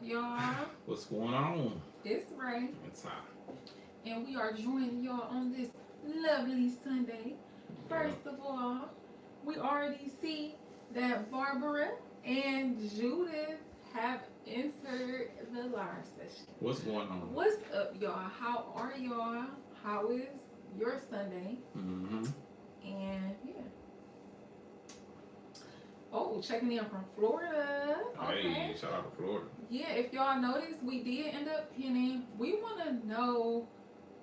y'all? What's going on? It's Ray. It's hot. And we are joining y'all on this lovely Sunday. First of all, we already see that Barbara and Judith have entered the live session. What's going on? What's up, y'all? How are y'all? How is your Sunday? Mm-hmm. And yeah. Oh, checking in from Florida. Okay. Hey, shout out to Florida. Yeah, if y'all noticed, we did end up pinning. We want to know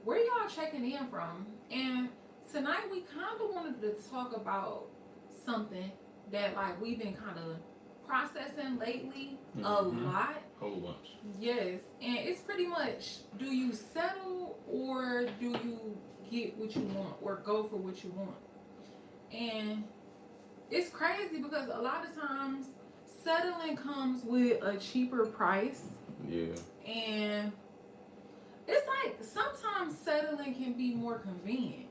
where y'all checking in from. And tonight we kind of wanted to talk about something that like we've been kind of processing lately a lot. Whole bunch. Yes, and it's pretty much, do you settle or do you get what you want or go for what you want? And it's crazy because a lot of times settling comes with a cheaper price. Yeah. And it's like sometimes settling can be more convenient.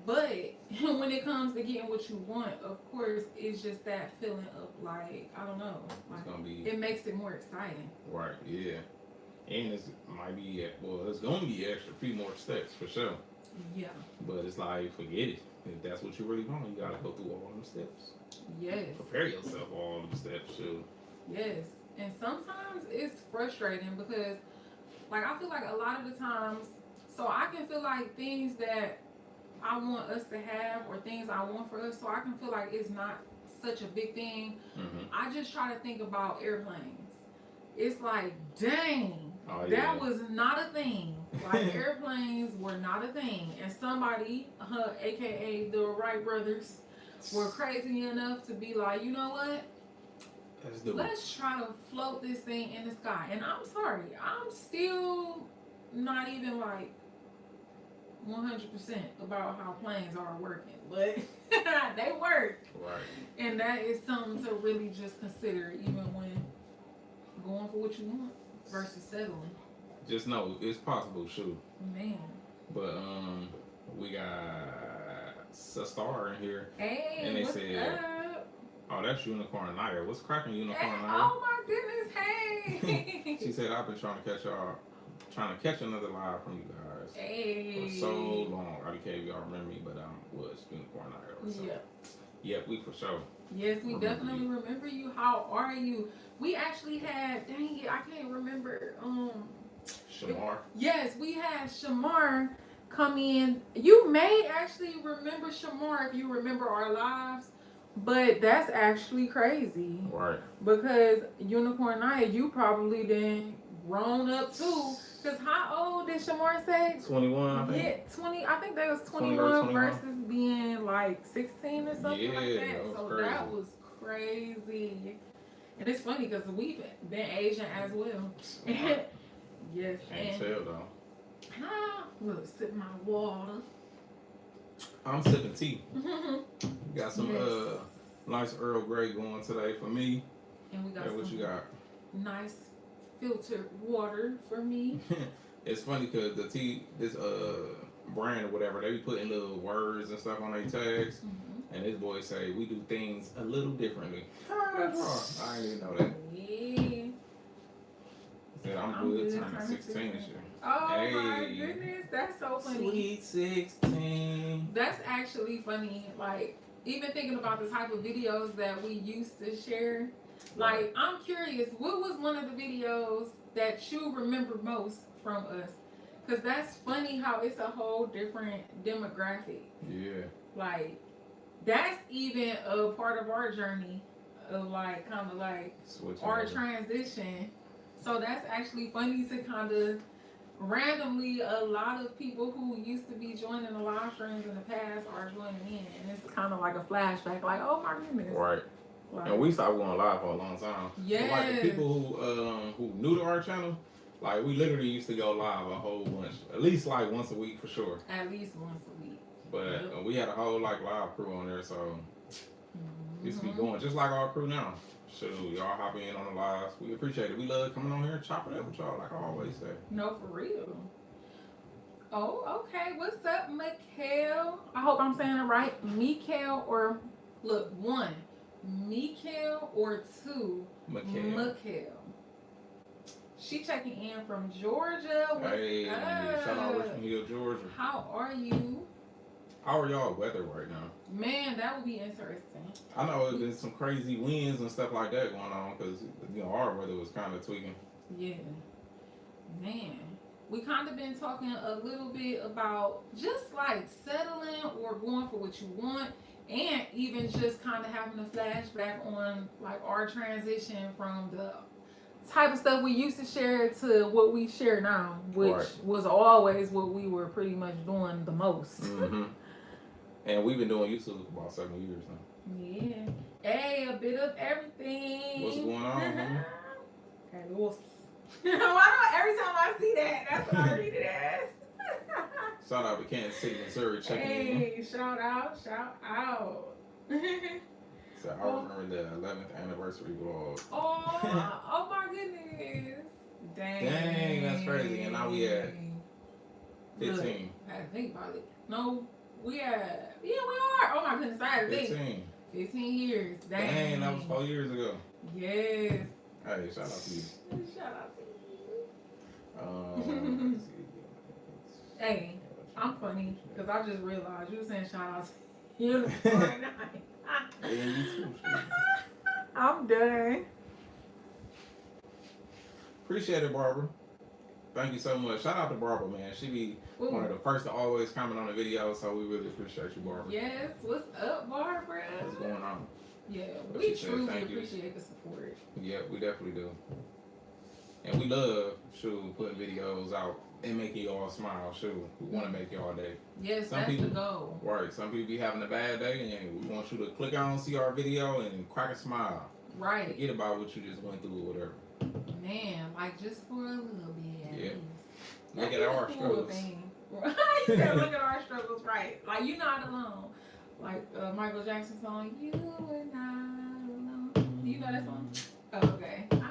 But when it comes to getting what you want, of course, it's just that feeling of like, I don't know. Like, it's gonna be, it makes it more exciting. Right, yeah. And it's might be, well, it's gonna be extra few more steps for sure. Yeah. But it's like, forget it. If that's what you really want, you gotta go through all them steps. Yes. Prepare yourself for all them steps, too. Yes. And sometimes it's frustrating because, like, I feel like a lot of the times, so I can feel like things that I want us to have or things I want for us, so I can feel like it's not such a big thing. I just try to think about airplanes. It's like, dang, that was not a thing. Like, airplanes were not a thing. And somebody, aka the Wright brothers, were crazy enough to be like, you know what? Let's try to float this thing in the sky. And I'm sorry, I'm still not even like 100% about how planes are working, but they work. Right. And that is something to really just consider, even when going for what you want versus settling. Just know it's possible, shoot. Man. But we got a star in here. Hey, and they what's said, up? Oh, that's Unicorn Naya. What's cracking, Unicorn Naya? Oh my goodness, hey. She said, I've been trying to catch another live from you guys. Hey. For so long. I don't care if y'all remember me, but was Unicorn Naya. So. Yeah. Yep, we for sure. Yes, we definitely remember you. How are you? We actually had, dang it, I can't remember. Shamar. Yes, we had Shamar come in. You may actually remember Shamar if you remember our lives, but that's actually crazy. Right. Because Unicorn Naya, you probably been grown up too. Because how old did Shamar say? 21, I think. Yeah, 20. I think they was 21 versus being like 16 or something like that. So crazy. That was crazy. And it's funny because we've been Asian as well. Yes. Can't tell though. Look, sip my water. I'm sipping tea. Got some nice Earl Grey going today for me. And we got what you got? Nice filtered water for me. It's funny because the tea, this brand or whatever, they be putting little words and stuff on their tags. And this boy say we do things a little differently. That's wrong. I didn't even know that. Yeah. He said I'm good turning 16 this year. Oh my goodness, that's so funny. Sweet 16. That's actually funny. Like, even thinking about the type of videos that we used to share. Like, I'm curious, what was one of the videos that you remember most from us? Because that's funny how it's a whole different demographic. Yeah. Like, that's even a part of our journey of like, kind of like our transition. So that's actually funny to kind of randomly, a lot of people who used to be joining the live streams in the past are joining in. And it's kind of like a flashback, like, oh my goodness. Right. Like, and we stopped going live for a long time. Yes. So like the people who new to our channel, like we literally used to go live a whole bunch, at least like once a week for sure. At least once a week. But we had a whole like live crew on there, so used to be going just like our crew now. Shoot, y'all hop in on the lives. We appreciate it. We love coming on here and chopping it up with y'all, like I always say. No, for real. Oh, okay. What's up, Mikhail? I hope I'm saying it right. Mikhail or look, 1. Mikhail or 2. Mikhail. She checking in from Georgia. What's Hey, shout out up? Richmond Hill, Georgia. How are you? How are y'all weather right now? Man, that would be interesting. I know there's been some crazy winds and stuff like that going on because, our weather was kind of tweaking. Yeah. Man. We kind of been talking a little bit about just like settling or going for what you want, and even just kind of having a flashback on like our transition from the type of stuff we used to share to what we share now, which was always what we were pretty much doing the most. Mm-hmm. And we've been doing YouTube for about 7 years now. Yeah. Hey, a bit of everything. What's going on, homie? Hey, what's why do every time I see that, that's what I read it as. Shout out to Kansas City, Missouri, checking in. Hey, shout out. So I remember the 11th anniversary vlog. Oh my goodness. Dang, that's crazy. And now we at 15. Look, I had to think about it. No, we are. Oh my goodness, I had to think. 15 years. Dang, that was 4 years ago. Yes. Hey, shout out to you. Shout out to you. Let's see. Hey, I'm funny because I just realized you were saying shout out to you. Yeah, you too. I'm done. Appreciate it, Barbara. Thank you so much. Shout out to Barbara, man. She be one of the first to always comment on the video, so we really appreciate you, Barbara. Yes. What's up, Barbara? What's going on? Yeah, But we she truly said thank you. appreciate the support. Yeah, we definitely do. And we love, putting videos out and making y'all smile, We want to make y'all day. Yes, Some that's people, the goal. Right. Some people be having a bad day, and we want you to click on, see our video, and crack a smile. Right. Forget about what you just went through or whatever. Man, like just for a little bit. Yeah. Least. Look at our struggles. You said look at our struggles, right. Like, you're not alone. Like Michael Jackson's song, You Were Not Alone. Do you know that song? Oh, okay. I am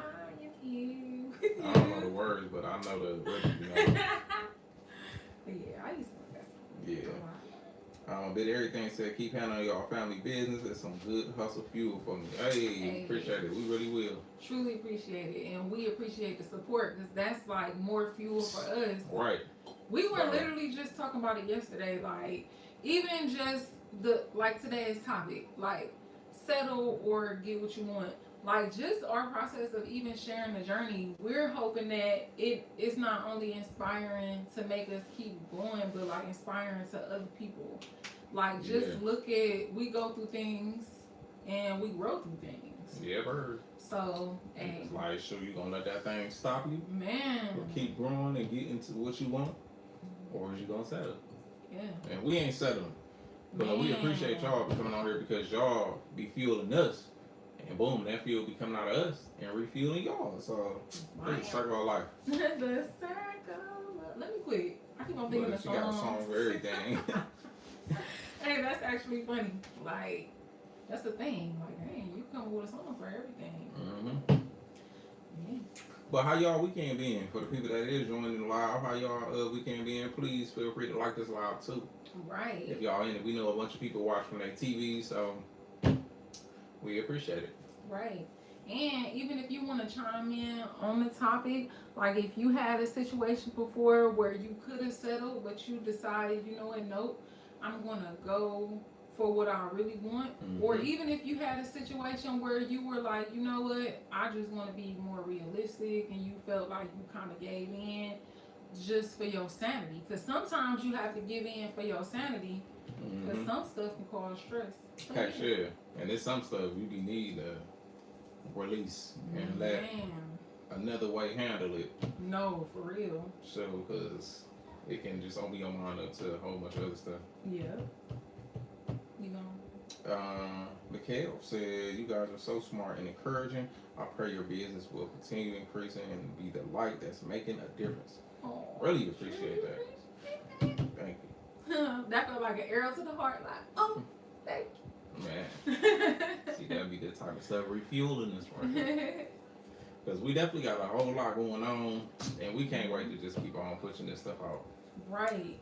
you. I don't know the words, but I know the rhythm, But yeah, I used to know that song. Yeah. Bit everything said, keep handling your family business. It's some good hustle fuel for me. Hey, appreciate it. We really will. Truly appreciate it. And we appreciate the support because that's like more fuel for us. Right. We were literally just talking about it yesterday. Like, even just today's topic, like settle or get what you want. Like, just our process of even sharing the journey, we're hoping that it's not only inspiring to make us keep going, but like inspiring to other people. Like, just look at, we go through things and we grow through things. Yeah, bird. So, it's like, sure, you gonna let that thing stop you? Man. Or keep growing and get into what you want? Or is you gonna settle? Yeah. And we ain't settling. But we appreciate y'all for coming on here because y'all be fueling us. And boom, that fuel be coming out of us and refueling y'all. So, it's the circle of life. The circle. Let me quit. I keep on thinking of songs. She got a song for everything. Hey, that's actually funny. Like, that's the thing. Like, hey, you come with a song for everything. Mm-hmm. Yeah. But how y'all weekend been? For the people that is joining the live, how y'all weekend been? Please feel free to like this live too. Right. If y'all in it, we know a bunch of people watch from their TV, so we appreciate it. Right. And even if you want to chime in on the topic, like if you had a situation before where you could have settled, but you decided, you know what, nope, I'm going to go for what I really want. Mm-hmm. Or even if you had a situation where you were like, you know what, I just want to be more realistic, and you felt like you kind of gave in just for your sanity. Because sometimes you have to give in for your sanity, because some stuff can cause stress. Heck yeah. And there's some stuff you be need to release and let another way handle it. No, for real. So, because it can just open your mind up to a whole bunch of other stuff. Yeah. You know. Mikhail said, you guys are so smart and encouraging. I pray your business will continue increasing and be the light that's making a difference. Oh, really appreciate that. Thank you. That felt like an arrow to the heart. Like, oh, thank you. Man. See, that'd be the type of stuff refueling us right here. Because we definitely got a whole lot going on, and we can't wait to just keep on pushing this stuff out. Right.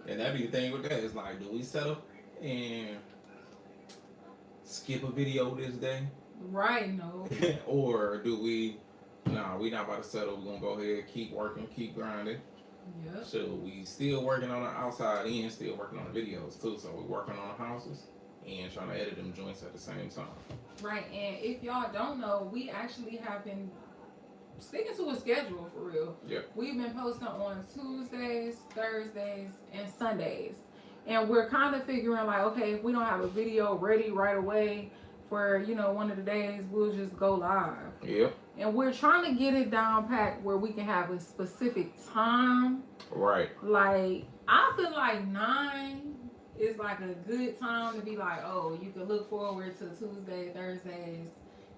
And that'd be the thing with that. It's like, do we settle and skip a video this day? Right, no. Or do we, nah, we not about to settle. We're gonna go ahead, keep working, keep grinding. Yep. So we still working on the outside and still working on the videos too. So we're working on the houses and trying to edit them joints at the same time. Right, and if y'all don't know, we actually have been sticking to a schedule for real. Yep. We've been posting on Tuesdays, Thursdays, and Sundays. And we're kind of figuring like, okay, if we don't have a video ready right away for, you know, one of the days, we'll just go live. Yep. And we're trying to get it down packed where we can have a specific time. Right. Like, I feel like 9 is like a good time to be like, oh, you can look forward to Tuesday, Thursdays,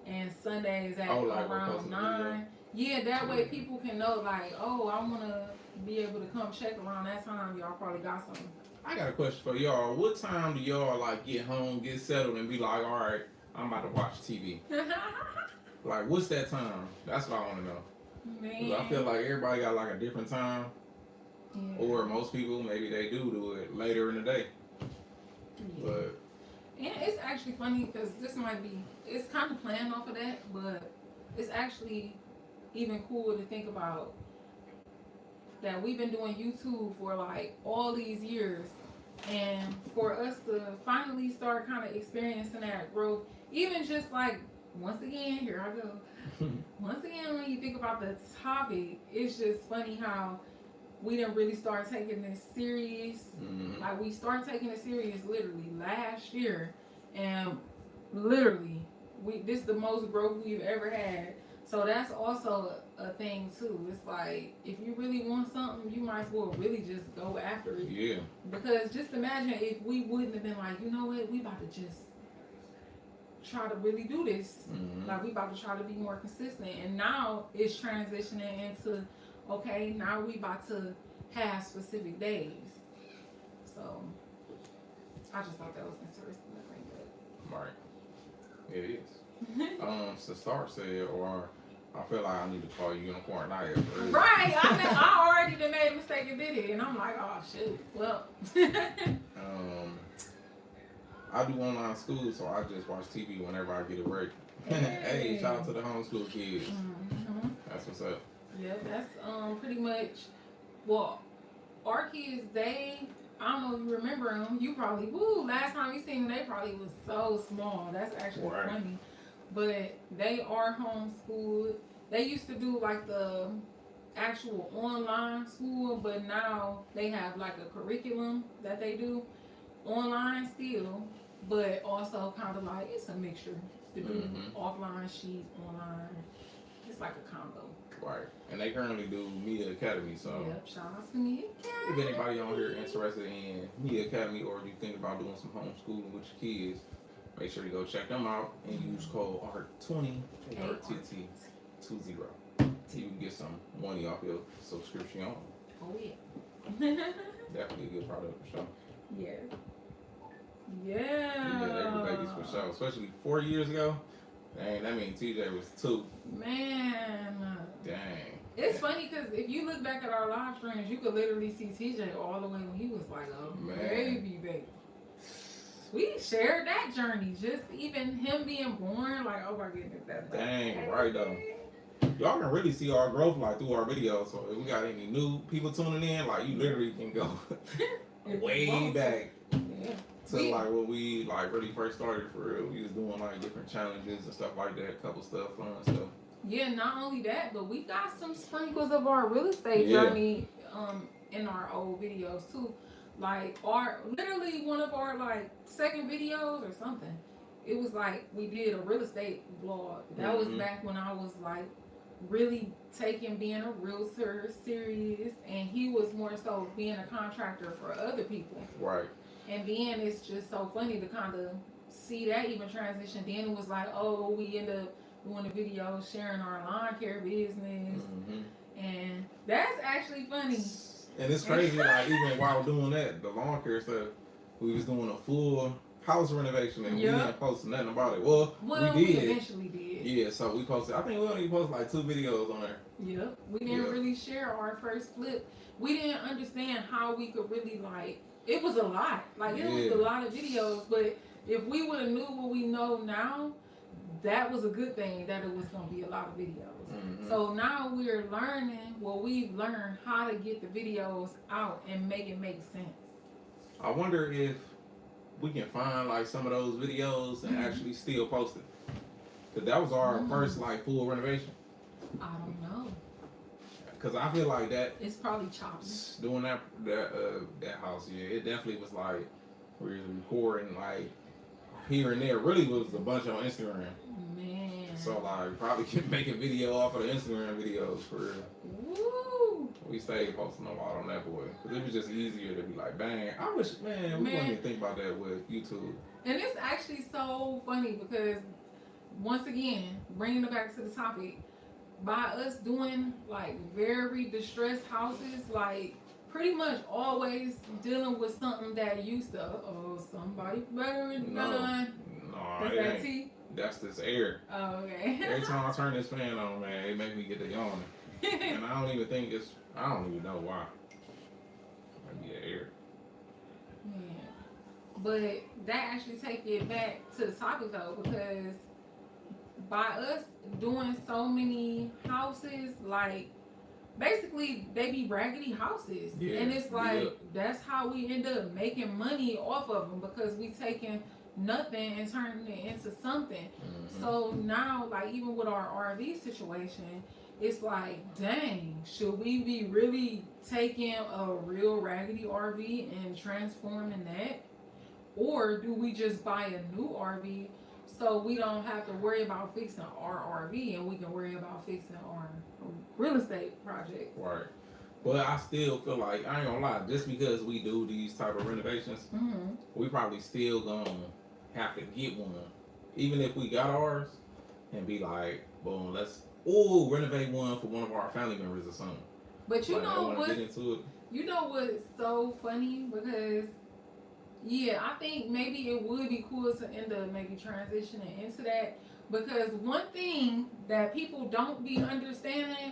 and Sundays at around 9. Yeah, that way people can know like, oh, I want to be able to come check around that time. Y'all probably got something. I got a question for y'all. What time do y'all like get home, get settled, and be like, all right, I'm about to watch TV? Like, what's that time? That's what I want to know. Man. I feel like everybody got like a different time. Yeah. Or most people, maybe they do it later in the day. Yeah. But And it's actually funny because this might be, it's kind of playing off of that, but it's actually even cool to think about that we've been doing YouTube for like all these years, and for us to finally start kind of experiencing that growth, even just like, once again, here I go. Once again, when you think about the topic, it's just funny how we didn't really start taking this serious. mm-hmm. Like, we started taking it serious literally last year, and literally, this is the most growth we've ever had. So that's also a thing too. It's like, if you really want something, you might as well really just go after it. Yeah. Because just imagine if we wouldn't have been like, you know what, we about to just try to really do this. Mm-hmm. Like, we about to try to be more consistent. And now it's transitioning into, okay, now we about to have specific days. So I just thought that was interesting to bring up. Right. It is. So Stark said, or I feel like I need to call you Unicorn Night. Right. I already done made a mistake and did it, and I'm like, oh shoot. Well. I do online school, so I just watch TV whenever I get a break. Hey, shout out to the homeschool kids. Mm-hmm. That's what's up. Yeah, that's pretty much. Well, our kids, I don't know if you remember them. You probably, last time you seen them, they probably was so small. That's actually Right. funny. But they are homeschooled. They used to do like the actual online school, but now they have like a curriculum that they do online still, but also kind of like, it's a mixture to do offline sheets, online. It's like a combo. Right. And they currently do Media Academy, so Yep, shout out to Media Academy. if anybody on here interested in Media Academy, or you think about doing some homeschooling with your kids, make sure you go check them out and use code ARTT20, ARTT20. So you can get some money off your subscription. Oh yeah. Definitely a good product for sure. Yes. Yeah, Yeah. they were babies for sure. Especially 4 years ago. Dang, that means TJ was 2. Man. Dang. It's funny because if you look back at our live streams, you could literally see TJ all the way when he was like a baby. We shared that journey. Just even him being born, like, oh my goodness, that's dang, right though. Y'all can really see our growth like through our videos. So if we got any new people tuning in, like you literally can go way back. Yeah. To like when we like really first started for real. We was doing like different challenges and stuff like that, a couple stuff, fun stuff. Yeah, not only that, but we got some sprinkles of our real estate journey in our old videos too. Like literally one of our like second videos or something. It was like we did a real estate vlog. That was back when I was like really taking being a realtor serious, and he was more so being a contractor for other people. Right. And then it's just so funny to kind of see that even transition. Then it was like, oh, we end up doing a video sharing our lawn care business. And that's actually funny. And it's crazy, like even while doing that, the lawn care stuff, we was doing a full house renovation and we didn't post nothing about it. Well, we did. We eventually did. Yeah, so we posted, I think we only posted like 2 videos on there. Yep. We didn't really share our first flip. We didn't understand how we could really like, it was a lot. Like, it was a lot of videos, but if we would have knew what we know now, that was a good thing that it was going to be a lot of videos. So now we've learned how to get the videos out and make it make sense. I wonder if we can find like some of those videos and actually still post it. Cause that was our first like full renovation. I don't know. Cause I feel like that it's probably choppy. Doing that house, yeah, it definitely was like we were recording like here and there. Really was a bunch on Instagram. Man. So like probably can make a video off of the Instagram videos for real. Woo! We stayed posting a lot on that boy. Cause it was just easier to be like, bang. I wish, man, we wouldn't even think about that with YouTube. And it's actually so funny because once again, bringing it back to the topic, by us doing like very distressed houses, like pretty much always dealing with something that used to, somebody better than done. No, That's that tea? That's this air. Oh, okay. Every time I turn this fan on, man, it makes me get the yawning. And I don't even know why. It might be the air. Yeah. But that actually take it back to the topic though, because by us doing so many houses, like basically they be raggedy houses, and it's like that's how we end up making money off of them, because we taking nothing and turning it into something. So now, like even with our RV situation, it's like, dang, should we be really taking a real raggedy RV and transforming that, or do we just buy a new RV so we don't have to worry about fixing our RV and we can worry about fixing our real estate project? Right. But I still feel like, I ain't gonna lie, just because we do these type of renovations, we probably still gonna have to get one, even if we got ours, and be like, boom, let's renovate one for one of our family members or something. But you know what? Get into it. You know what's so funny? Because yeah, I think maybe it would be cool to end up maybe transitioning into that. Because one thing that people don't be understanding,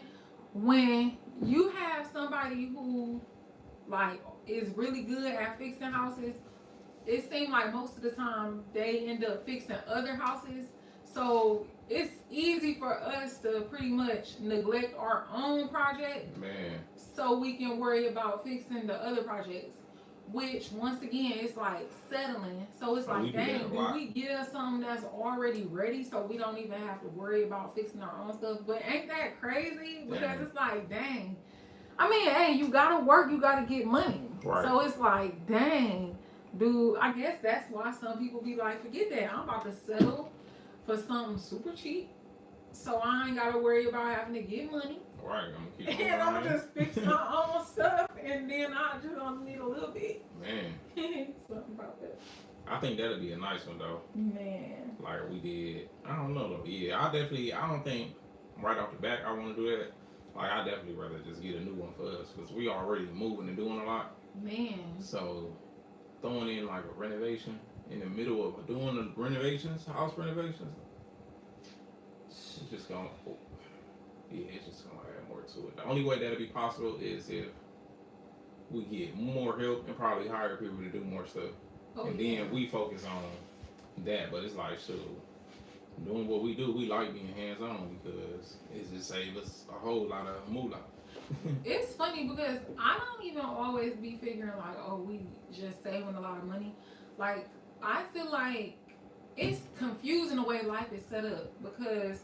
when you have somebody who like is really good at fixing houses, it seems like most of the time they end up fixing other houses. So it's easy for us to pretty much neglect our own project, man, so we can worry about fixing the other projects. Which once again, it's like settling. So it's like, dang, do we get us something that's already ready so we don't even have to worry about fixing our own stuff? But ain't that crazy? Because it's like, dang. I mean, hey, you gotta work, you gotta get money. Right. So it's like, dang, dude. I guess that's why some people be like, forget that. I'm about to settle for something super cheap, so I ain't gotta worry about having to get money. Right, I'm gonna keep and I'm gonna just fix my own stuff, and then I just gonna need a little bit. Man, something about that. I think that'd be a nice one though. Man, like we did. I don't know though. Yeah, I don't think right off the bat I want to do that. Like I definitely rather just get a new one for us, because we already moving and doing a lot. Man. So throwing in like a renovation in the middle of doing the renovations, house renovations, it's just gonna. It's just gonna add more to it. The only way that'll be possible is if we get more help and probably hire people to do more stuff. And then we focus on that. But it's like, shoot, doing what we do, we like being hands-on, because it just saves us a whole lot of moolah. It's funny because I don't even always be figuring like, we just saving a lot of money. Like, I feel like it's confusing the way life is set up, because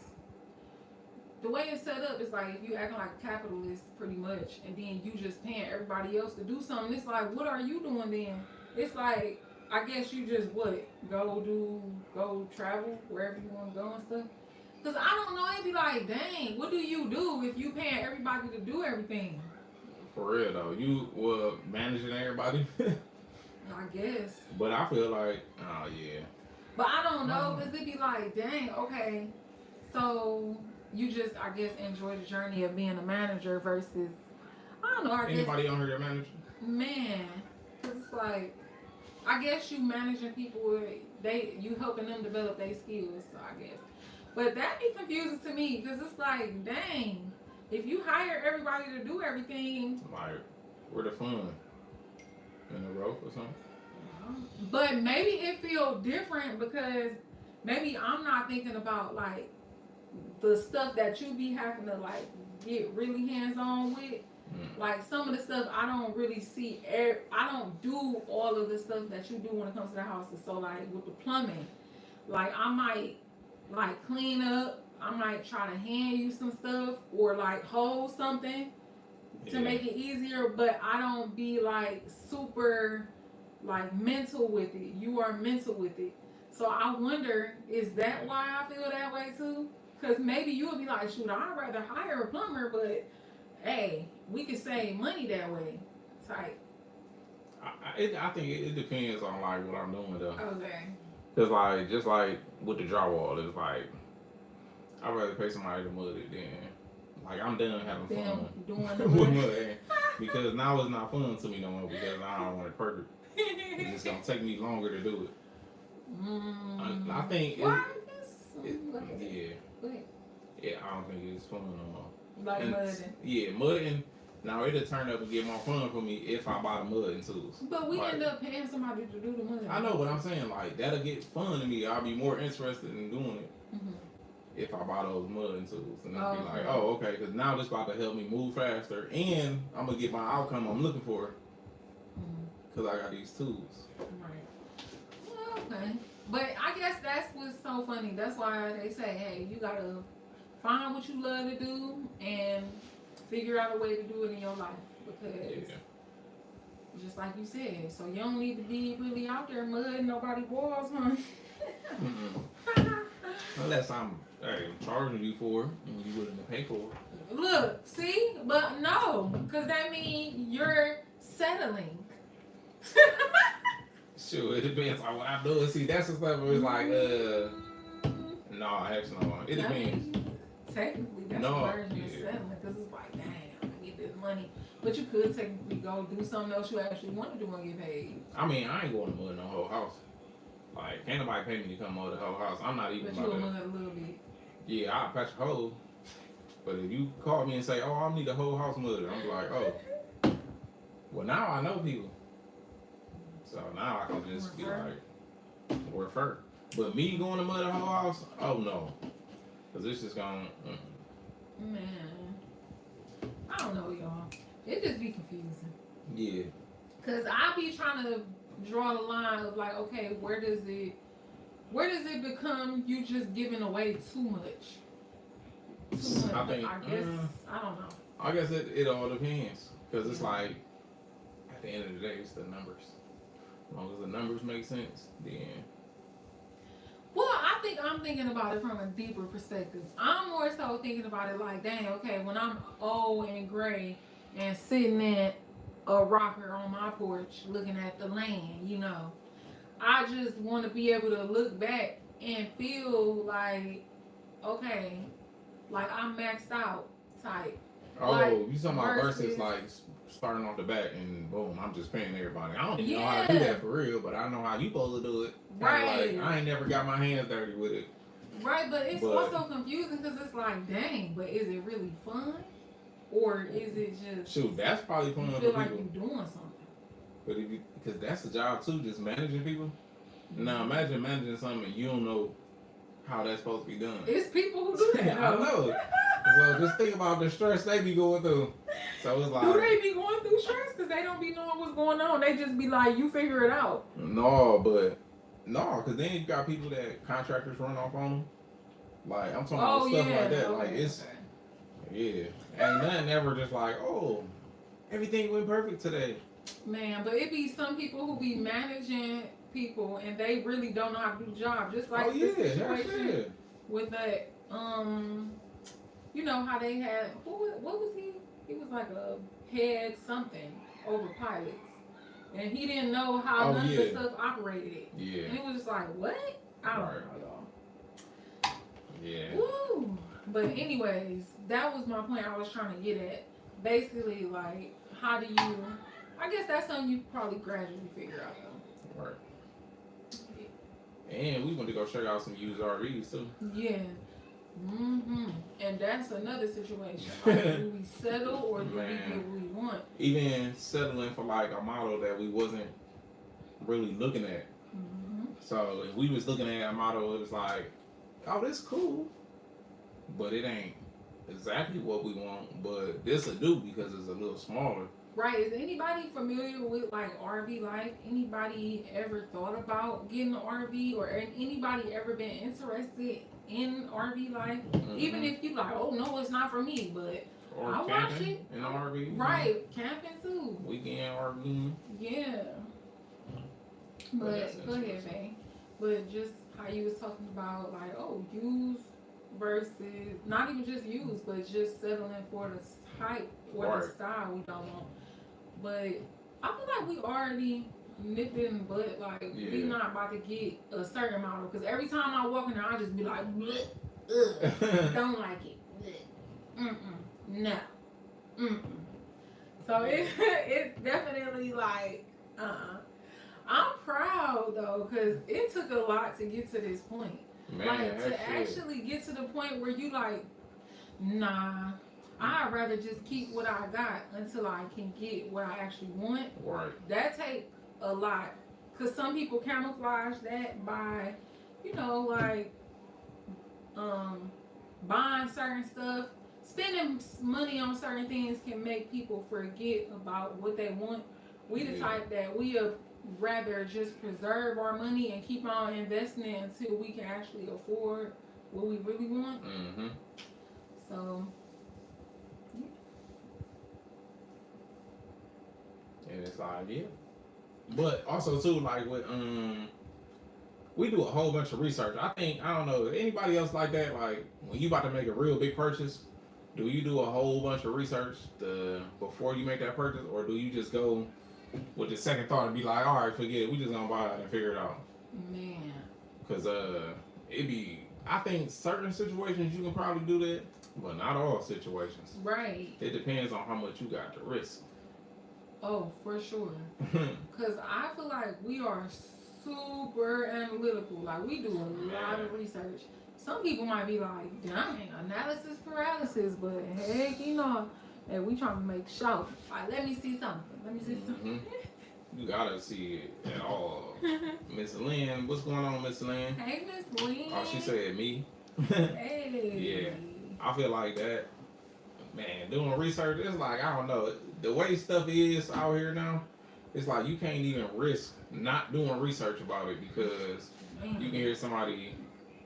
the way it's set up is like if you acting like a capitalist pretty much, and then you just paying everybody else to do something. It's like, what are you doing then? It's like, I guess you just go travel wherever you want to go and stuff. Cause I don't know, it'd be like, dang, what do you do if you paying everybody to do everything? For real though, you were managing everybody. I guess. But I feel like, oh yeah. But I don't know, cause it'd be like, dang, okay, so you just, I guess, enjoy the journey of being a manager versus, I don't know, anybody on here that manager? Man, cause it's like, I guess you managing people, you helping them develop their skills, so I guess. But that'd be confusing to me, because it's like, dang, if you hire everybody to do everything. Like, where the fun? In the rope or something? But maybe it feels different, because maybe I'm not thinking about, like, the stuff that you be having to like get really hands on with. Like some of the stuff I don't really see. I don't do all of the stuff that you do when it comes to the houses. So like with the plumbing, like I might like clean up. I might try to hand you some stuff or like hold something to make it easier. But I don't be like super like mental with it. You are mental with it. So I wonder, is that why I feel that way too? Because maybe you'll be like, shoot, I'd rather hire a plumber, but hey, we could save money that way. Type. I think it depends on like what I'm doing though. Okay. Cause like just like with the drywall, it's like I'd rather pay somebody to mud it than like I'm done having fun doing the with mud. mud. Because now it's not fun to me no more because I don't want it perfect. It's gonna take me longer to do it. I think Why? Yeah, I don't think it's fun no more. Like mudding. Yeah, mudding. Now it'll turn up and get more fun for me if I buy the mudding tools. But we like, end up paying somebody to do the mudding. I know, but I'm saying like that'll get fun to me. I'll be more interested in doing it if I buy those mudding tools, and it'll be like, oh, okay, because now this about to help me move faster, and I'm gonna get my outcome I'm looking for because I got these tools. Right. Well, okay. But I guess that's what's so funny. That's why they say, hey, you gotta find what you love to do and figure out a way to do it in your life. Because just like you said, so you don't need to be really out there mudding nobody balls, huh? Unless I'm charging you for it and you willing to pay for it. Look, see? But no, because that means you're settling. Sure, it depends on what I'm doing. See, that's the stuff where it's like, no, actually, no. It depends. Technically, that's the version of settling, because it's like, dang, I'm gonna get this money. But you could technically go do something else you actually want to do and get paid. I mean, I ain't going to mud no whole house. Like, can't nobody pay me to come mud the whole house. I'm not even But you mud a little bit. Yeah, I'll patch a hole. But if you call me and say, oh, I need the whole house mudded, I'm like, oh. Well, now I know people. So now I can just be like, refer. But me going to mud the whole house, oh no. Because it's just going to... Man. I don't know, y'all. It just be confusing. Yeah. Because I be trying to draw the line of like, okay, where does it become you just giving away too much? Too much. I guess, I don't know. I guess it all depends. Because it's like, at the end of the day, it's the numbers. As long as the numbers make sense, then... Well, I think I'm thinking about it from a deeper perspective. I'm more so thinking about it like, dang, okay, when I'm old and gray and sitting at a rocker on my porch looking at the land, you know, I just want to be able to look back and feel like, okay, like I'm maxed out type. Oh, like, you talking about versus like starting off the bat and boom, I'm just paying everybody. I don't even know how to do that for real, but I know how you supposed to do it. Right. Like, I ain't never got my hands dirty with it. Right, but it's also confusing because it's like, dang, but is it really fun? Or is it just... Shoot, that's probably fun for people. You feel like you're doing something. But if you, because that's the job too, just managing people. Now imagine managing something and you don't know how that's supposed to be done. It's people who do that. I know. So just think about the stress they be going through. So it's like... Do they be going through stress? Because they don't be knowing what's going on. They just be like, you figure it out. No, because then you got people that contractors run off on them. Like, I'm talking about stuff like that. Okay, like, it's... Okay. Yeah. Ain't nothing ever just like, oh, everything went perfect today. Man, but it be some people who be managing people and they really don't know how to do the job. Just like the situation with that, you know how they had, what was he? He was like a head something over pilots. And he didn't know how none of the stuff operated it. Yeah. And it was just like, what? I don't know, y'all. Yeah. Woo! But anyways, that was my point I was trying to get at. Basically, like, how do you... I guess that's something you probably gradually figure out, though. Right. Yeah. And we want to go check out some used RVs, too. Yeah. And that's another situation. Like, do we settle or do we get what we want? Even settling for, like, a model that we wasn't really looking at. So, if we was looking at a model, it was like, oh, this cool. but it ain't exactly what we want. But this will do because it's a little smaller. Right. Is anybody familiar with like RV life? Anybody ever thought about getting an RV, or anybody ever been interested in RV life? Mm-hmm. Even if you like, oh no, it's not for me, but or I watch it in an RV. Right, camping too. Weekend RV. Yeah. But go ahead, Faye. But just how you was talking about like, oh, used versus not even just used, but just settling for the type or the style we don't want. But I feel like we already nipped it in the butt. Like we not about to get a certain model, because every time I walk in there, I just be like, bleh, ugh, don't like it. Bleh. No. So it's definitely like, I'm proud though, because it took a lot to get to this point. Man, like to actually get to the point where you like, nah, I'd rather just keep what I got until I can get what I actually want. Right. That take a lot, because some people camouflage that by, like, buying certain stuff. Spending money on certain things can make people forget about what they want. We the type that we rather just preserve our money and keep on investing until we can actually afford what we really want. Mm-hmm. So, and it's like, yeah. But also too, like with we do a whole bunch of research. I don't know, anybody else like that? Like when you about to make a real big purchase, do you do a whole bunch of research before you make that purchase, or do you just go with the second thought and be like, all right, forget it, we just gonna buy it and figure it out? Man. Because I think certain situations you can probably do that, but not all situations. Right. It depends on how much you got to risk. Oh, for sure. Because I feel like we are super analytical. Like we do a lot of research. Some people might be like, dang, analysis paralysis, but heck, and we trying to make sure. Like, let me see something. You gotta see it at all. Miss Lynn, what's going on, Miss Lynn? Hey, Miss Lynn. Oh, she said me. Hey. Yeah, I feel like that. Man, doing research, it's like, I don't know. The way stuff is out here now, it's like you can't even risk not doing research about it, because you can hear somebody.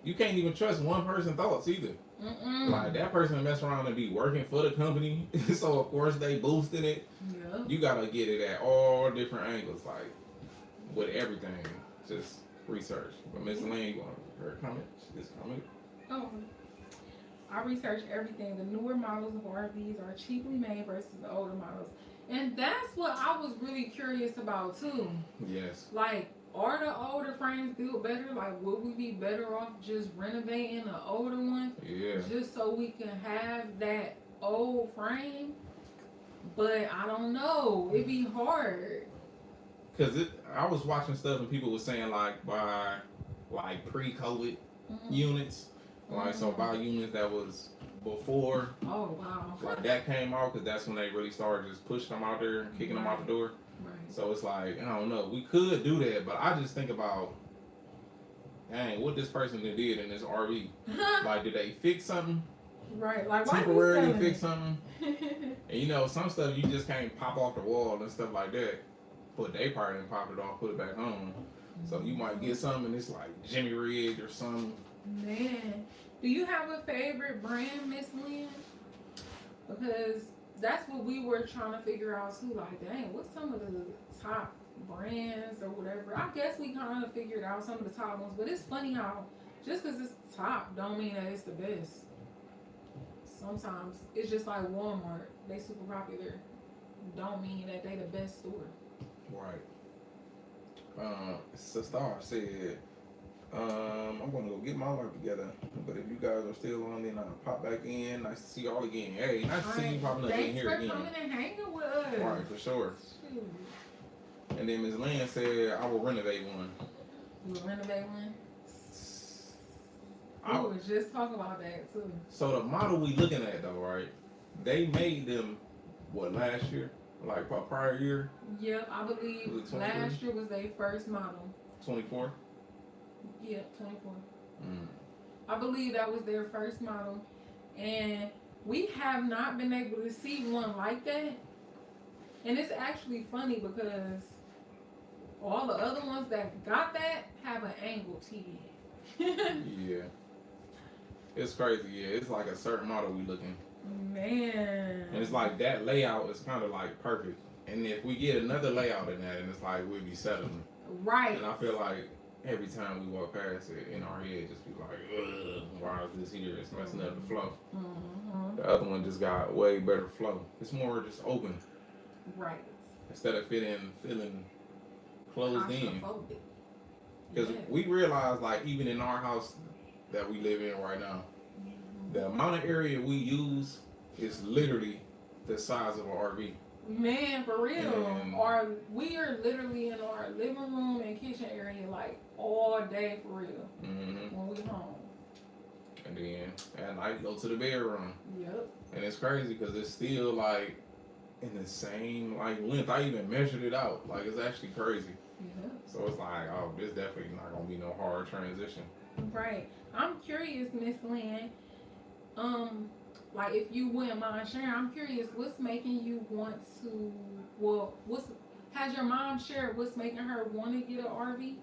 You can't even trust one person's thoughts either. Like that person mess around and be working for the company, so of course they boosted it. Yeah. You gotta get it at all different angles, like with everything. Just research. But Miss Lane, you want her comment? She just commented. Oh, I research everything. The newer models of RVs are cheaply made versus the older models, and that's what I was really curious about too. Yes. Like, are the older frames built better? Like, would we be better off just renovating an older one? Yeah. Just so we can have that old frame? But I don't know. It'd be hard. Because I was watching stuff and people were saying, like, buy, like, pre-COVID units. Like, so buy units that was before. Oh, wow. Like, that came out, because that's when they really started just pushing them out there and kicking them out the door. Right. So it's like, I don't know. We could do that, but I just think about, dang, what this person did in this RV. Like, did they fix something? Right. Like, temporarily fix something? And some stuff you just can't pop off the wall and stuff like that. But they probably didn't pop it off, put it back home. So you might get something and it's like Jimmy rigged or something. Man, do you have a favorite brand, Miss Lynn? Because that's what we were trying to figure out too. Like, dang, what's some of the top brands or whatever? I guess we kind of figured out some of the top ones, but it's funny how just because it's top don't mean that it's the best. Sometimes it's just like Walmart. They super popular. Don't mean that they the best store. Right. Star said, I'm going to go get my life together. But if you guys are still on, then I'll pop back in. Nice to see y'all again. Hey, nice to see you popping up in here again. Thanks for coming and hanging with us. Right, for sure. Shoot. And then Ms. Lynn said, I will renovate one. You will renovate one? I was just talking about that too. So the model we looking at though, right? They made them, last year? Like prior year? Yep, I believe last year was their first model. 24? Yeah, 24. I believe that was their first model. And we have not been able to see one like that. And it's actually funny because all the other ones that got that have an angled TV. Yeah. It's crazy, yeah. It's like a certain model we looking. Man. And it's like that layout is kind of like perfect. And if we get another layout in that, and it's like we'll be settling. Right. And I feel like every time we walk past it, in our head, just be like, ugh, why is this here? It's messing up the flow. Mm-hmm. The other one just got way better flow. It's more just open. Right. Instead of feeling closed in. Because Yeah. we realize, like, even in our house that we live in right now, the amount of area we use is literally the size of an RV. Man, for real. And we are literally in our living room and kitchen area like all day for real. When we home. And then at night go to the bedroom. Yep. And it's crazy because it's still like in the same like length. I even measured it out. Like it's actually crazy. Yeah. So it's like, oh, this definitely not gonna be no hard transition. Right. I'm curious, Miss Lynn. Like if you wouldn't mind sharing, I'm curious what's making you want to. Well, has your mom shared what's making her want to get an RV?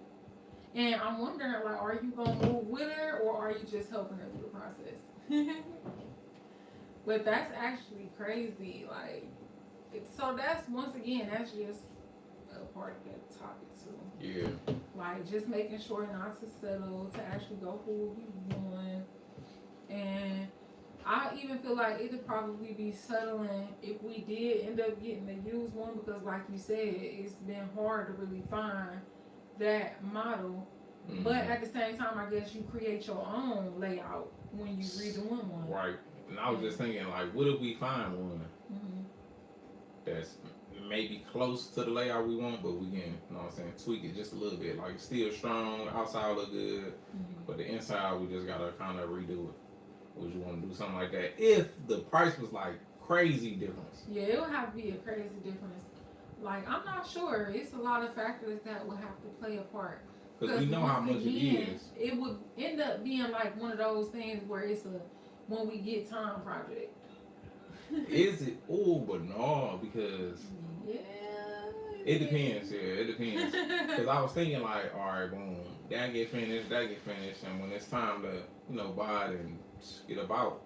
And I'm wondering, like, are you gonna move with her or are you just helping her through the process? But that's actually crazy. Like, so that's once again, that's just a part of that topic too. Yeah. Like just making sure not to settle, to actually go for what we want. And I even feel like it'd probably be settling if we did end up getting the used one because like you said, it's been hard to really find that model. But at the same time, I guess you create your own layout when you redoing one. Right. And I was just thinking, like, what if we find one that's maybe close to the layout we want, but we can, you know what I'm saying, tweak it just a little bit. Like, still strong, outside look good, but the inside, we just gotta kind of redo it. Would you want to do something like that if the price was like crazy difference? Yeah, it would have to be a crazy difference. Like, I'm not sure. It's a lot of factors that would have to play a part. Because we know how much it is. It would end up being like one of those things where it's a when we get time project. Is it? Oh, but no, because yeah, it depends. Yeah, it depends. Because I was thinking like, all right, boom, that get finished, and when it's time to, you know, buy it and get about,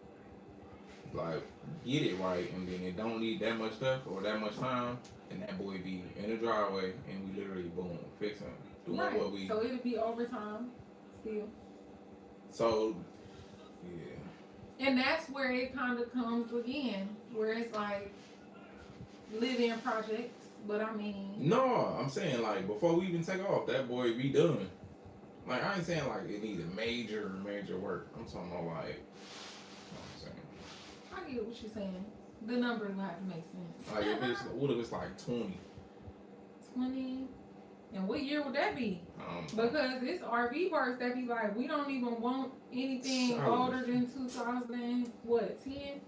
like, get it right, and then it don't need that much stuff or that much time, and that boy be in the driveway, and we literally boom, fixing, doing what we. So it'll be overtime, still. So, yeah. And that's where it kind of comes again, where it's like live-in projects. But I mean, no, I'm saying like before we even take off, that boy be done. Like I ain't saying like it needed major work. I'm talking about like, you know what I'm saying. I get what you're saying. The number will have to make sense. Like if it's, what if it's like 20? 20? And what year would that be? Because it's RV parks that be like, we don't even want anything older than 2000, what, 10?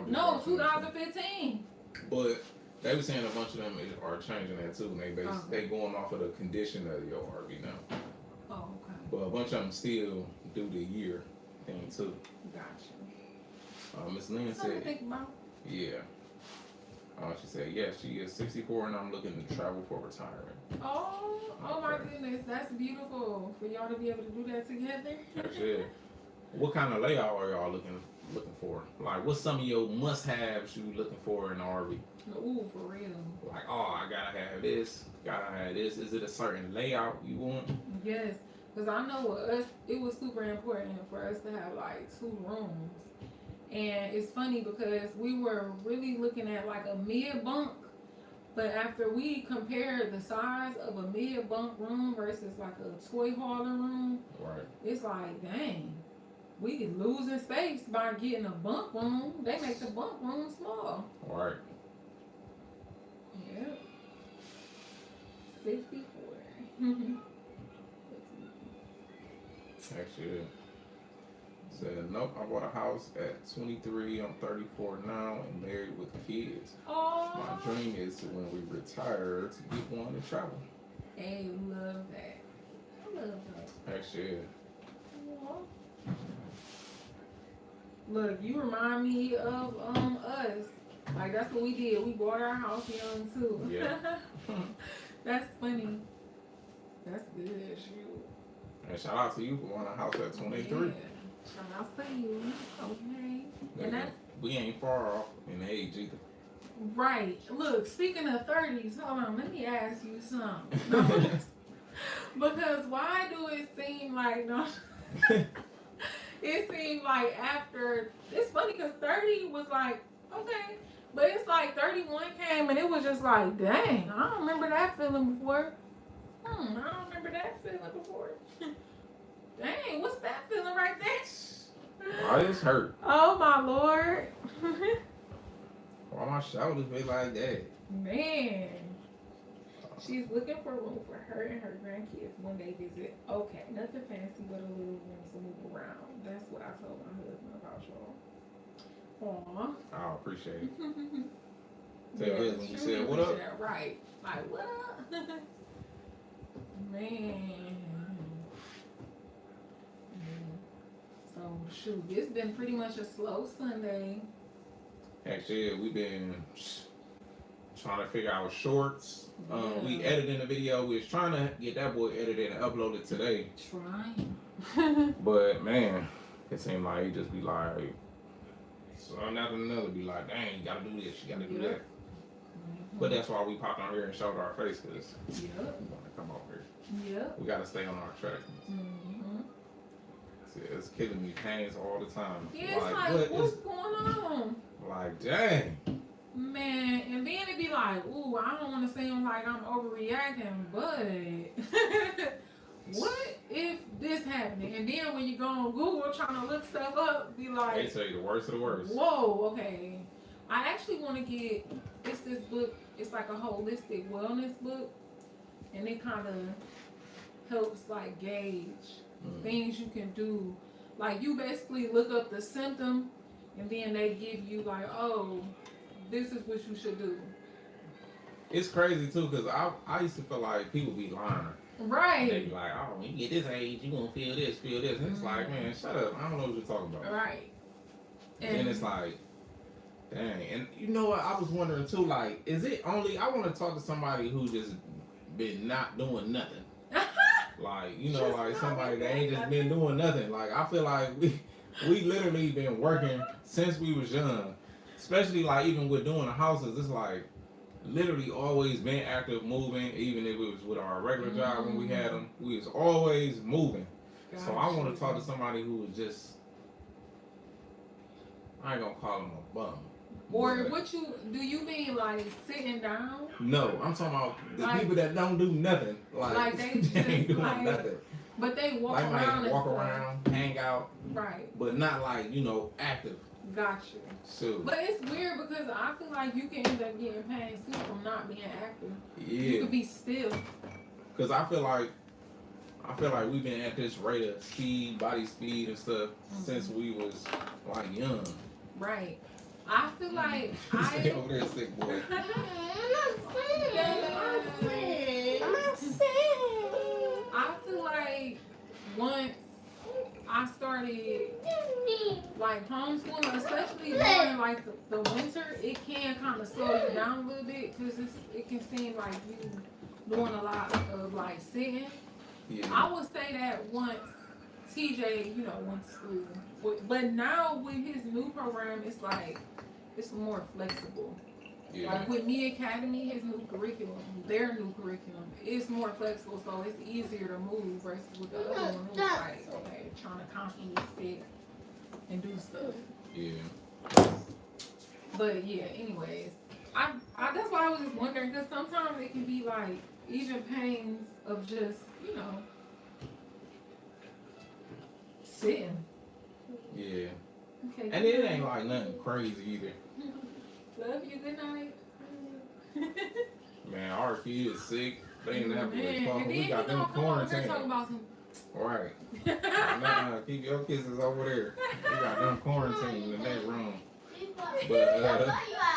No, 2015. But they were saying a bunch of them are changing that too. And they going off of the condition of your RV now. Oh, okay. But a bunch of them still do the year thing too. Gotcha. Miss Lynn Something said, to think about. yeah. She said, yes, she is 64 and I'm looking to travel for retirement. Oh my goodness, that's beautiful for y'all to be able to do that together. Actually, what kind of layout are y'all looking for? Like, what's some of your must-haves you looking for in an RV? Ooh, for real. Like, oh, I gotta have this, Is it a certain layout you want? Yes, because I know with us, it was super important for us to have like 2 rooms. And it's funny because we were really looking at like a mid-bunk, but after we compared the size of a mid-bunk room versus like a toy hauler room, right? It's like, dang, we could lose in space by getting a bunk room. They make the bunk room small. Right. Yep. 64. Actually, said, nope, I bought a house at 23, I'm 34 now, and married with kids. Oh. My dream is when we retire to get one to travel. Hey, love that. I love that. Actually, Look, you remind me of us. Like that's what we did. We bought our house young too. Yeah. That's funny. That's good. Shoot. And shout out to you for wanting a house at 23. Yeah. Shout out to you. Okay. And that's we ain't far off in age either. right. Look, speaking of 30s, hold on, let me ask you something. Because why do it seem like no it seemed like after it's funny because 30 was like, okay. But it's like 31 came and it was just like, dang, I don't remember that feeling before. I don't remember that feeling before. Dang, what's that feeling right there? Why this hurt? Oh my Lord. Why my shoulders be like that? Man. She's looking for room for her and her grandkids when they visit. Okay, nothing fancy but a little room to move around. That's what I told my husband about y'all. Aw. I appreciate it. Tell Yeah, your husband you truly said, what up? appreciate it. Right. Like, what up? Man. So, shoot, it's been pretty much a slow Sunday. Actually, we've been trying to figure out shorts. Yeah. We edited the video. We was trying to get that boy edited and uploaded today. Trying. But, man, it seemed like he just be like, one after another be like, dang, you gotta do this, you gotta do that. But that's why we popped on here and showed our face, because we want to come over here. Yep. We gotta stay on our track. See, it's killing me pains all the time. Yeah, it's like what's going on? Like, dang. Man, and then it'd be like, ooh, I don't want to seem like I'm overreacting, but what if this happened? And then when you go on Google trying to look stuff up, be like, They tell you the worst of the worst. whoa, okay. I actually want to get, it's this book, it's like a holistic wellness book, and it kind of helps like gauge things you can do. Like you basically look up the symptom, and then they give you like, oh, this is what you should do. It's crazy too, because I used to feel like people be lying. Right. They be like, oh, when you get this age, you gonna feel this. And it's like, man, shut up. I don't know what you're talking about. Right. And it's like, dang. And you know what? I was wondering too, like, is it only, I want to talk to somebody who just been not doing nothing. Like, you know, like somebody that ain't just been doing nothing. Like, I feel like we literally been working since we was young. Especially like even with doing the houses, it's like literally always been active, moving. Even if it was with our regular job when we had them, we was always moving. Gotcha. So I want to talk to somebody who was just, I ain't gonna call him a bum. Or what do you mean like sitting down? No, I'm talking about the like, people that don't do nothing. Like they they ain't doing like, nothing. But they walk like, around. Might walk around, hang out. Right. But not like, you know, active. Gotcha. So. But it's weird because I feel like you can end up getting pain too from not being active. Yeah. You could be still. Cause I feel like we've been at this rate of speed, body speed and stuff since we was like young. Right. I feel like Stay over there, sick boy. I feel like once I started like homeschooling, especially during like the winter, it can kind of slow you down a little bit because it can seem like you doing a lot of like sitting. Yeah. I would say that once TJ, you know, went to school, but now with his new program, it's like it's more flexible. Yeah. Like with Me Academy, his new curriculum, their new curriculum, it's more flexible, so it's easier to move versus with the other one who's like, okay, trying to constantly sit and do stuff. Yeah. But yeah, anyways, I that's why I was just wondering, because sometimes it can be like even pains of just, you know, sitting. Yeah. Okay. And it ain't like nothing crazy either. Love you. Good night. Man, our kid is sick. They ain't have to Man, talk. and We then got them come over here quarantined. talking about some. Right. Nah, keep your kisses over there. We got them quarantined in that room. But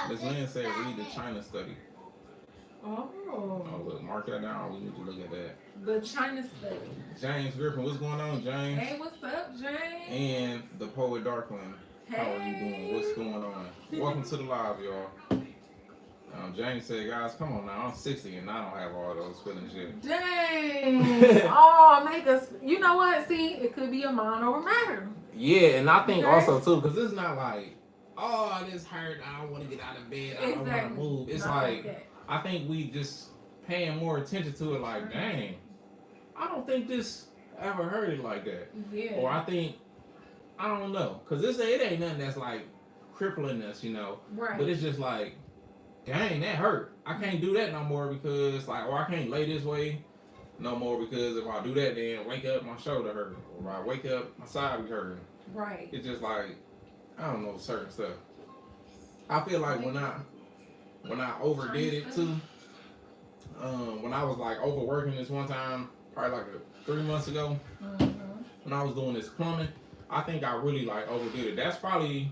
Ms. Lynn said read the China study. Oh. Oh, look, mark that down. We need to look at that. The China study. James Griffin, what's going on, James? Hey, what's up, James? And the poet Darkland. Hey. How are you doing? What's going on? Welcome to the live, y'all. James said, guys, come on now. I'm 60 and I don't have all those feelings yet. Dang. Oh, make us. You know what? See, it could be a mind over matter. Yeah, and I think also, too, because it's not like, oh, this hurt. I don't want to get out of bed. I don't want to move. It's like I think we just paying more attention to it like, dang, I don't think this ever heard it like that. Yeah. Or I think, I don't know. Because it ain't nothing that's like crippling us, you know. Right. But it's just like, dang, that hurt. I can't do that no more because, like, or I can't lay this way no more because if I do that, then wake up, my shoulder hurt. Or I wake up, my side be hurting. Right. It's just like, I don't know, certain stuff. I feel like when I overdid it too, when I was like overworking this one time, probably like 3 months ago, when I was doing this plumbing, I think I really like overdid it. That's probably,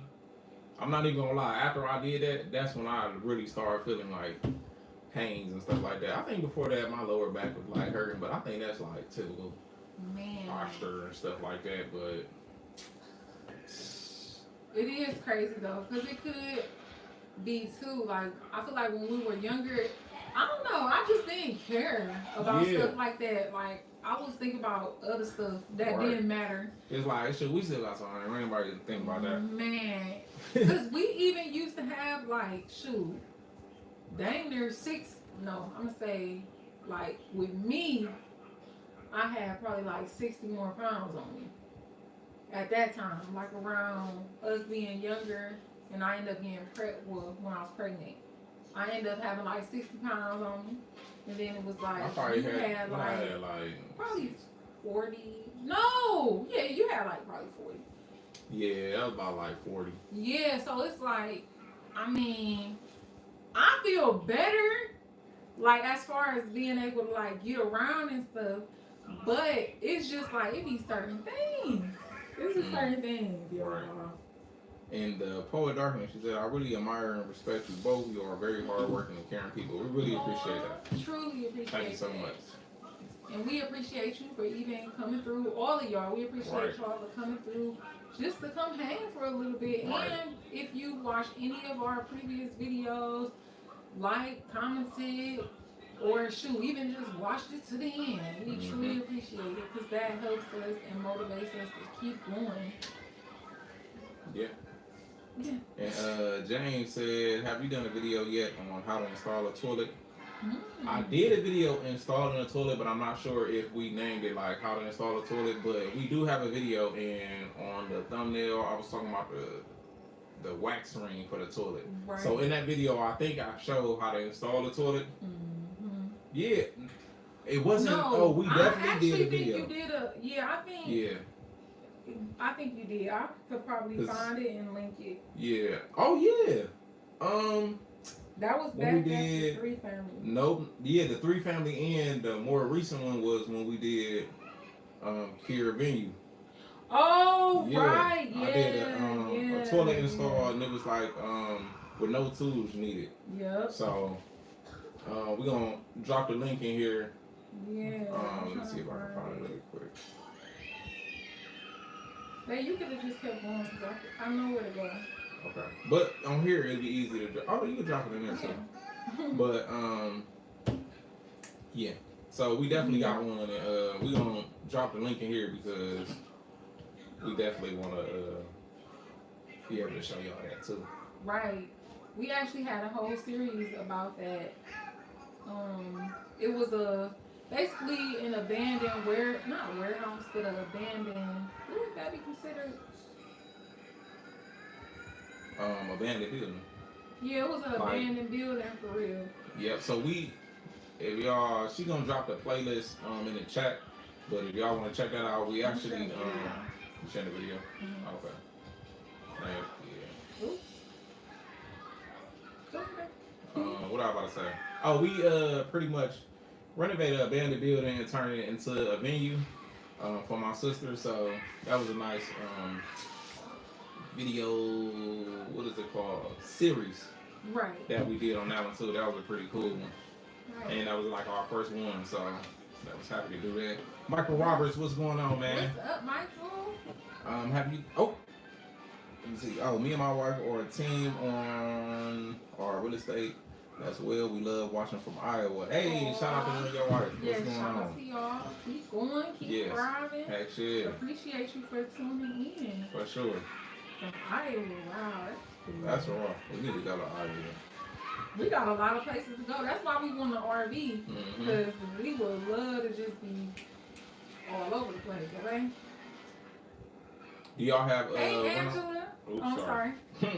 I'm not even gonna lie, after I did that, that's when I really started feeling like pains and stuff like that. I think before that, my lower back was like hurting, but I think that's like typical posture and stuff like that, but. It is crazy though, because it could be too, like, I feel like when we were younger, I don't know, I just didn't care about stuff like that. Like, I was thinking about other stuff that didn't matter. It's like, shit, we still got something. Anybody think about that? Man. Because we even used to have, like, shoot, dang near I'm going to say, like, with me, I had probably like 60 more pounds on me. At that time, like around us being younger, and I ended up getting when I was pregnant, I ended up having like 60 pounds on me, and then it was like you had like probably 40. No, yeah, you had like probably 40. Yeah, that was about like 40. Yeah, so it's like, I mean, I feel better, like as far as being able to like get around and stuff, but it's just like it be certain things. This is certain things, y'all. Right. And Poet Darkness, she said, I really admire and respect you both. You are very hardworking and caring people. We really appreciate that. Truly appreciate it. Thank you so much. And we appreciate you for even coming through, all of y'all. We appreciate y'all for coming through just to come hang for a little bit. Right. And if you watch any of our previous videos, like, commented, or shoot, even just watched it to the end. We truly appreciate it because that helps us and motivates us to keep going. Yeah. And James said, have you done a video yet on how to install a toilet? I did a video installing a toilet, but I'm not sure if we named it like how to install a toilet, but we do have a video, and on the thumbnail I was talking about the wax ring for the toilet. Right. So in that video I think I showed how to install the toilet. Yeah, it wasn't. No, we definitely did a video. You did I think. Yeah. I think you did. I could probably find it and link it. Yeah. Oh yeah. That was back at the 3 family. Nope. Yeah, the 3 family, and the more recent one was when we did Care Venue. Oh yeah. Right. Yeah. I did a toilet install, and it was like with no tools needed. Yep. So. We're going to drop the link in here. Yeah. Let's see if I can find it really quick. Hey, you could have just kept going because I know where to go. Okay. But on here, it'll be easy to drop. Oh, you can drop it in there too. But, yeah. So we definitely got one. And we're going to drop the link in here because we definitely want to be able to show y'all that too. Right. We actually had a whole series about that. It was basically an abandoned not warehouse, but an abandoned. Would that be considered? Abandoned building. Yeah, it was an abandoned building for real. Yep. So if y'all, she gonna drop the playlist in the chat. But if y'all want to check that out, we actually share the video. Okay. Yeah. What I about to say? Oh, we pretty much renovated an abandoned building and turned it into a venue for my sister. So that was a nice video. What is it called? Series. Right. That we did on that one too. That was a pretty cool one. Right. And that was like our first one. So I was happy to do that. Michael Roberts, what's going on, man? What's up, Michael? Have you? Oh. let me see. Oh, me and my wife are a team on our real estate as well. We love watching from Iowa. Hey, shout out to you and your wife. What's going shout on? out to y'all. Keep going, keep thriving. Heck shit. Appreciate you for tuning in. For sure. From Iowa, wow. That's raw. We need to go to Iowa. We got a lot of places to go. That's why we want an RV. Because we would love to just be all over the place, okay? Do y'all have hey Angela. Oops, I'm sorry.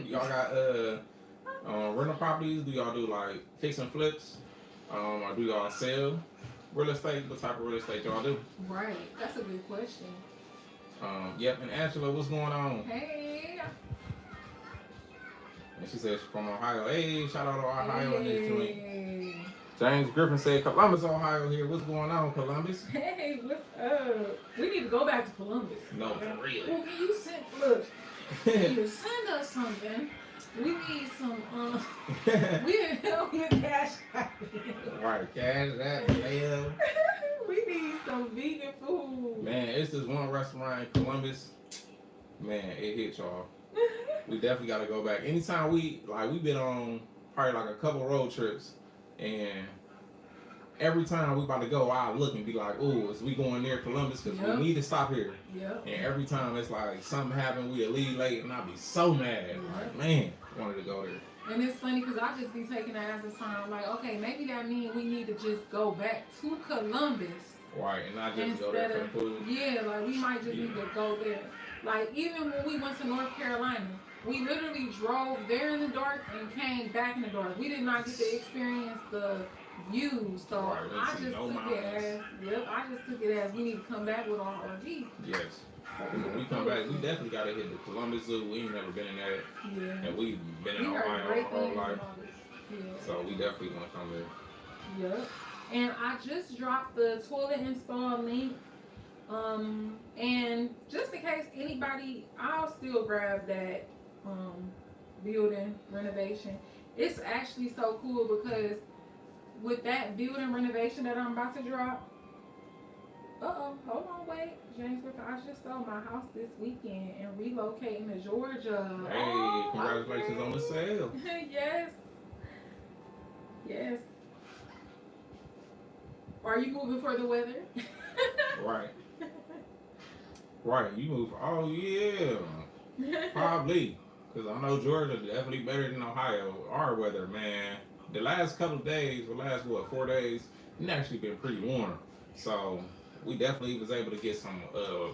Y'all got rental properties? Do y'all do like fix and flips? Or do y'all sell real estate? What type of real estate y'all do? Right. That's a good question. Yep, and Angela, what's going on? Hey. And she said she's from Ohio. Hey, shout out to Ohio in this joint. Hey. James Griffin said Columbus, Ohio here. What's going on, Columbus? Hey, what's up? We need to go back to Columbus. No, for real. Well, can you send us something? We need some, we need help with cash. Right, cash that, yeah. We need some vegan food. Man, it's this one restaurant in Columbus. Man, it hit y'all. We definitely got to go back. Anytime we've been on probably like a couple road trips, and every time we about to go, I look and be like, "Oh, is we going near Columbus? Because we need to stop here." Yep. And every time it's like something happened, we'll leave late, and I'll be so mad. Like, man, wanted to go there. And it's funny because I just be taking that as a sign, like, okay, maybe that means we need to just go back to Columbus. Right, and not just go there for the food. Yeah, like we might just need to go there. Like even when we went to North Carolina, we literally drove there in the dark and came back in the dark. We did not get to experience the views, so I just took it as we need to come back with our RV. Yes. When we come back, we definitely got to hit the Columbus Zoo. We ain't never been in that. Yeah. And we've been in Ohio our whole life. Yeah. So we definitely want to come there. Yep. And I just dropped the toilet install link. And just in case anybody, I'll still grab that building renovation. It's actually so cool because with that building renovation that I'm about to drop, hold on, wait. James Griffin, I just sold my house this weekend and relocating to Georgia. Hey, congratulations on the sale. Yes. Yes. Are you moving for the weather? Right. Right, you move. Oh, yeah. Probably. Because I know Georgia definitely better than Ohio. Our weather, man. The last couple of days, 4 days, it's actually been pretty warm. So we definitely was able to get some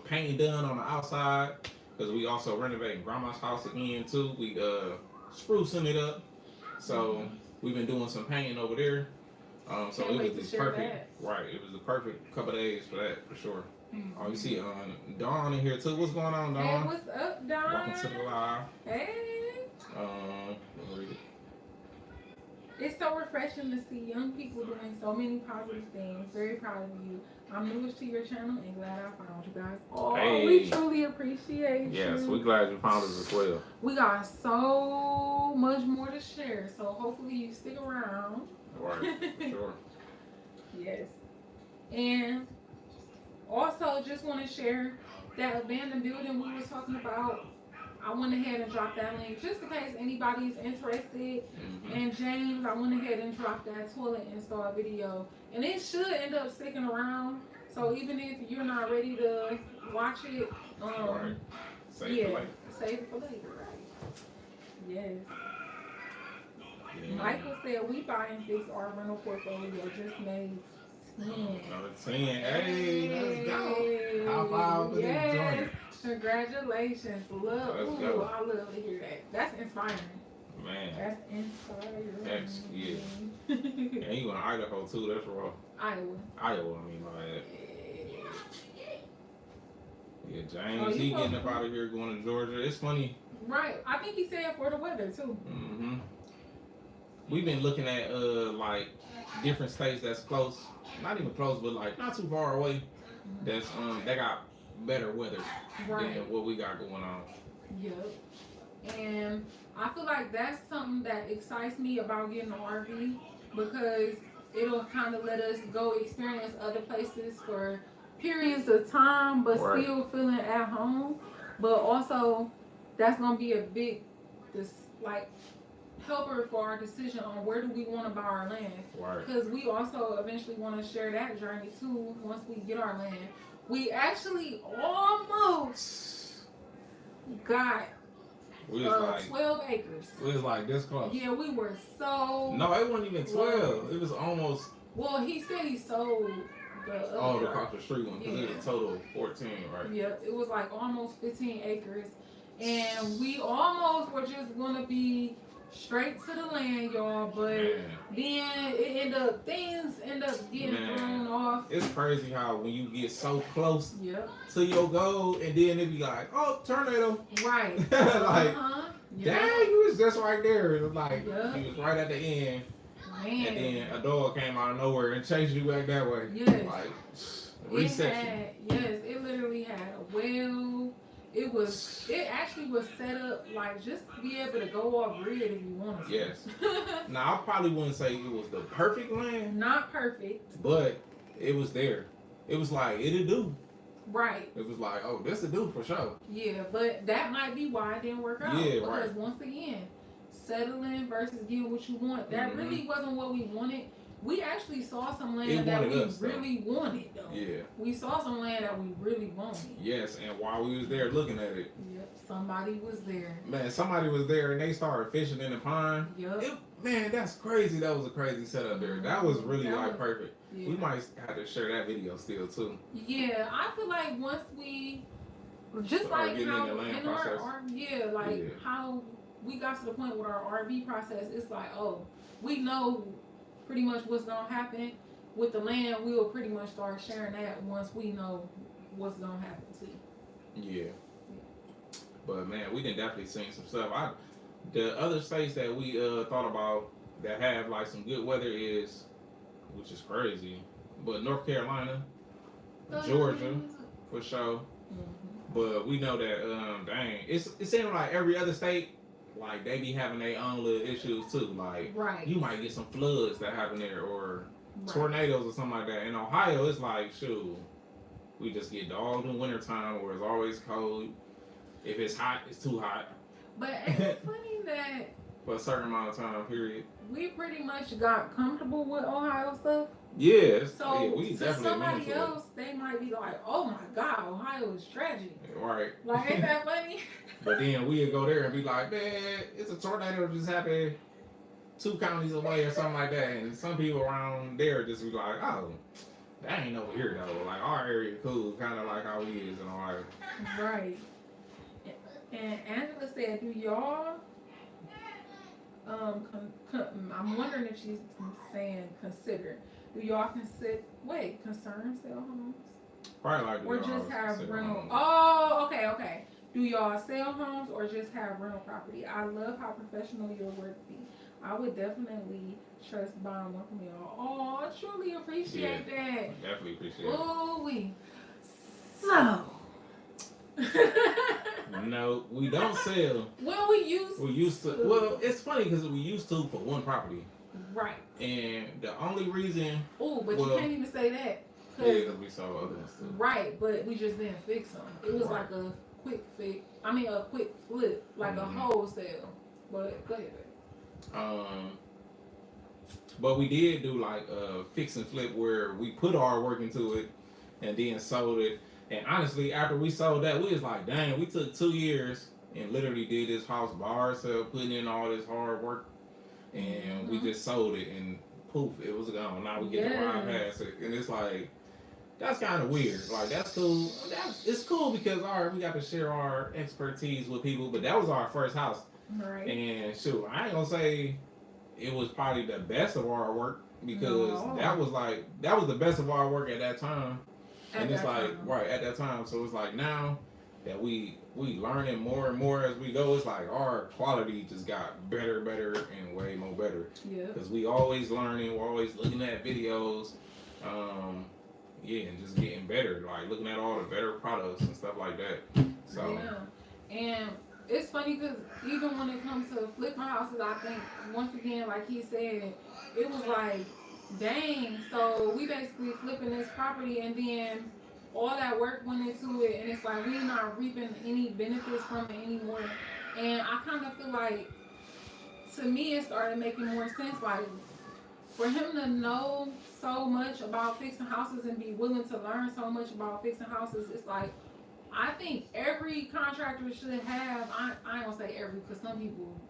painting done on the outside. Because we also renovating Grandma's house again, too. We sprucing it up. So we've been doing some painting over there. So it was just perfect. Right, it was the perfect couple of days for that, for sure. Mm-hmm. Oh, you see Dawn in here too. What's going on, Dawn? Hey, what's up, Dawn? Welcome to the live. Hey. Read it. It's so refreshing to see young people doing so many positive things. Very proud of you. I'm newish to your channel and glad I found you guys. Oh, hey. We truly appreciate you. Yes, we're glad you found us as well. We got so much more to share, so hopefully you stick around. Right, for sure. Yes. And also just want to share that abandoned building we was talking about. I went ahead and dropped that link just in case anybody's interested. Mm-hmm. And James, I went ahead and dropped that toilet install video. And it should end up sticking around. So even if you're not ready to watch it, right. Save it for later. Save it for later, right? Yes. Yeah. Michael said we buy and fix our rental portfolio. Just made 10. Another 10. Hey, let's go. High five for this joint. Congratulations. Love. Ooh, I love to hear that. That's inspiring. Man. That's inspiring. Yeah. And you in Idaho too, that's raw. Iowa, I mean, my bad. Yeah, James, he getting up out of here going to Georgia. It's funny. Right. I think he said for the weather too. Mm-hmm. We've been looking at like different states that's close, not even close, but like not too far away. That's that got better weather than what we got going on. Yep. And I feel like that's something that excites me about getting an RV because it'll kind of let us go experience other places for periods of time, but still feeling at home. But also, that's gonna be a big, this like helper for our decision on where do we want to buy our land. Right. Because we also eventually want to share that journey too. Once we get our land, we actually almost got We was like 12 acres. We was like this close. Yeah, we were so. No, it wasn't even 12. It was almost. Well, he said he sold the. Oh, the across the street one, because yeah. it was a total of 14, right? Yeah, it was like almost 15 acres, and we almost were just gonna be straight to the land, y'all. But then things end up getting thrown off. It's crazy how when you get so close Yep. to your goal, and then it be like, oh, tornado. Right. Like, yep. dang, you was just right there. It was like, Yep. you was right at the end. Man. And then a dog came out of nowhere and chased you back that way. Yes. Like, reception. It literally had a well. It actually was set up like just to be able to go off grid if you wanted to. Yes. Now, I probably wouldn't say it was the perfect land. Not perfect. But it was there. It was like, it'll do. Right. It was like, oh, this will do for sure. Yeah, but that might be why it didn't work out. Yeah, because right. Once again, settling versus getting what you want, that really wasn't what we wanted. We actually saw some land that we really wanted, though. Yeah. We saw some land that we really wanted. Yes, and while we was there looking at it. Yep, somebody was there. Man, somebody was there and they started fishing in the pond. Yep. Man, that's crazy. That was a crazy setup there. That was really perfect. Yeah. We might have to share that video still too. Yeah, I feel like once we, just like how in our how we got to the point with our RV process, it's like, oh, we know pretty much what's gonna happen with the land. We'll pretty much start sharing that once we know what's gonna happen too. Yeah. But man, we done definitely seen some stuff. The other states that we thought about that have like some good weather is, which is crazy, but North Carolina, Georgia, for sure. But we know that dang, it seems like every other state, like they be having their own little issues too. Like you might get some floods that happen there or tornadoes or something like that. In Ohio, it's like shoot, we just get dogged in wintertime where it's always cold. If it's hot, it's too hot. But ain't it funny that for a certain amount of time period, we pretty much got comfortable with Ohio stuff? Yeah. So we to somebody else, they might be like, "Oh my God, Ohio is tragic." Right. Like, ain't that funny? But then we'd go there and be like, "Man, it's a tornado just happened 2 counties away or something like that," and some people around there just be like, "Oh, that ain't over here though. Like our area cool, kind of like how we is in Ohio." Right. And Angela said, "Do y'all?" I'm wondering if she's saying consider. Do y'all concern sell homes? Probably like or just have rental. Oh, okay. Do y'all sell homes or just have rental property? I love how professional your work be. I would definitely trust buying one from y'all. Oh, I truly appreciate that. Definitely appreciate it. Oh, So. No, we don't sell. Well, we used to. Well, it's funny because we used to for one property. Right. And the only reason. Oh, but you can't even say that. Yeah, because we saw other ones too. Right, but we just didn't fix them. It was like a quick fix. I mean, a quick flip, like a wholesale. But go ahead. But we did do like a fix and flip where we put our work into it and then sold it. And honestly, after we sold that, we was like, dang, we took 2 years and literally did this house by ourselves, putting in all this hard work, and we just sold it, and poof, it was gone. Now we get to ride past it, and it's like, that's kind of weird. Like, that's cool. It's cool because we got to share our expertise with people, but that was our first house. Right. And shoot, I ain't gonna say it was probably the best of our work because that was the best of our work at that time. And it's like, at that time. So it's like now that we learning more and more as we go, it's like our quality just got better, and way more better. Yeah. Because we always learning, we're always looking at videos, and just getting better, like looking at all the better products and stuff like that. So. Yeah. And it's funny because even when it comes to flipping houses, I think, once again, like he said, it was like, dang, so we basically flipping this property and then all that work went into it, and it's like we're not reaping any benefits from it anymore. And I kind of feel like, to me, it started making more sense. Like, for him to know so much about fixing houses and be willing to learn so much about fixing houses, it's like, I think every contractor should have. I ain't gonna say every, because some people,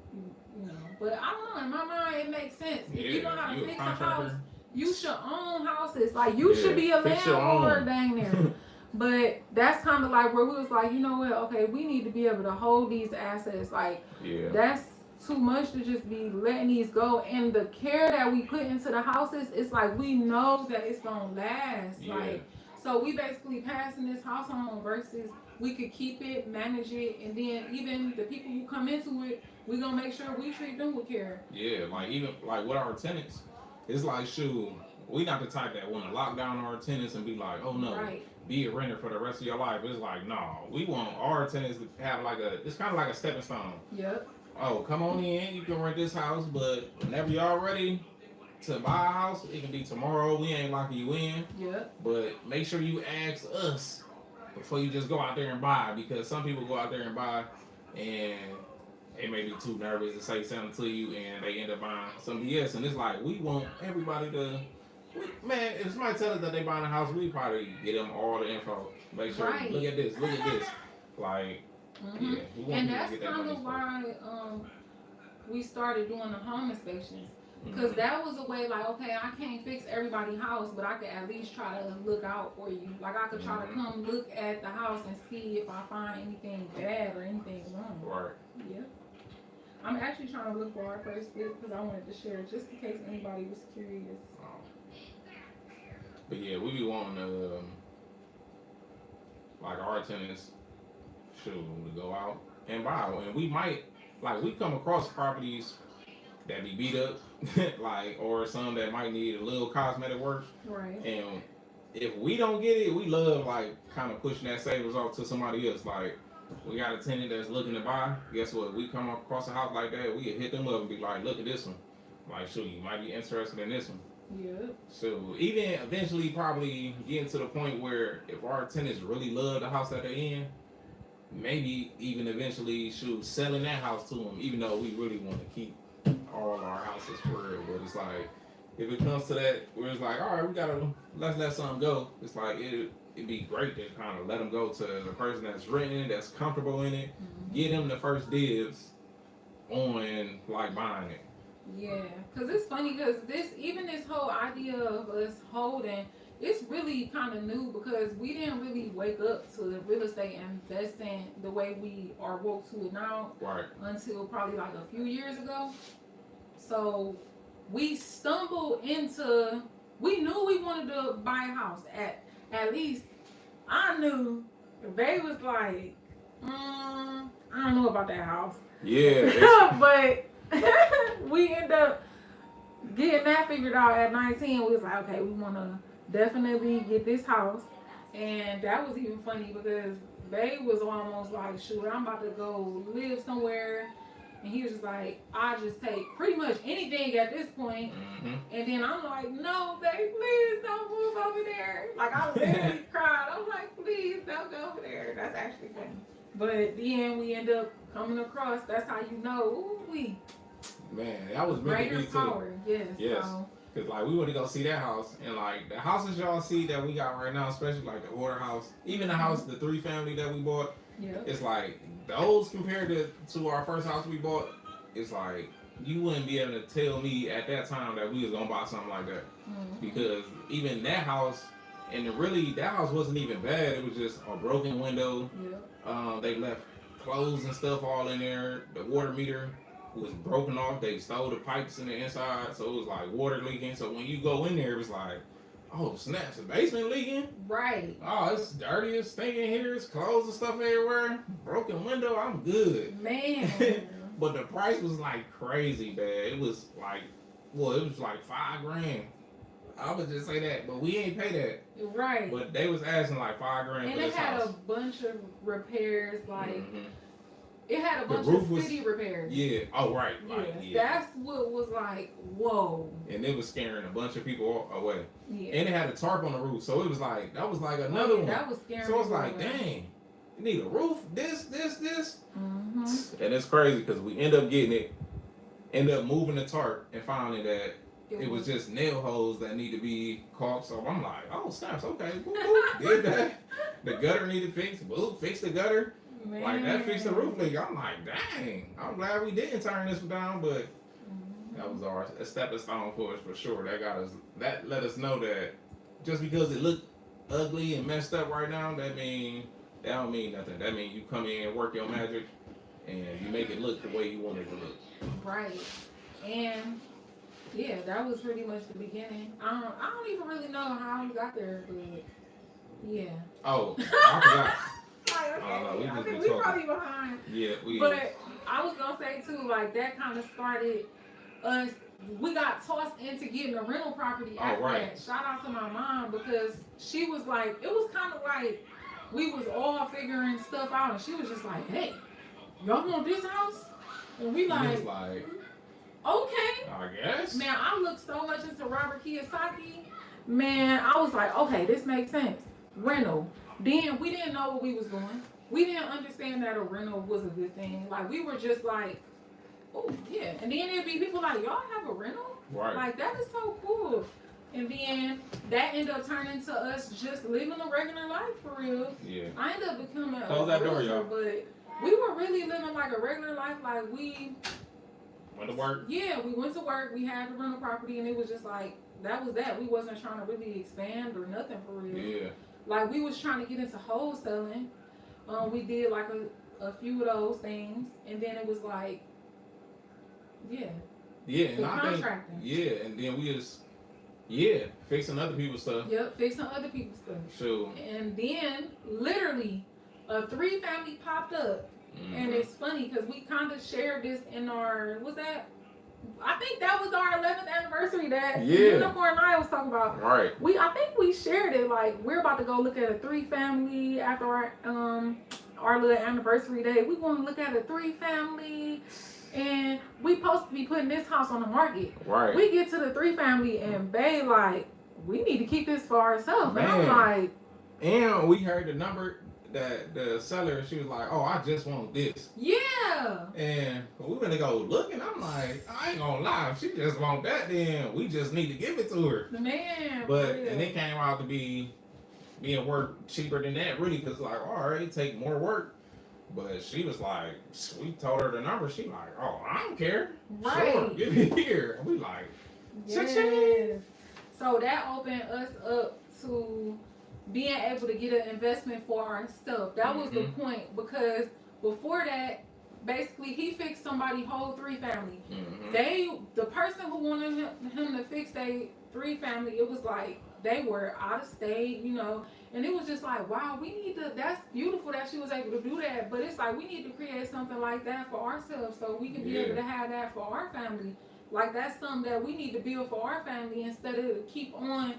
you know, but I don't know. In my mind, it makes sense. If you know how to fix a house, you should own houses. Like, you should be a landlord, dang near. But that's kind of like where we was like, you know what? Okay, we need to be able to hold these assets. Like, that's too much to just be letting these go. And the care that we put into the houses, it's like we know that it's gonna last. Like, so we basically passing this house home versus we could keep it, manage it, and then even the people who come into it, we gonna make sure we treat them with care. Yeah, like even like with our tenants, it's like, shoot, we not the type that want to lock down our tenants and be like, oh no, be a renter for the rest of your life. It's like, no, we want our tenants to have like it's kind of like a stepping stone. Yep. Oh, come on in, you can rent this house, but whenever y'all ready to buy a house, it can be tomorrow. We ain't locking you in. Yep. But make sure you ask us before you just go out there and buy, because some people go out there and buy and they may be too nervous to say something to you and they end up buying some BS. And it's like, we want everybody to, man, if somebody tells us that they buying a house, we probably get them all the info. Make sure, look at this. Like, yeah. And that's kind of why we started doing the home inspections. Because that was a way, like, okay, I can't fix everybody's house, but I could at least try to look out for you. Like, I could try to come look at the house and see if I find anything bad or anything wrong. Right. Yeah. I'm actually trying to look for our first flip because I wanted to share it just in case anybody was curious. But yeah, we be wanting to, like, our tenants to go out and buy. And we might, like, we come across properties that be beat up, like, or some that might need a little cosmetic work. Right. And if we don't get it, we love, like, kind of pushing that savings off to somebody else. Like, we got a tenant that's looking to buy. Guess what? We come across a house like that, we can hit them up and be like, look at this one. Like, sure, you might be interested in this one. Yeah. So even eventually probably getting to the point where if our tenants really love the house that they're in, maybe even eventually selling that house to them, even though we really want to keep all our houses for real. But it's like, if it comes to that where it's like, all right, we gotta let's let something go, it's like it'd be great to kind of let them go to the person that's renting, that's comfortable in it, get them the first dibs on, like, buying it. Yeah, because it's funny because this whole idea of us holding, it's really kind of new because we didn't really wake up to real estate investing the way we are woke to it now, until probably like a few years ago. So we stumbled into, we knew we wanted to buy a house. At least I knew. They was like, I don't know about that house. Yeah. But we ended up getting that figured out at 19. We was like, okay, we want to definitely get this house. And that was even funny because Babe was almost like, shoot, I'm about to go live somewhere. And he was just like, I just take pretty much anything at this point. And then I'm like, no, babe, please don't move over there. Like, I literally cried. I was like, please don't go over there. That's actually funny. But then we end up coming across, that's how you know, man, that was meant to be power. Yes. Because, like, we went to go see that house. And, like, the houses y'all see that we got right now, especially, like, the order house, even the house, the 3-family that we bought, it's like, those compared to our first house we bought, it's like, you wouldn't be able to tell me at that time that we was going to buy something like that. Because even that house, and that house wasn't even bad. It was just a broken window. They left clothes and stuff all in there. The water meter was broken off. They stole the pipes in the inside, so it was like water leaking. So when you go in there, it was like, oh snaps, the basement leaking. Right. Oh, it's dirty, it's stinking here, it's clothes and stuff everywhere. Broken window, I'm good. Man. But the price was like crazy bad. It was like, well, it was like $5,000. I would just say that, but we ain't pay that. Right. But they was asking like $5,000 and for this house. And it had a bunch of repairs, like It had a The bunch roof of was- city repairs. Yeah. Oh, right. Yeah. That's what was like, whoa. And it was scaring a bunch of people away. Yeah. And it had a tarp on the roof, so it was like that was like another one. That was scary. So it's like, dang, you need a roof, this. Mm-hmm. And it's crazy because we end up getting it, end up moving the tarp and finding that it was just nail holes that need to be caulked. So I'm like, oh snaps, okay, boop, boop, did that. The gutter needed fixed, boop, fix the gutter. Man. Like that fixed the roof leak. I'm like, dang, I'm glad we didn't turn this down, but that was a stepping stone for us for sure. That let us know that just because it looked ugly and messed up right now, that don't mean nothing. That means you come in, work your magic, and you make it look the way you want it to look. Right. And yeah, that was pretty much the beginning. I don't even really know how we got there, but yeah. Oh, I forgot. Like, okay, no, we I just think been we talking. probably behind. Yeah, we. But I was gonna say too, like that kind of started us. We got tossed into getting a rental property after right. that. Shout out to my mom because she was like, it was kind of like we was all figuring stuff out, and she was just like, "Hey, y'all want this house?" And we was like, like, okay. I guess. Man, I looked so much into Robert Kiyosaki. Man, I was like, okay, this makes sense. Rental. Then we didn't know what we was doing. We didn't understand that a rental was a good thing. Like we were just like, oh yeah. And then there'd be people like, y'all have a rental? Right. Like that is so cool. And then that ended up turning to us just living a regular life for real. Yeah. I ended up becoming Close that door, y'all. but we were really living like a regular life. Like we Went to work. Yeah, we went to work. We had the rental property, and it was just like that was that. We wasn't trying to really expand or nothing for real. Yeah. Like we was trying to get into wholesaling. We did like a few of those things, and then it was like, yeah. Yeah, and The I think, contracting. yeah, and then we just, fixing other people's stuff. Yep, fixing other people's stuff. Sure. And then literally a 3-family popped up. And it's funny because we kind of shared this in our, I think that was our 11th anniversary that Unicorn and I was talking about. Right. I think we shared it, like we're about to go look at a 3-family after our little anniversary day. We want to look at a 3-family and we supposed to be putting this house on the market. Right. We get to the 3-family and bae like, we need to keep this for ourselves. And I'm like, and we heard the number that the seller, she was like, oh, I just want this. yeah. And we went to go looking. I'm like, I ain't gonna lie, if she just want that, then we just need to give it to her. Man. But and it came out to being worth cheaper than that, really, because like, all right, take more work. But she was like, we told her the number. She like, oh, I don't care. Right. Sure, give it here. And we like, yes. So that opened us up to being able to get an investment for our stuff. That was the point, because before that, basically he fixed somebody's whole 3-family. The person who wanted him to fix their 3-family, it was like they were out of state, and it was just like, wow, we need to, that's beautiful that she was able to do that, but it's like we need to create something like that for ourselves so we can be able to have that for our family. Like that's something that we need to build for our family instead of keep on.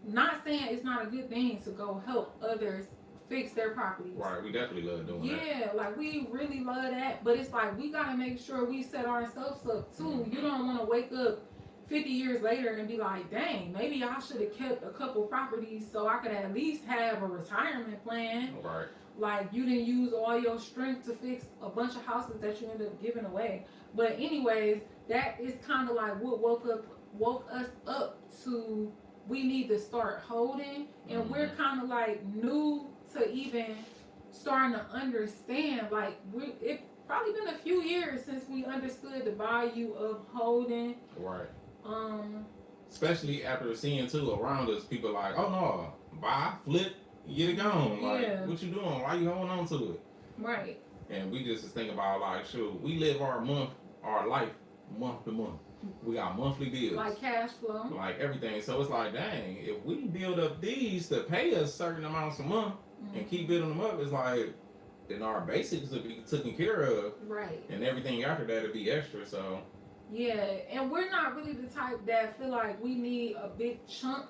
Not saying it's not a good thing to go help others fix their properties. right, we definitely love doing that. Yeah, like we really love that, but it's like we gotta make sure we set ourselves up too. You don't want to wake up 50 years later and be like, dang, maybe I should have kept a couple properties so I could at least have a retirement plan. Right. Like you didn't use all your strength to fix a bunch of houses that you ended up giving away. But anyways, that is kind of like what woke us up to. We need to start holding, and we're kind of like new to even starting to understand. Like it probably been a few years since we understood the value of holding. Right. Especially after seeing too around us, people like, oh no, buy, flip, get it gone. Like, what you doing? Why you holding on to it? Right. And we just think about like, shoot, we live our life month to month. We got monthly bills. Like cash flow. Like everything. So it's like, dang, if we build up these to pay us certain amounts a month and keep building them up, it's like, then our basics will be taken care of. Right. And everything after that will be extra. So. Yeah, and we're not really the type that feel like we need a big chunk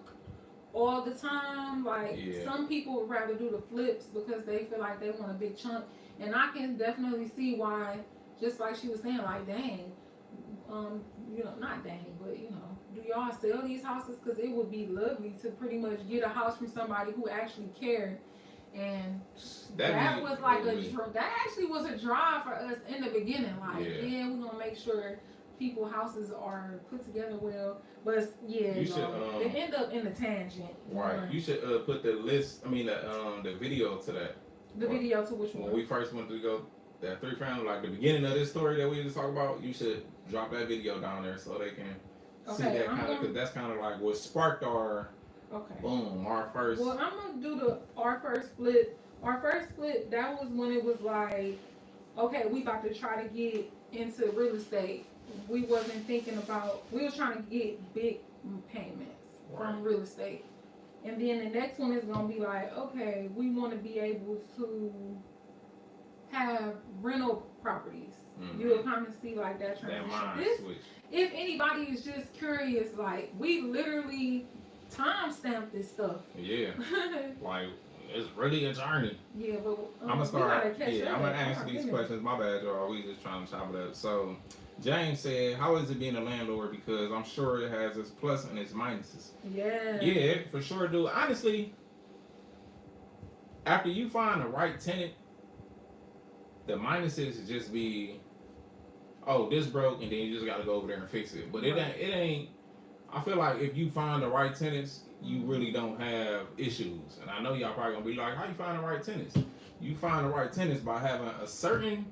all the time. Like some people would rather do the flips because they feel like they want a big chunk. And I can definitely see why, just like she was saying, like, dang, not dang, but do y'all sell these houses? Because it would be lovely to pretty much get a house from somebody who actually cared. And that was like that actually was a drive for us in the beginning. Like, yeah, we're gonna make sure people's houses are put together well. But yeah, you should, they end up in the tangent. Right. You should put the list. I mean, the video to that. The video to which one? When we first went to go that 3-family, like the beginning of this story that we just talked about, you should drop that video down there so they can see that kind of, because that's kind of like what sparked our our first. Well, I'm gonna do our first split. Our first split, that was when it was like, okay, we about to try to get into real estate. We wasn't thinking about. We was trying to get big payments from real estate. And then the next one is going to be like, okay, we want to be able to have rental properties. Mm-hmm. You'll kind of see like that transition. If anybody is just curious, like, we literally time-stamped this stuff. Yeah. Like, it's really a journey. Yeah, but I'm going to start. I'm going to answer these questions. My bad, y'all. We just trying to chop it up. So, James said, how is it being a landlord? Because I'm sure it has its plus and its minuses. Yeah. Yeah, for sure, dude. Honestly, after you find the right tenant, the minuses just be, oh, this broke, and then you just got to go over there and fix it. But it ain't, I feel like if you find the right tenants, you really don't have issues. And I know y'all probably going to be like, how you find the right tenants? You find the right tenants by having a certain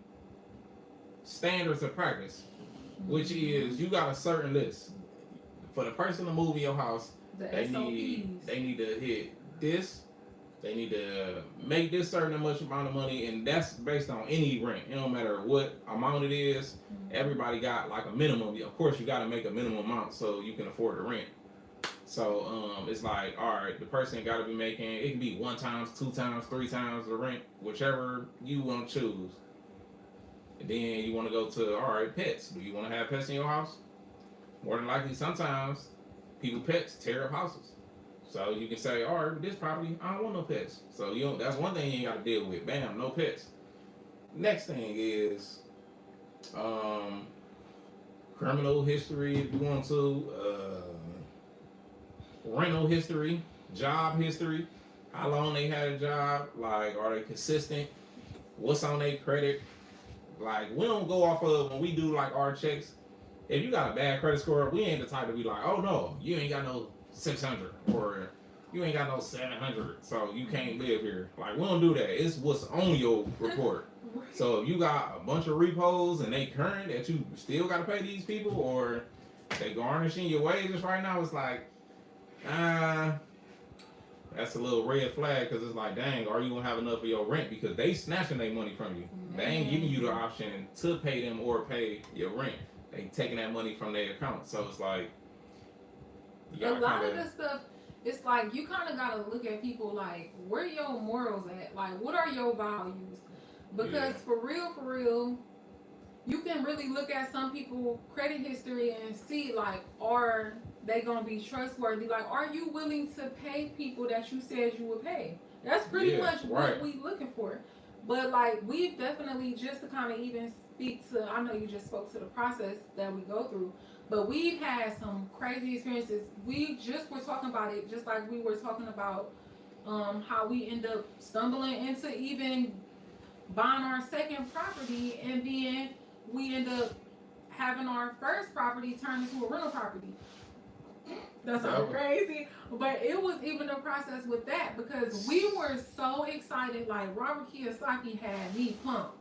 standards of practice, which is you got a certain list. For the person to move in your house, they need to hit this. They need to make this certain much amount of money, and that's based on any rent. It don't matter what amount it is. Everybody got like a minimum. Of course, you got to make a minimum amount so you can afford the rent. So it's like, all right, the person got to be making. It can be 1 times, 2 times, 3 times the rent, whichever you want to choose. And then you want to go to, all right, pets. Do you want to have pets in your house? More than likely, sometimes pets tear up houses. So you can say, all right, this property, I don't want no pets. So that's one thing you ain't got to deal with. Bam, no pets. Next thing is criminal history, if you want to, rental history, job history, how long they had a job, like, are they consistent? What's on their credit? Like, we don't go off of, when we do like our checks, if you got a bad credit score, we ain't the type to be like, oh no, you ain't got no 600 or you ain't got no 700, so you can't live here. Like, we don't do that. It's what's on your report. So if you got a bunch of repos and they current that you still got to pay these people, or they garnishing your wages right now, it's like, that's a little red flag, because it's like, dang, are you going to have enough of your rent? Because they snatching their money from you. They ain't giving you the option to pay them or pay your rent. They taking that money from their account. So it's like, a lot of the stuff, it's like, you kind of got to look at people like, where your morals at? Like, what are your values? Because for real, you can really look at some people's credit history and see, like, are they going to be trustworthy? Like, are you willing to pay people that you said you would pay? That's pretty much what we looking for. But, like, we've definitely, just to kind of even speak to, I know you just spoke to the process that we go through, but we've had some crazy experiences. We just were talking about it, just like we were talking about how we end up stumbling into even buying our second property, and then we end up having our first property turn into a rental property. That's so crazy. But it was even a process with that, because we were so excited. Like, Robert Kiyosaki had me pumped.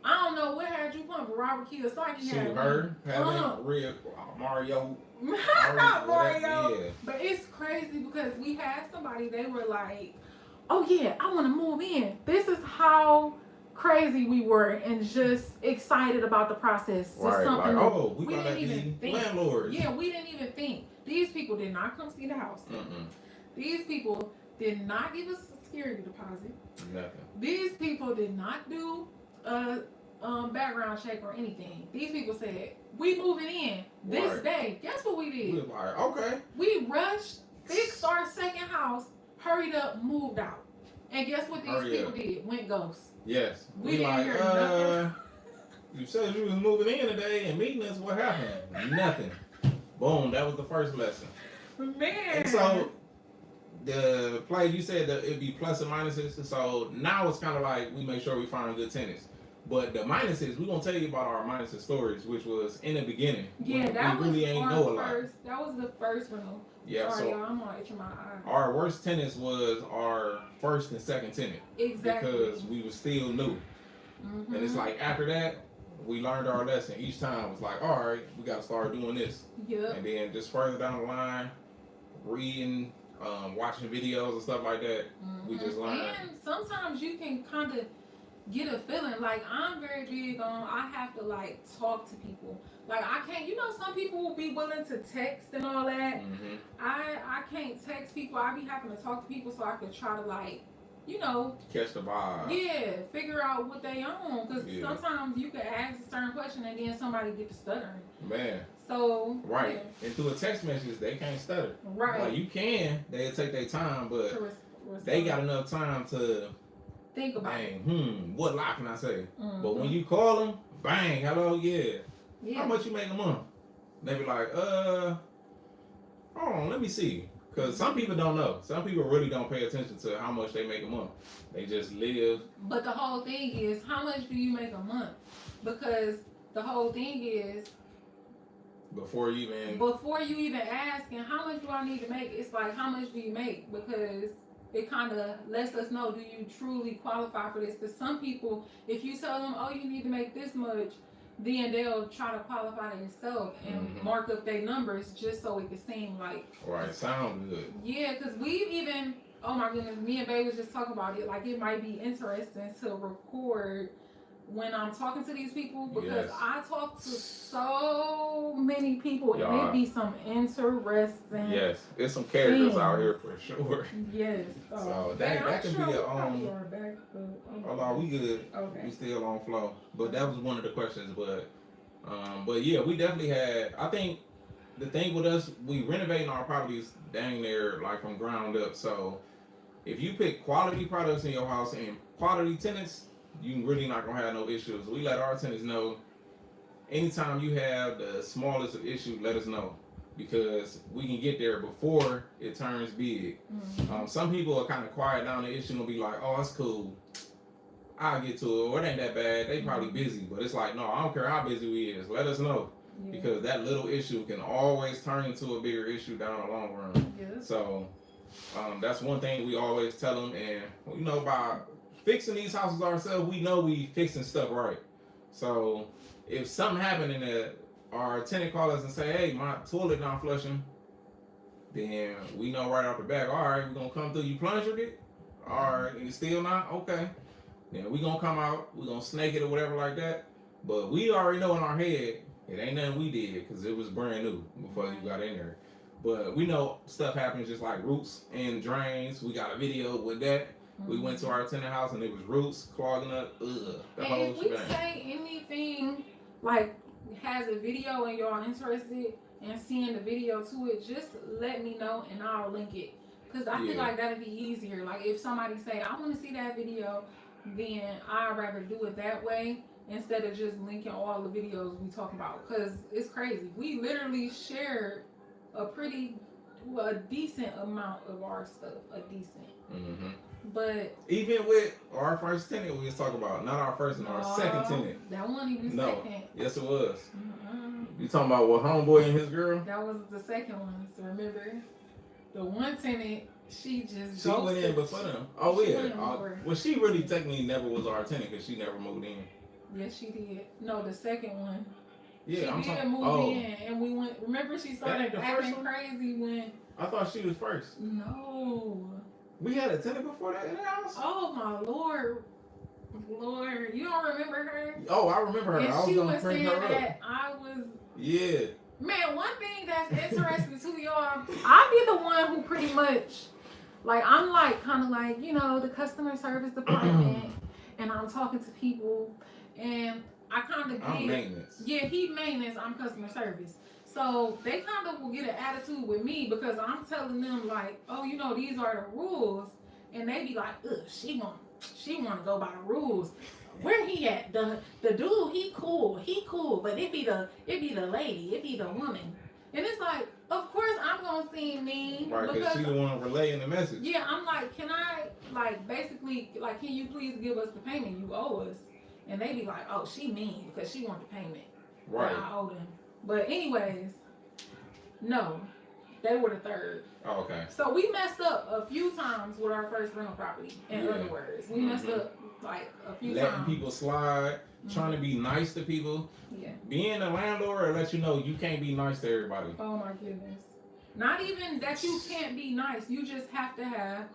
I don't know what had you pumped, but Robert Kiyosaki had Mario. Not Mario. Yeah. But it's crazy, because we had somebody, they were like, oh yeah, I want to move in. This is how crazy we were, and just excited about the process. Right, something like, we didn't even think. Landlords. Yeah, we didn't even think. These people did not come see the house. These people did not give us a security deposit. Nothing. These people did not do a background check or anything. These people said, we moving in this day. Guess what we did? We were like, okay. We rushed, fixed our second house, hurried up, moved out. And guess what these people did? Went ghost. Yes. We didn't hear nothing. You said you was moving in today and meeting us. What happened? Nothing. Boom. That was the first lesson. Man. And so the play, you said that it'd be plus and minuses. So now it's kind of like we make sure we find good tenants. But the minuses, we're going to tell you about our minuses stories, which was in the beginning. Yeah, that we really was ain't know a lot. That was the first one. Yeah, sorry, so y'all, I'm on itching my eye. Our worst tenants was our first and second tenant. Exactly. Because we were still new. Mm-hmm. And it's like after that, we learned our lesson. Each time it was like, all right, we got to start doing this. Yep. And then just further down the line, reading, watching videos and stuff like that, we just learned. And sometimes you can kind of get a feeling. Like, I'm very big on, I have to like talk to people. Like, I can't, you know, some people will be willing to text and all that. Mm-hmm. I can't text people. I be having to talk to people so I could try to like, you know, catch the vibe. Yeah, figure out what they own. Because sometimes you can ask a certain question and then somebody get to stuttering. Man. So right. And through a text message, they can't stutter. Right. Like, you can. They'll take their time, but they got enough time to think about it. What lie can I say? Mm-hmm. But when you call them, bang, hello, yeah. How much you make a month? They be like, hold on, let me see. Because some people don't know. Some people really don't pay attention to how much they make a month. They just live. But the whole thing is, how much do you make a month? Because the whole thing is, before you even ask, and how much do I need to make? It's like, how much do you make? Because it kind of lets us know, do you truly qualify for this? Because some people, if you tell them, oh, you need to make this much, then they'll try to qualify themselves and mark up their numbers just so it can seem like sound good. Yeah, because we've even, oh my goodness, me and Babe was just talking about it. Like, it might be interesting to record when I'm talking to these people, because I talk to so many people and it be some interesting. Yes, there's some characters out here for sure. Yes. So that could be a hold on, we good. Okay. We still on flow. But that was one of the questions. But yeah, we definitely had. I think the thing with us, we renovating our properties dang near like from ground up. So if you pick quality products in your house and quality tenants, you really not gonna have no issues. We let our tenants know anytime you have the smallest of issue, let us know, because we can get there before it turns big. Some people are kind of quiet down the issue and be like, oh, it's cool, I'll get to it, or it ain't that bad, they probably busy. But it's like, no, I don't care how busy we is, let us know, because that little issue can always turn into a bigger issue down the long run. So that's one thing we always tell them. And you know, by fixing these houses ourselves, we know we fixing stuff right. So if something happened and our tenant call us and say, hey, my toilet not flushing, then we know right off the back, all right, we're gonna come through. You plunged it? All right, and it's still not? Okay. Then we gonna come out, we gonna snake it or whatever like that. But we already know in our head, it ain't nothing we did, because it was brand new before you got in there. But we know stuff happens just like roots and drains. We got a video with that. We went to our tenant house and it was roots clogging up. The whole if we say anything like has a video and y'all interested in seeing the video to it, just let me know and I'll link it. Because I feel like that'd be easier. Like, if somebody say, I want to see that video, then I'd rather do it that way instead of just linking all the videos we talk about. Because it's crazy. We literally shared a decent amount of our stuff. But even with our first tenant, we was talking about not our first and our second tenant. That wasn't even second. Yes, it was. You talking about what, homeboy and his girl? That was the second one. So remember, the one tenant, she went in before them. Oh yeah. Well, she really technically never was our tenant because she never moved in. Yes, she did. No, the second one. Yeah, she did move in, and we went. Remember, she started acting crazy when. I thought she was first. No. We had a tenant before that in the house? Oh my Lord. You don't remember her? Oh, I remember her. And I was going to bring her up. I was... Yeah. Man, one thing that's interesting to y'all, I be the one who pretty much, like, I'm like, kind of like, you know, the customer service department, and I'm talking to people, and I kind of get... I'm maintenance. Yeah, he maintenance, I'm customer service. So they kind of will get an attitude with me because I'm telling them like, oh, you know, these are the rules. and they be like, ugh, she want to go by the rules. Where he at? The dude, he cool, but it be the lady, it be the woman, and it's like, of course I'm gonna seem mean, right? Because she the one relaying the message. Yeah, I'm like, can I, like, basically, like, can you please give us the payment you owe us? And they be like, oh, she mean because she want the payment Right. that I owe them. But anyways, no, they were the third. Oh, okay. So we messed up a few times with our first rental property. In other words, we messed up like a few times. Letting people slide, trying to be nice to people. Yeah. Being a landlord let you know you can't be nice to everybody. Oh my goodness. Not even that you can't be nice. You just have to have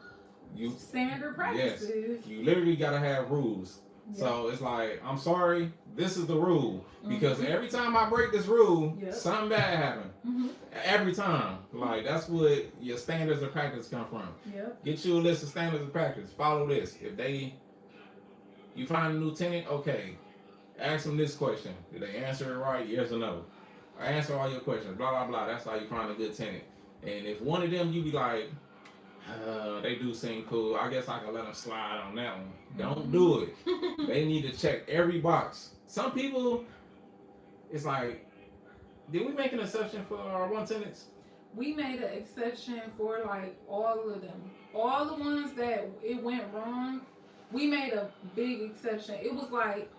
standard practices. Yes. You literally gotta have rules. Yeah. So it's like, I'm sorry, this is the rule. Because every time I break this rule, something bad happens. Every time. Like, that's what your standards of practice come from. Yep. Get you a list of standards of practice. Follow this. If you find a new tenant, okay, ask them this question. Did they answer it right? Yes or no? I answer all your questions. Blah, blah, blah. That's how you find a good tenant. And if one of them, you be like, they do seem cool, I guess I can let them slide on that one. Don't do it. They need to check every box. Some people, it's like, did we make an exception for our one tenants? We made an exception for like all of them. All the ones that it went wrong, we made a big exception. It was like,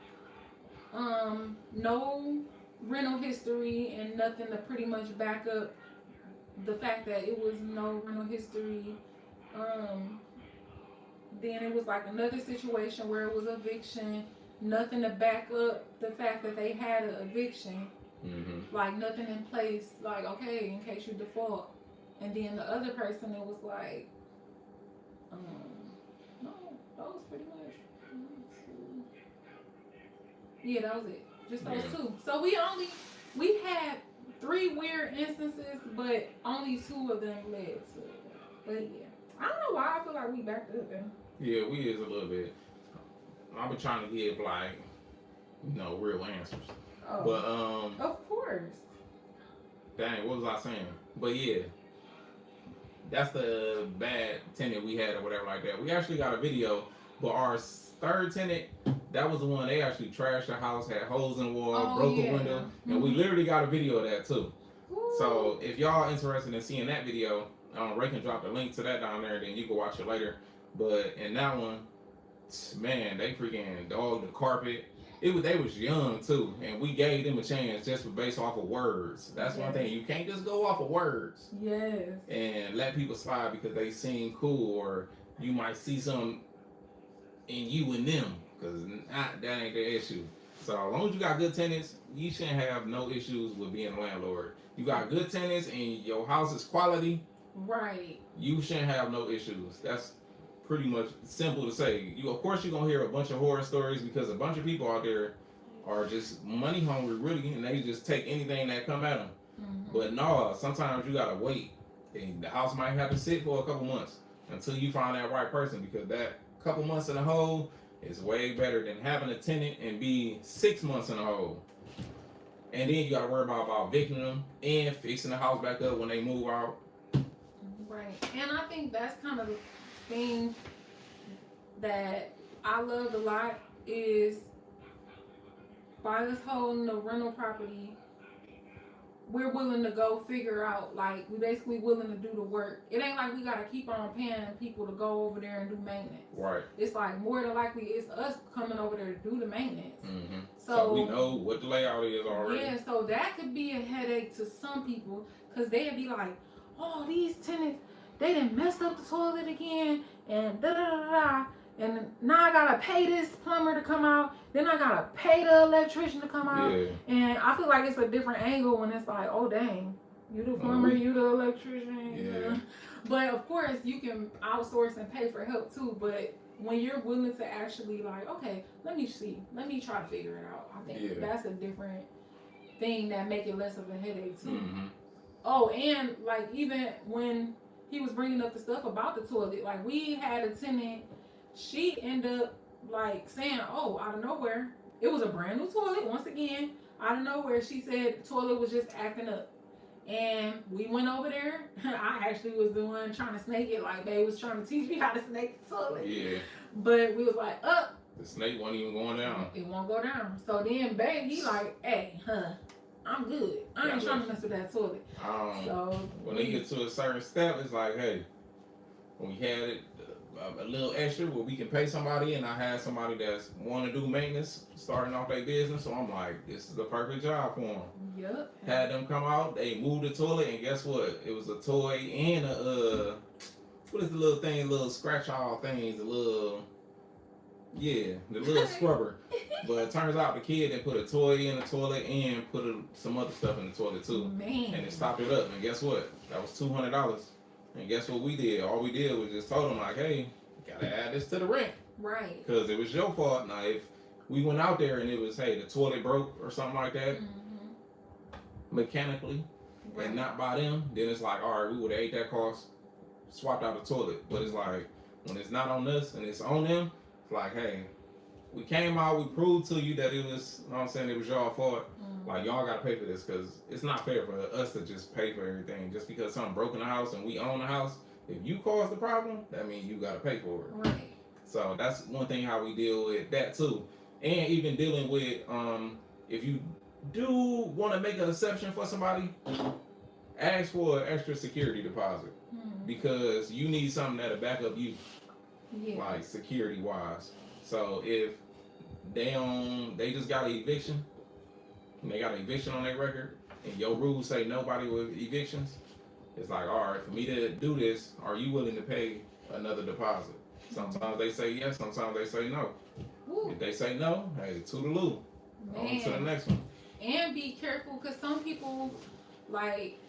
no rental history and nothing to pretty much back up the fact that it was no rental history. Then it was like another situation where it was eviction, nothing to back up the fact that they had an eviction. Like nothing in place, like, okay, in case you default. And then the other person, it was like, no, that was pretty much, yeah, that was it. Just those two. So we had 3 weird instances, but only 2 of them led to it. But yeah, I don't know why I feel like we backed up there. Yeah, we is a little bit. I've been trying to give like, real answers. Oh, but of course. Dang, what was I saying? But yeah, that's the bad tenant we had or whatever like that. We actually got a video, but our third tenant, that was the one, they actually trashed the house, had holes in the wall, broke a window, and we literally got a video of that too. Ooh. So if y'all interested in seeing that video, Ray can drop the link to that down there, then you can watch it later. But in that one, man, they freaking dogged the carpet. They was young too, and we gave them a chance just based off of words. That's one thing. You can't just go off of words. Yes. And let people slide because they seem cool, or you might see something in you and them, because that ain't the issue. So as long as you got good tenants, you shouldn't have no issues with being a landlord. You got good tenants and your house is quality. Right. You shouldn't have no issues. That's pretty much simple to say. Of course you're gonna hear a bunch of horror stories because a bunch of people out there are just money hungry, really, and they just take anything that come at them. But no, sometimes you gotta wait, and the house might have to sit for a couple months until you find that right person, because that couple months in a hole is way better than having a tenant and be 6 months in a hole. And then you gotta worry about evicting them and fixing the house back up when they move out. Right. And I think that's kind of the thing that I loved a lot, is by us holding the rental property, we're willing to go figure out, like, we basically willing to do the work. It ain't like we gotta keep on paying people to go over there and do maintenance. Right. It's like more than likely it's us coming over there to do the maintenance. So we know what the layout is already. Yeah, so that could be a headache to some people, because they'd be like, oh, these tenants, they done messed up the toilet again, and da-da-da-da, and now I gotta pay this plumber to come out, then I gotta pay the electrician to come out, and I feel like it's a different angle when it's like, oh dang, you the plumber, you the electrician. Yeah. But of course, you can outsource and pay for help too, but when you're willing to actually like, okay, let me try to figure it out, I think that's a different thing that make it less of a headache too. Oh, and like even when he was bringing up the stuff about the toilet, like we had a tenant, she ended up like saying, oh, out of nowhere, it was a brand new toilet, once again, out of nowhere, she said the toilet was just acting up. And we went over there. I actually was the one trying to snake it. Like, they was trying to teach me how to snake the toilet. Yeah. But we was like, up. The snake wasn't even going down. It won't go down. So then, babe, he like, hey, I'm good. I ain't trying to mess with that toilet. So when they get to a certain step, it's like, hey, when we had it a little extra where we can pay somebody, and I had somebody that's want to do maintenance, starting off their business, so I'm like, this is the perfect job for them. Yep. Had them come out, they moved the toilet, and guess what? It was a toy and a what is the little thing, little scratch all things, the little scrubber. But it turns out the kid, they put a toy in the toilet and put some other stuff in the toilet too. Man. And it stopped it up. And guess what? That was $200. And guess what we did? All we did was just told them like, hey, you gotta add this to the rent. Right. Because it was your fault. Now, if we went out there and it was, hey, the toilet broke or something like that, mechanically, and not by them, then it's like, all right, we would have ate that cost, swapped out the toilet. But it's like, when it's not on us and it's on them, it's like, hey, we came out, we proved to you that it was, you know what I'm saying, it was y'all fault. Like, y'all gotta pay for this, because it's not fair for us to just pay for everything. Just because something broke in the house and we own the house, if you caused the problem, that means you gotta pay for it. Right. So that's one thing how we deal with that too. And even dealing with, if you do want to make an exception for somebody, ask for an extra security deposit. Because you need something that'll back up you, like security wise. So if they just got an eviction, and they got an eviction on their record, and your rules say nobody with evictions, it's like, all right, for me to do this, are you willing to pay another deposit? Sometimes they say yes, sometimes they say no. If they say no, hey, toodaloo. On to the next one. And be careful, because some people, like,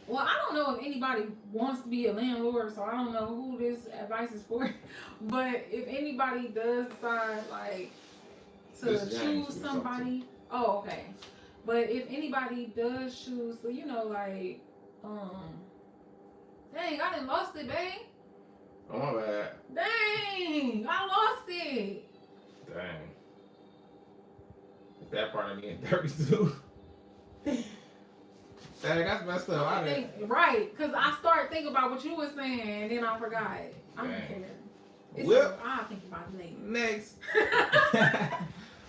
well, I don't know if anybody wants to be a landlord, so I don't know who this advice is for. But if anybody does decide, like, to choose somebody, oh, okay. But if anybody does choose, so, you know, like, dang, I done lost it, babe. Oh, my bad. Dang, I lost it. Dang. That part of me in 32. Dang, that's messed up. Right, because I started thinking about what you were saying, and then I forgot. I don't care. Well, I'll think about it later. Next.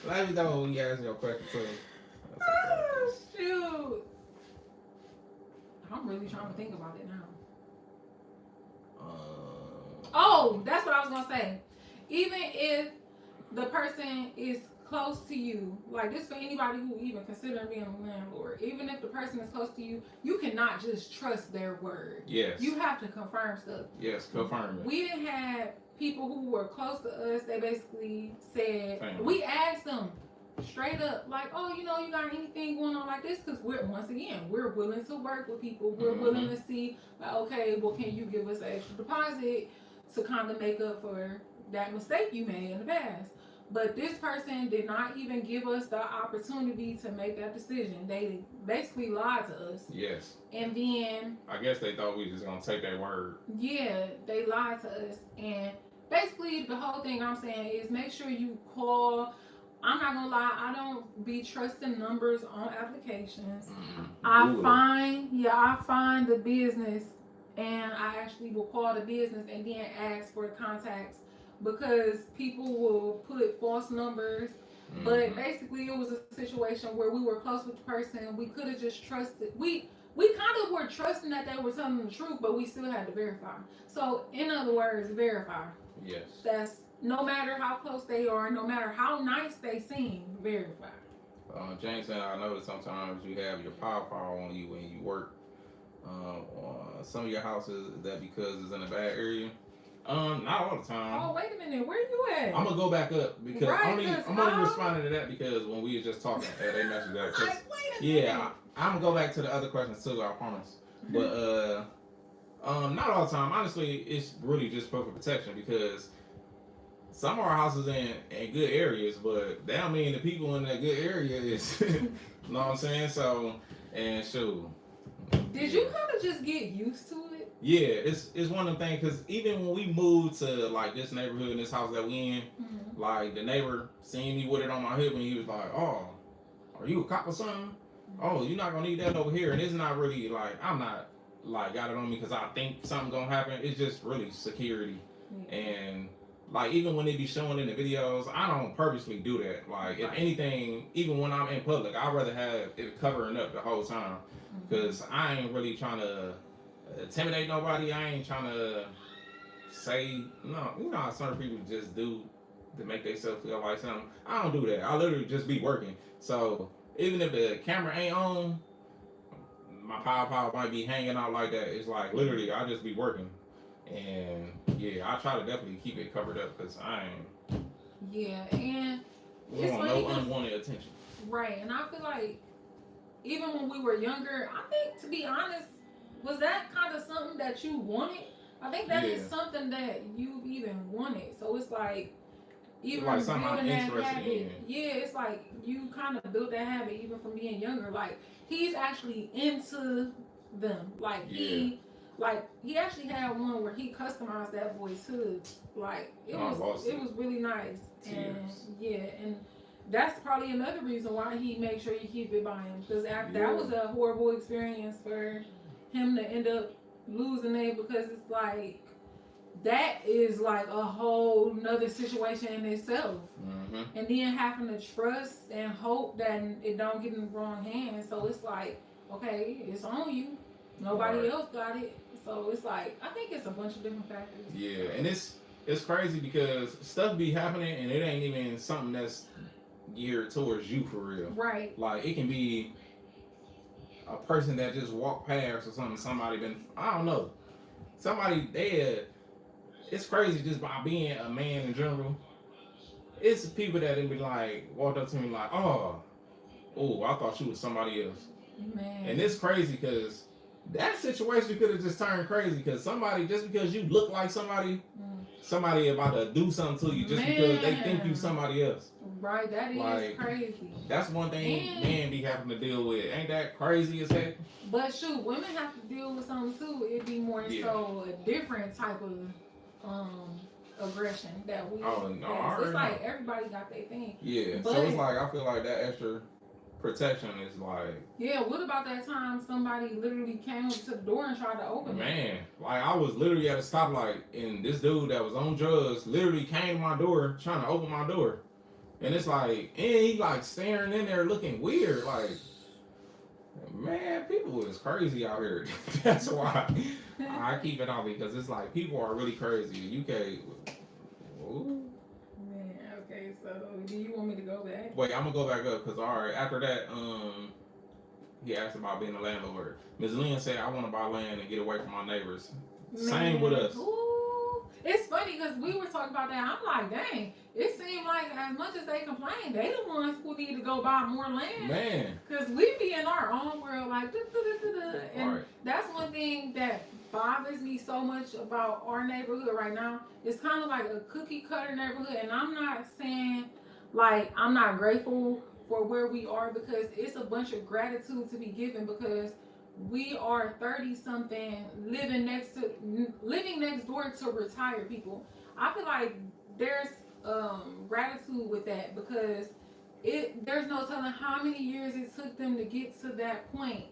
Let me know when you ask your question too. Oh, shoot. I'm really trying to think about it now. Oh, that's what I was going to say. Even if the person is close to you, like this for anybody who even consider being a landlord, even if the person is close to you, you cannot just trust their word. Yes. You have to confirm stuff. Yes, confirm it. We didn't have people who were close to us. They basically said, Family. We asked them straight up, like, oh, you know, you got anything going on like this? Because we're willing to work with people. We're willing to see, like, okay, well, can you give us an extra deposit to kind of make up for that mistake you made in the past? But this person did not even give us the opportunity to make that decision. They basically lied to us. Yes. And then I guess they thought we was just gonna take their word. Yeah, they lied to us. And basically the whole thing I'm saying is make sure you call. I'm not gonna lie, I don't be trusting numbers on applications. I find the business, and I actually will call the business and then ask for the contacts, because people will put false numbers. But basically it was a situation where we were close with the person. We could have just trusted. We kind of were trusting that they were telling the truth, but we still had to verify. So in other words, verify. Yes. That's no matter how close they are, no matter how nice they seem, verify. James said, I noticed sometimes you have your power on you when you work. Some of your houses, is that because it's in a bad area? Not all the time. Oh, wait a minute, where you at? I'm gonna go back up because I'm only responding to that because when we were just talking, they messaged that. I'm gonna go back to the other questions too, I promise. But not all the time. Honestly, it's really just for protection, because some of our houses in good areas, but that don't mean the people in that good area is, you know what I'm saying? So, and shoot. Did you kind of just get used to it? Yeah, it's one of the things, because even when we moved to like this neighborhood and this house that we in, like the neighbor seen me with it on my hip and he was like, oh, are you a cop or something? oh, you're not gonna need that over here, and it's not really like I'm not like got it on me because I think something gonna happen. It's just really security, and like even when they be showing in the videos, I don't purposely do that. Like if anything, even when I'm in public, I'd rather have it covering up the whole time because I ain't really trying to intimidate nobody. I ain't trying to say no. You know how certain people just do to make themselves feel like something. I don't do that. I literally just be working. So even if the camera ain't on, my power might be hanging out like that. It's like literally I just be working, and yeah, I try to definitely keep it covered up because I ain't. Yeah, and we want no unwanted attention. Right, and I feel like even when we were younger, I think to be honest, was that kind of something that you wanted? I think that is something that you've even wanted. So it's like even like something I'm interested habit, in. yeah, it's like you kind of built that habit even from being younger. Like he's actually into them. Like he actually had one where he customized that voice too. Like it was really nice. And yeah, and that's probably another reason why he made sure you keep it by him because that was a horrible experience for him to end up losing it because it's like that is like a whole nother situation in itself. And then having to trust and hope that it don't get in the wrong hands. So it's like, okay, it's on you. Nobody else got it. So it's like, I think it's a bunch of different factors. Yeah, and it's crazy because stuff be happening and it ain't even something that's geared towards you for real. Right. Like it can be a person that just walked past or something. Somebody been, I don't know. Somebody dead. It's crazy just by being a man in general. It's people that be like, walked up to me like, oh, I thought you was somebody else. Man. And it's crazy because that situation could have just turned crazy because somebody, just because you look like somebody, somebody about to do something to you just because they think you somebody else. Right, that is like, crazy. That's one thing men be having to deal with. Ain't that crazy as heck? But shoot, women have to deal with something too. It'd be more so a different type of aggression that we. Oh no, it's like everybody got their thing. Yeah, but, so it's like I feel like that extra protection is like. Yeah, what about that time somebody literally came up to the door and tried to open it? Man, like I was literally at a stoplight and this dude that was on drugs literally came to my door trying to open my door. And it's like, and he like staring in there looking weird. Like, man, people is crazy out here. That's why I keep it on because it's like people are really crazy. UK. Ooh. Man, okay. So do you want me to go back? Wait, I'm gonna go back up because all right. After that, he asked about being a landlord. Ms. Lynn said, "I want to buy land and get away from my neighbors." Man. Same with us. Ooh. It's funny because we were talking about that. I'm like, dang. It seemed like as much as they complain, they the ones who need to go buy more land. Man. Because we be in our own world like, and that's one thing that bothers me so much about our neighborhood right now. It's kind of like a cookie cutter neighborhood. And I'm not saying like I'm not grateful for where we are because it's a bunch of gratitude to be given because we are 30-something living next door to retired people. I feel like there's gratitude with that because there's no telling how many years it took them to get to that point.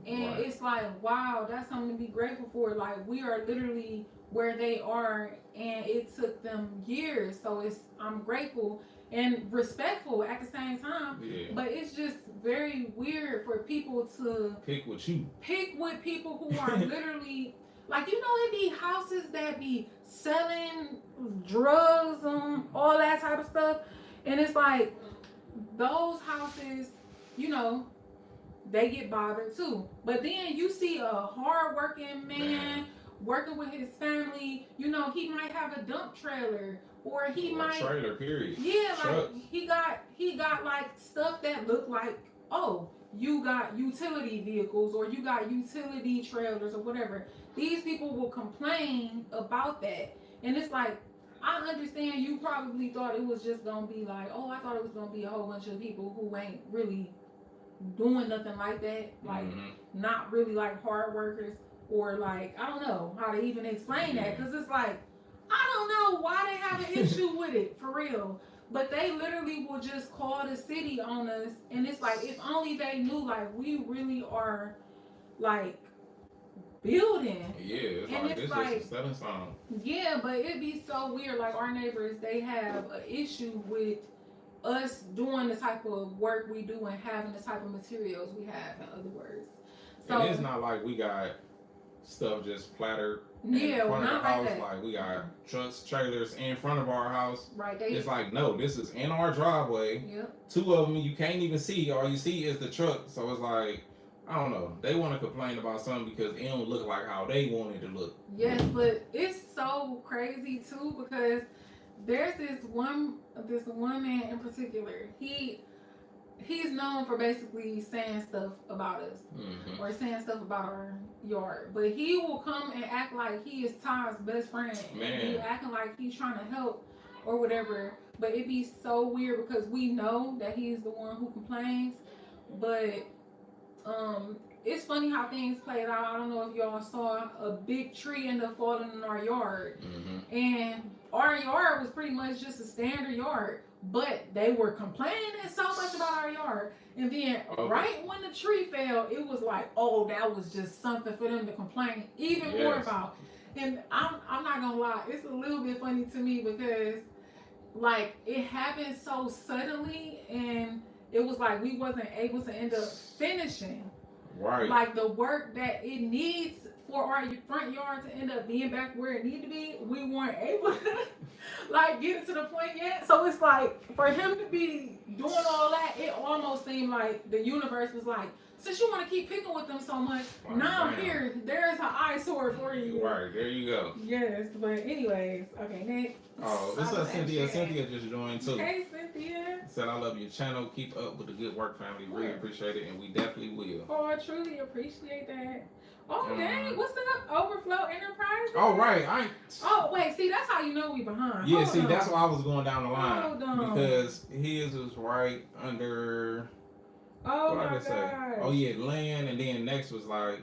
And it's like, wow, that's something to be grateful for. Like we are literally where they are and it took them years. So I'm grateful and respectful at the same time. Yeah. But it's just very weird for people to pick with people who are literally like, you know, it be houses that be selling drugs, all that type of stuff. And it's like, those houses, you know, they get bothered too. But then you see a hard-working man working with his family. You know, he might have a dump trailer. Or he might trailer, period. Yeah, like he got like stuff that look like, oh, you got utility vehicles or you got utility trailers or whatever. These people will complain about that. And it's like, I understand you probably thought it was just gonna be like, oh, I thought it was gonna be a whole bunch of people who ain't really doing nothing like that. Like not really like hard workers or like, I don't know how to even explain that. Cause it's like, I don't know why they have an issue with it, for real. But they literally will just call the city on us, and it's like if only they knew, like we really are, like building. Yeah, it's And like it's this like, is a stepping stone. Yeah, but it'd be so weird. Like our neighbors, they have an issue with us doing the type of work we do and having the type of materials we have. In other words, so And it's not like we got stuff just plattered in yeah, front of the not house. like that. Like we got trucks, trailers in front of our house. Right? It's like, no, this is in our driveway. Yep. 2 of them you can't even see. All you see is the truck. So it's like, I don't know. They want to complain about something because it don't look like how they want it to look. Yes, but it's so crazy too because there's this one man in particular. He's known for basically saying stuff about us or saying stuff about our yard. But he will come and act like he is Todd's best friend. Man. And he acting like he's trying to help or whatever. But it'd be so weird because we know that he's the one who complains. But it's funny how things played out. I don't know if y'all saw a big tree end up falling in our yard. And our yard was pretty much just a standard yard. But they were complaining so much about our yard. And then right when the tree fell, it was like, oh, that was just something for them to complain even more about. And I'm not gonna lie, it's a little bit funny to me because like it happened so suddenly and it was like we wasn't able to end up finishing like the work that it needs for our front yard to end up being back where it needed to be. We weren't able to like get it to the point yet. So it's like for him to be doing all that, it almost seemed like the universe was like, since you want to keep picking with them so much, here, there's an eyesore for you. Right, there you go. Yes, but anyways, okay, next. Oh, what's up, Cynthia? Cynthia just joined too. Hey, Cynthia. Said, I love your channel. Keep up with the good work, family. Really appreciate it, and we definitely will. Oh, I truly appreciate that. Oh, dang, what's up? Overflow Enterprises? Oh, right. Oh, wait, see, that's how you know we behind. Yeah, see, that's why I was going down the line. Hold on. Because his was right under... Oh, my God. Oh, yeah, land, and then next was like,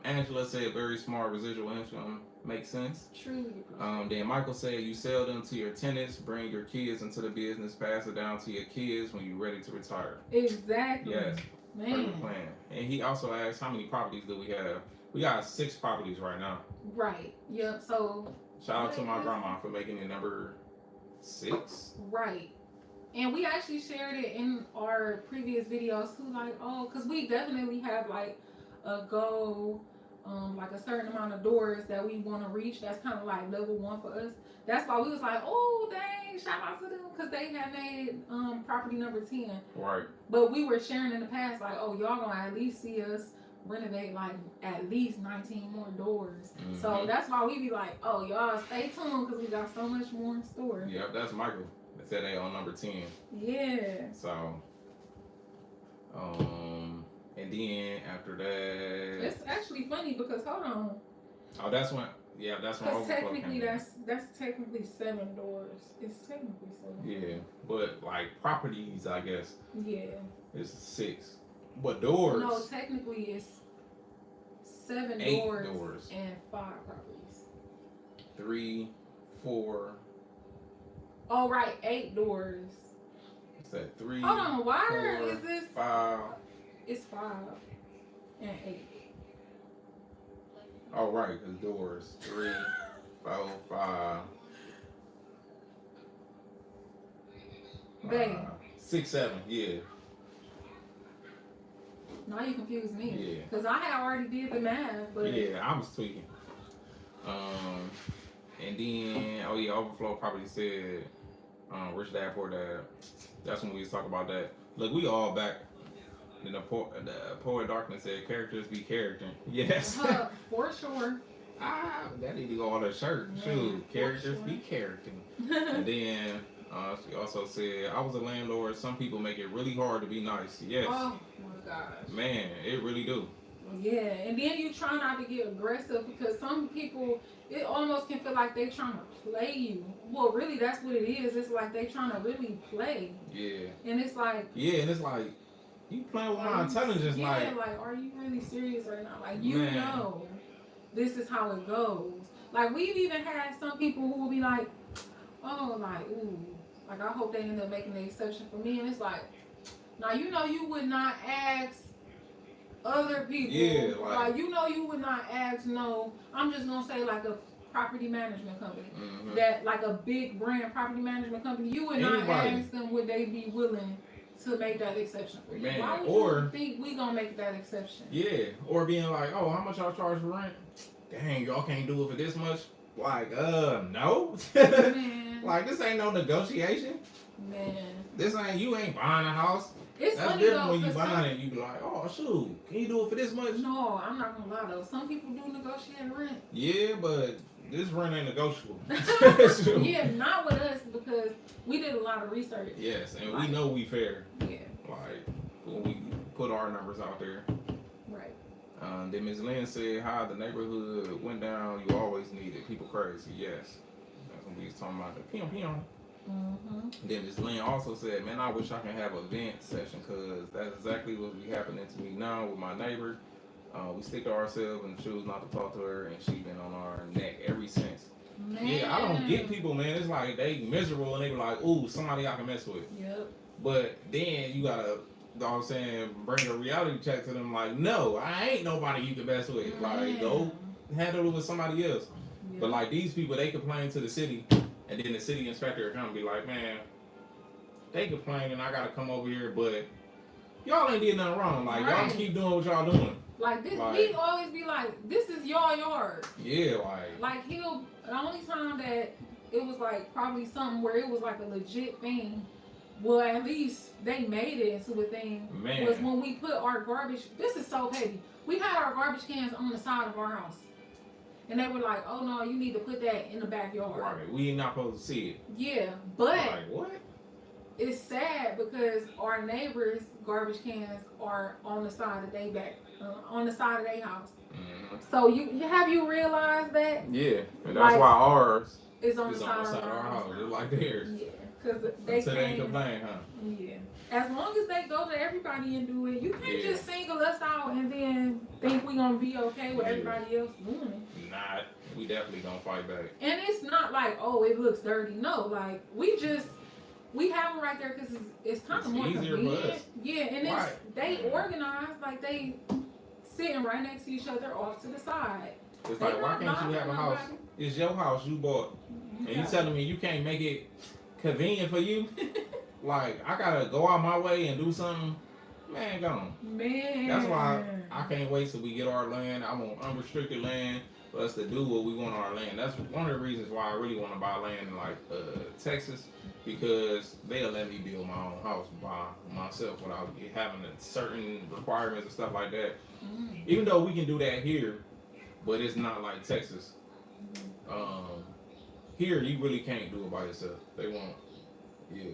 Angela said, very smart residual income. Makes sense. Truly. Then Michael said, you sell them to your tenants, bring your kids into the business, pass it down to your kids when you're ready to retire. Exactly. Yes. Man. Plan. And he also asked, how many properties do we have? We got 6 properties right now. Right. Yep. So. Shout out to my grandma for making it number 6. Right. And we actually shared it in our previous videos too, like, oh, because we definitely have like a goal, like a certain amount of doors that we want to reach. That's kind of like level 1 for us. That's why we was like, oh, dang, shout out to them because they have made property number 10. Right. But we were sharing in the past, like, oh, y'all gonna at least see us renovate like at least 19 more doors. So that's why we be like, oh, y'all stay tuned because we got so much more in store. Yep, that's Michael. They said they on number 10. Yeah. So, and then after that, It's actually funny because hold on. Oh, that's when. Yeah, that's when Because overflow technically came in. that's technically 7 doors. It's technically 7. Yeah, but like properties, I guess. Yeah. It's 6. But doors. No, technically it's 7 8 doors and 5 properties. 3, 4. Oh right, 8 doors. It's that 3. Hold on, why 4, is this 5? It's 5 and 8. Oh right, the doors 3, 4, 5. Babe. 6, 7. Yeah. Now you confuse me. Yeah. Because I had already did the math, but Yeah, I was tweaking. And then overflow probably said, Rich Dad Poor Dad. That's when we was talking about that. Look, we all back. And the Poet Darkness said, characters be character. Yes. For sure. That need to go on the shirt. Shoot, characters be character. And then she also said, I was a landlord. Some people make it really hard to be nice. Yes. Oh my gosh. Man, it really do. Yeah, and then you try not to get aggressive because some people, it almost can feel like they trying to play you. Well, really, that's what it is. It's like they trying to really play. Yeah. And it's like. Yeah, and it's like, you playing with my intelligence, like are you really serious right now? Like, you Man. know, this is how it goes. Like, we've even had some people who will be like, oh, like, ooh, Like, I hope they end up making an exception for me. And it's like, now, you know, you would not ask other people. Yeah, like you know, you would not ask, no, I'm just going to say, like, a property management company. That, like, a big brand property management company, you would not ask them, would they be willing to make that exception for you? Why would you think we going to make that exception? Yeah, or being like, oh, how much y'all charge for rent? Dang, y'all can't do it for this much? Like, no. Man. Like, this ain't no negotiation. Man. This ain't, you ain't buying a house. It's That's funny different though, when you buying it. You be like, oh, shoot, can you do it for this much? No, I'm not going to lie though. Some people do negotiate rent. Yeah, but this rent ain't negotiable. Yeah, not with us because we did a lot of research. Yes, and we know we fair. Yeah. Like, when we put our numbers out there. Right. Then Ms. Lynn said, how the neighborhood went down, you always needed people crazy. Yes. That's when we was talking about the pew pew. Then Ms. Lynn also said, man, I wish I can have a vent session because that's exactly what's be happening to me now with my neighbor. We stick to ourselves and choose not to talk to her, and she been on our neck ever since. Man. Yeah, I don't get people, man. It's like they miserable and they be like, ooh, somebody I can mess with. Yep. But then you gotta, you know what I'm saying, bring a reality check to them like, no, I ain't nobody you can mess with. Like, go handle it with somebody else. Yep. But like these people, they complain to the city, and then the city inspector come and be like, man, they complaining, I gotta come over here, but y'all ain't did nothing wrong. Like, y'all keep doing what y'all doing. Like, this, he always be like, this is your yard. Yeah, like he'll, the only time that it was like probably something where it was like a legit thing, well, at least they made it into a thing, was when we put our garbage, this is so petty, we had our garbage cans on the side of our house. And they were like, oh no, you need to put that in the backyard. Right, we ain't not supposed to see it. Yeah, but like, what? It's sad because our neighbors' garbage cans are on the side of their back, on the side of their house. So you realized that? Yeah, and that's why ours is on the side of our house, just like theirs. Yeah, because they ain't complain, huh? Yeah, as long as they go to everybody and do it, you can't just single us out and then think we gonna be okay with everybody else doing it. Not, we definitely gonna fight back. And it's not like, oh, it looks dirty. No, like we have them right there because it's kind of more convenient. Yeah, and they organized, like they sitting right next to each other off to the side. It's like, why can't you have a house? It's your house you bought. And you telling me you can't make it convenient for you? Like, I gotta go out my way and do something? Man, gone. Man. That's why I can't wait till we get our land. I want unrestricted land for us to do what we want on our land. That's one of the reasons why I really want to buy land in like Texas, because they'll let me build my own house by myself without having certain requirements and stuff like that. Even though we can do that here, but it's not like Texas. Here you really can't do it by yourself. They won't. Yeah,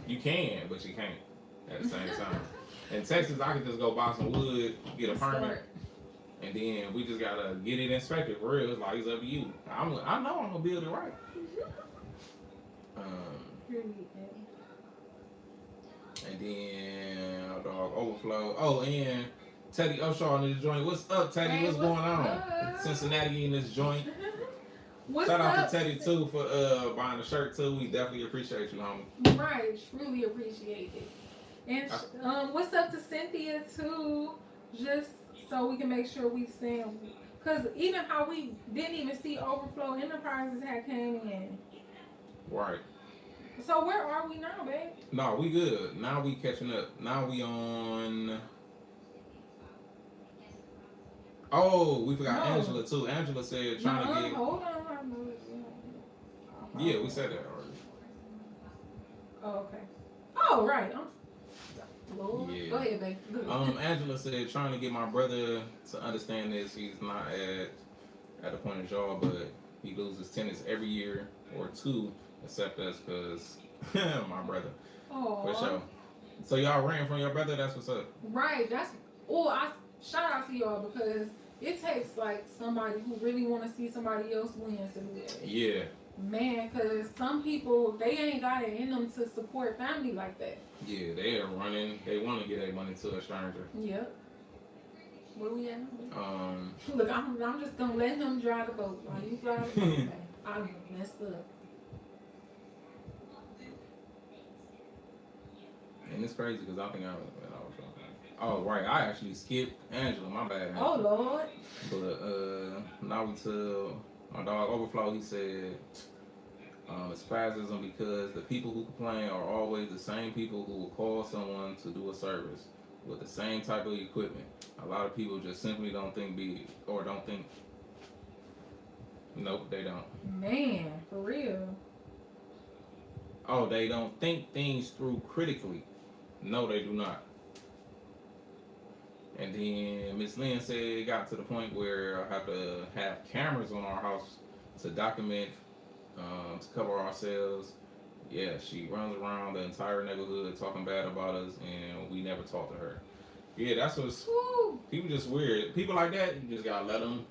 you can, but you can't at the same time. In Texas, I can just go buy some wood, get a permit, and then we just gotta get it inspected for real. It's like, it's up to you. I know I'm gonna build it right. And then dog overflow. Oh, and Teddy Oshaw in this joint. What's up, Teddy? Hey, what's going on? Cincinnati in this joint. Shout out to Teddy too for buying the shirt too. We definitely appreciate you, homie. Right, truly appreciate it. And what's up to Cynthia too? Just so we can make sure we send, because even how we didn't even see Overflow Enterprises had came in. Right. So where are we now, babe? No, we good. Now we catching up. Now we on. Oh, we forgot Angela too. Angela said trying to get. Hold on. Yeah, we said that already. Oh, okay. Oh, right. Lord. Yeah. Go ahead, babe. Angela said trying to get my brother to understand this. He's not at a point in job, but he loses tennis every year or two, except us, because my brother. Oh. For sure. So y'all ran from your brother? That's what's up. Right. I shout out to y'all, because it takes like somebody who really want to see somebody else win to do that. Yeah. Man, because some people, they ain't got it in them to support family like that. Yeah, they are running. They want to get their money to a stranger. Yep. Where we at? Look, I'm just going to let him drive the boat while you drive the boat. I messed up. And it's crazy because I think I was oh, right. I actually skipped Angela. My bad. Oh, Lord. But now we to my dog Overflow. He said it's spasm because the people who complain are always the same people who will call someone to do a service with the same type of equipment. A lot of people just simply don't think big or don't think. Nope, they don't. Man, for real. Oh, they don't think things through critically. No, they do not. And then Miss Lynn said it got to the point where I have to have cameras on our house to document, to cover ourselves. Yeah, she runs around the entire neighborhood talking bad about us, and we never talk to her. Yeah, that's what's. Woo. People just weird. People like that, you just gotta let them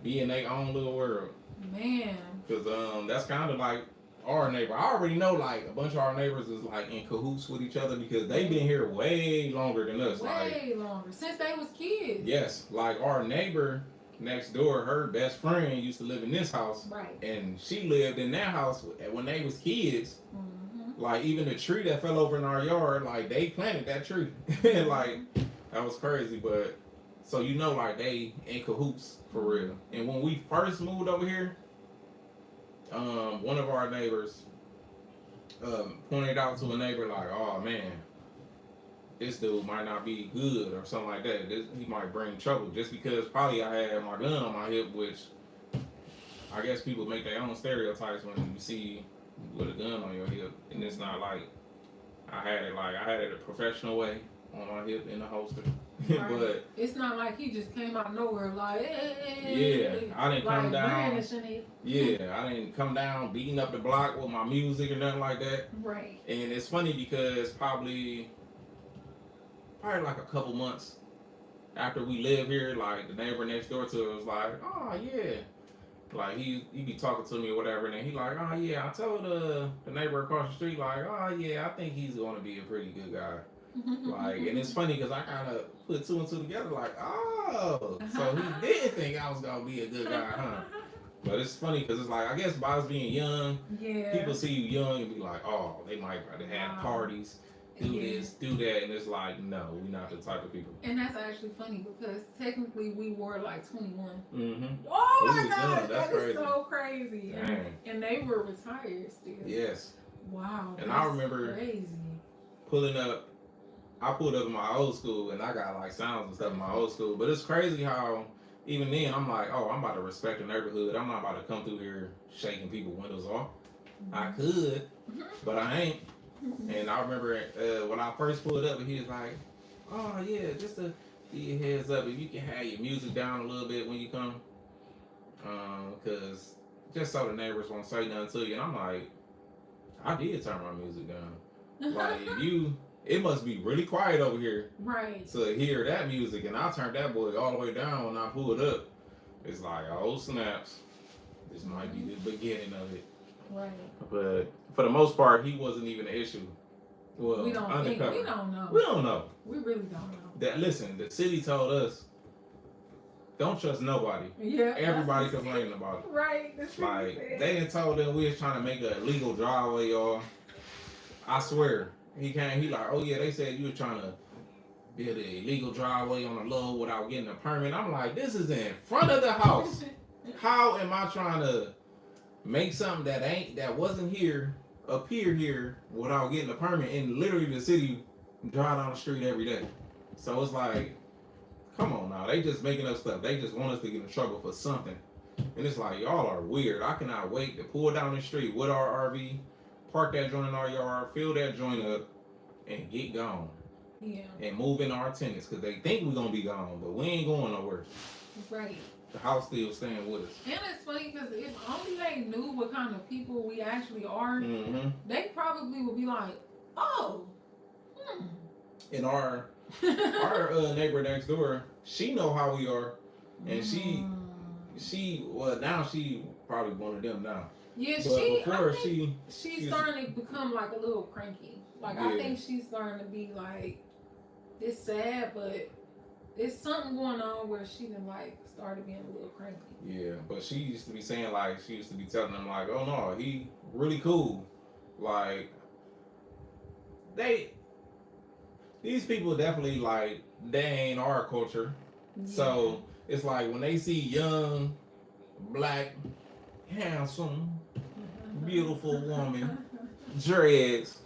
be in their own little world. Man. Cause that's kind of like our neighbor. I already know like a bunch of our neighbors is like in cahoots with each other because they've been here way longer than us. Way longer. Since they was kids. Yes, like our neighbor next door, her best friend used to live in this house. Right. And she lived in that house when they was kids. Mm-hmm. Like even the tree that fell over in our yard, like they planted that tree. Like that was crazy, but so you know like they in cahoots for real. And when we first moved over here, one of our neighbors pointed out to a neighbor like, oh man, this dude might not be good or something like that. He might bring trouble just because probably I had my gun on my hip, which I guess people make their own stereotypes when you see with a gun on your hip. And it's not like I had it a professional way on my hip in the holster. Right. But it's not like he just came out of nowhere like, yeah, I didn't come down. Yeah, I didn't come down beating up the block with my music or nothing like that. Right. And it's funny because probably like a couple months after we live here, like the neighbor next door to us was like, oh yeah, like he be talking to me or whatever, and then he like, oh yeah, I told the neighbor across the street like, oh yeah, I think he's gonna be a pretty good guy. Like, and it's funny because I kind of put two and two together, like, oh, so he did think I was gonna be a good guy, huh? But it's funny because it's like, I guess by us being young, people see you young and be like, oh, they might have parties, do this, do that, and it's like, no, we're not the type of people. And that's actually funny because technically we were like 21. Mm-hmm. Oh my God, that is so crazy. And they were retired still. Yes. Wow. And I remember crazy. pulling up. I pulled up in my old school and I got like sounds and stuff in my old school. But it's crazy how even then I'm like, oh, I'm about to respect the neighborhood. I'm not about to come through here shaking people's windows off. I could, but I ain't. And I remember when I first pulled up and he was like, oh yeah, just to give you a heads up, if you can have your music down a little bit when you come. Because just so the neighbors won't say nothing to you. And I'm like, I did turn my music down. Like it must be really quiet over here, right, to hear that music. And I turned that boy all the way down when I pulled up. It's like, oh snaps, this might be the beginning of it. Right. But for the most part, he wasn't even an issue. Well, we don't undercover. We don't know. We don't know. We really don't know. Listen, the city told us, don't trust nobody. Yeah. Everybody complaining about it. Right. Like, they done told them we was trying to make a legal driveway, y'all. I swear. He came, he like, oh yeah, they said you were trying to build an illegal driveway on the low without getting a permit. I'm like, this is in front of the house. How am I trying to make something that wasn't here appear here without getting a permit? And literally the city drive down the street every day. So it's like, come on now, they just making up stuff. They just want us to get in trouble for something. And it's like, y'all are weird. I cannot wait to pull down the street with our RV, park that joint in our yard, fill that joint up, and get gone. Yeah. And move in our tenants because they think we're gonna be gone, but we ain't going nowhere. Right. The house still staying with us. And it's funny because if only they knew what kind of people we actually are, they probably would be like, oh, And our neighbor next door, she know how we are, and she now she probably one of them now. Yeah, but she's starting to become like a little cranky. Like I think she's starting to be like, it's sad, but there's something going on where she done like started being a little cranky. Yeah, but she used to be saying like, she used to be telling them like, oh no, he really cool. Like these people definitely like they ain't our culture. Yeah. So it's like when they see young, black, handsome, beautiful woman, dreads,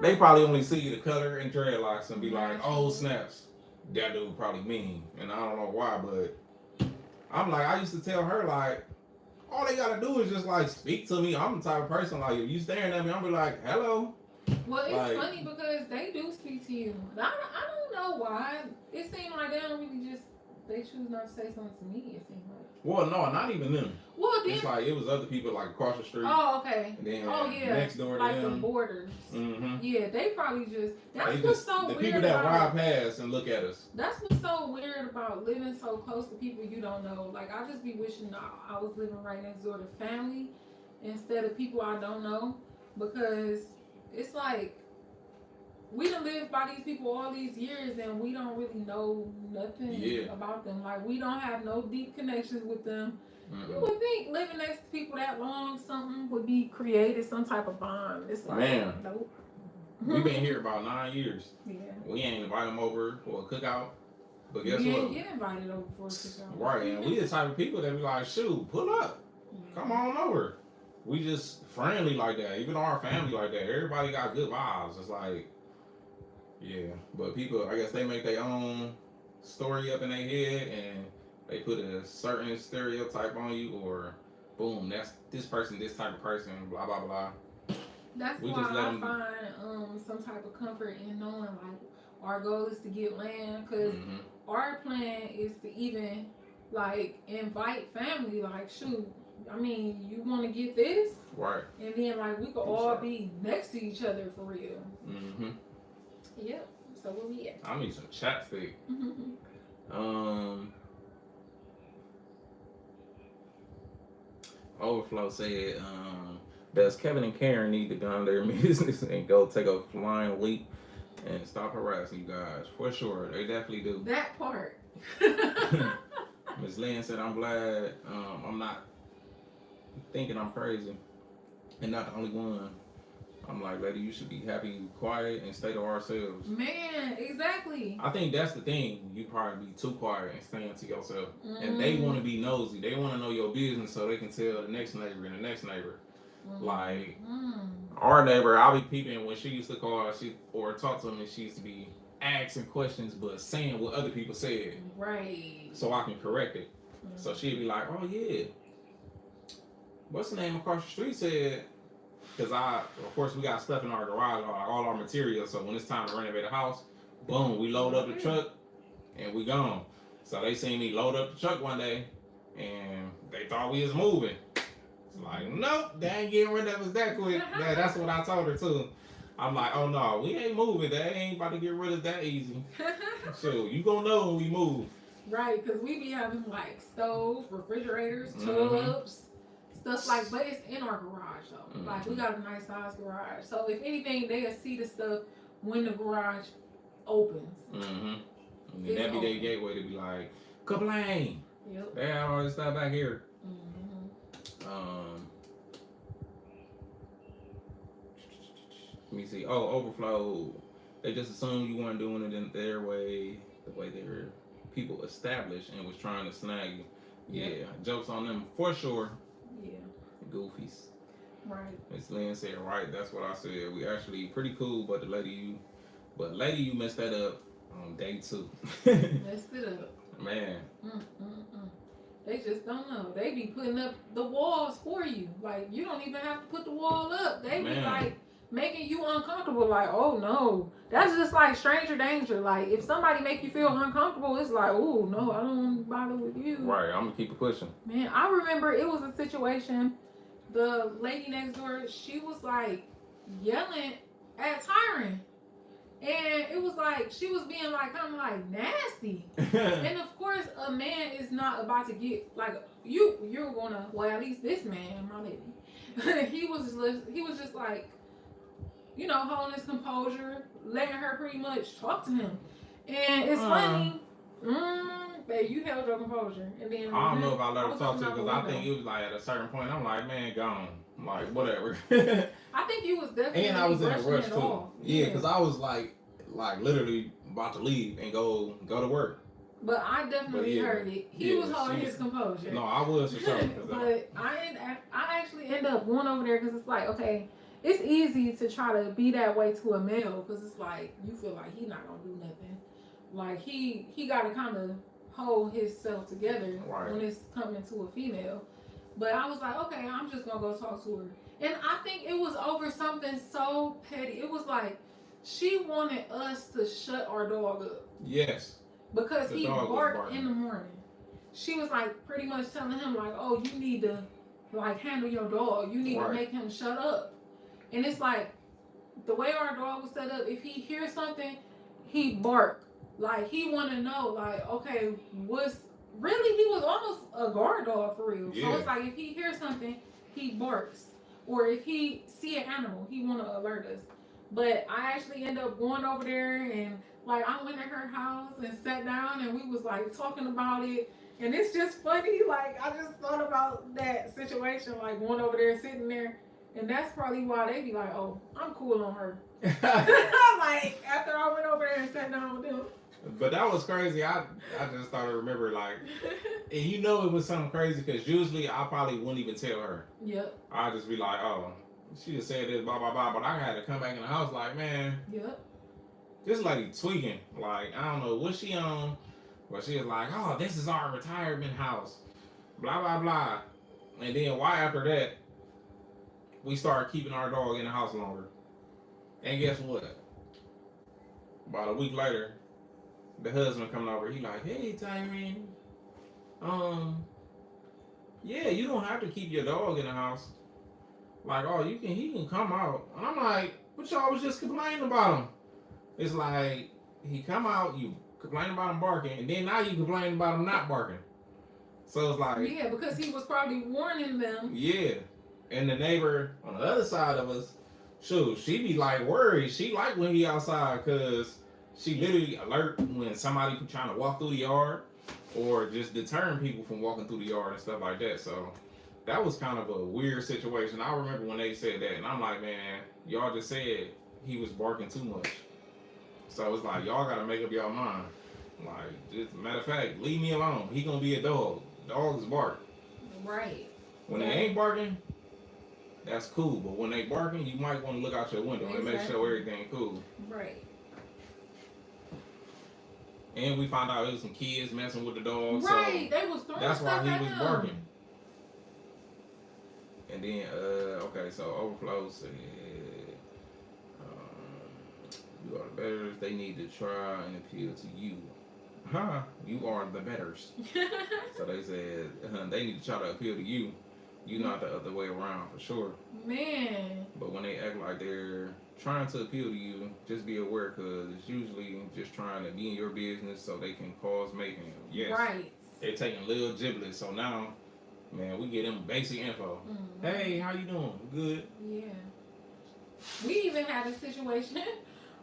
they probably only see the color and dreadlocks and be like, oh snaps, that dude probably mean. And I don't know why, but I'm like, I used to tell her like, all they gotta do is just like speak to me. I'm the type of person like if you staring at me, I'm be like, hello. Well, it's like, funny because they do speak to you. I don't know why. It seems like they don't really just they choose not to say something to me. It seems like. Well, no, not even them. Well, then, it's like it was other people like across the street. Oh, okay. And then yeah, next door to like them. the borders. Mm-hmm. Yeah, they probably just. That's they what's just, so the weird. people that about, ride past and look at us. That's what's so weird about living so close to people you don't know. Like I just be wishing I was living right next door to family instead of people I don't know, because it's like. We done lived by these people all these years and we don't really know nothing about them. Like, we don't have no deep connections with them. Mm-hmm. You would think living next to people that long, something would be created, some type of bond. It's like, man, nope. We've been here about 9 years. Yeah. We ain't invite them over for a cookout. But guess we what? ain't get invited over for a cookout. Right, and we the type of people that be like, shoot, pull up. Come on over. We just friendly like that. Even our family like that. Everybody got good vibes. It's like, yeah, but people, I guess they make their own story up in their head and they put a certain stereotype on you, or boom, that's this person, this type of person, blah, blah, blah. That's why I find some type of comfort in knowing like our goal is to get land, because our plan is to even like invite family, like shoot, I mean, you want to get this? Right. And then like we could all be next to each other for real. Mm-hmm. Yep. So where we at? I need some chapstick. Overflow said, does Kevin and Karen need to go on their business and go take a flying leap and stop harassing you guys? For sure, they definitely do. That part. Ms. Lynn said, I'm glad I'm not thinking I'm crazy and not the only one. I'm like, lady, you should be happy, quiet, and stay to ourselves. Man, exactly. I think that's the thing. You probably be too quiet and staying to yourself. And they want to be nosy. They want to know your business so they can tell the next neighbor and the next neighbor. Like, our neighbor, I'll be peeping when she used to call or talk to me, she used to be asking questions but saying what other people said. Right. So I can correct it. So she'd be like, oh, yeah. What's the name across the street said... Because of course, we got stuff in our garage, all our materials. So when it's time to renovate a house, boom, we load up the truck and we gone. So they seen me load up the truck one day and they thought we was moving. It's like, nope, they ain't getting rid of us that quick. Yeah, that's what I told her too. I'm like, oh no, we ain't moving. They ain't about to get rid of us that easy. So you gonna know when we move. Right, because we be having like stoves, refrigerators, tubs. Stuff like, but it's in our garage though. Like we got a nice size garage, so if anything, they'll see the stuff when the garage opens. And then that'd be their gateway to be like, complain. Yep. They have all this stuff back here. Let me see. Oh, overflow. They just assumed you weren't doing it in their way, the way they were people established and was trying to snag you. Yeah, jokes on them for sure. Yeah. Goofies. Right. Miss Lynn said, right, that's what I said. We actually pretty cool, but lady, you messed that up on day 2. Messed it up. Man. They just don't know. They be putting up the walls for you. Like, you don't even have to put the wall up. They be like making you uncomfortable. Like, oh no. That's just like stranger danger. Like, if somebody make you feel uncomfortable, it's like, oh no, I don't want to bother with you. Right, I'm gonna keep it pushing. Man, I remember it was a situation. The lady next door, she was like yelling at Tyron. And it was like, she was being like, kind of like nasty. And of course, a man is not about to get, like, you're gonna, well, at least this man, my lady, he was just like, you know, holding his composure, letting her pretty much talk to him. And it's funny, babe, you held your composure. And then I don't know if I let her talk to her, because I think it was like at a certain point, I'm like, man, gone. I'm like, whatever. I think you was definitely and I was in a rush too. Yeah, because I was like like literally about to leave and go to work. But I definitely heard it. He was holding his composure. No, I was for sure. But I actually end up going over there because it's like, okay, it's easy to try to be that way to a male because it's like you feel like he's not gonna do nothing. Like he got to kind of hold himself together when it's coming to a female. But I was like, okay, I'm just gonna go talk to her. And I think it was over something so petty. It was like she wanted us to shut our dog up. Yes. Because he barked in the morning. She was like pretty much telling him like, oh, you need to like handle your dog. You need to make him shut up. And it's like the way our dog was set up, if he hears something, he bark. Like he want to know like, okay, he was almost a guard dog for real. Yeah. So it's like if he hears something, he barks. Or if he see an animal, he want to alert us. But I actually end up going over there and like I went at her house and sat down and we was like talking about it. And it's just funny. Like I just thought about that situation, like going over there, sitting there. And that's probably why they be like, oh, I'm cool on her. Like after I went over there and sat down with them. But that was crazy. I just started to remember like, and you know it was something crazy because usually I probably wouldn't even tell her. Yep. I'd just be like, oh, she just said this, blah, blah, blah. But I had to come back in the house like, man. Yep. This lady tweaking. Like, I don't know what she on. But she was like, oh, this is our retirement house. Blah, blah, blah. And then why after that, we started keeping our dog in the house longer. And guess what? About a week later, the husband coming over, he like, hey, Tyrene. Yeah, you don't have to keep your dog in the house. Like, oh, he can come out. And I'm like, but y'all was just complaining about him. It's like, he come out, you complain about him barking, and then now you complain about him not barking. So it's like... Yeah, because he was probably warning them. Yeah. And the neighbor on the other side of us, shoot, she be like worried. She like when he outside because she literally alert when somebody trying to walk through the yard or just deterring people from walking through the yard and stuff like that. So that was kind of a weird situation. I remember when they said that, and I'm like, man, y'all just said he was barking too much. So it's like, y'all got to make up your mind. Like, just matter of fact, leave me alone. He gonna be a dog. Dogs bark. Right. When they ain't barking, that's cool. But when they barking, you might want to look out your window and make sure everything cool. Right. And we found out it was some kids messing with the dog. Right. So they was throwing that's stuff why he was him. barking. And then, okay, so Overflow said, you are the betters. They need to try and appeal to you. Huh? You are the betters. So they said, they need to try to appeal to you. You not the other way around for sure. Man. But when they act like they're trying to appeal to you, just be aware because it's usually just trying to be in your business so they can cause mayhem. Yes. Right. They're taking little giblets. So now, man, we get them basic info. Mm-hmm. Hey, how you doing? Good. Yeah. We even had a situation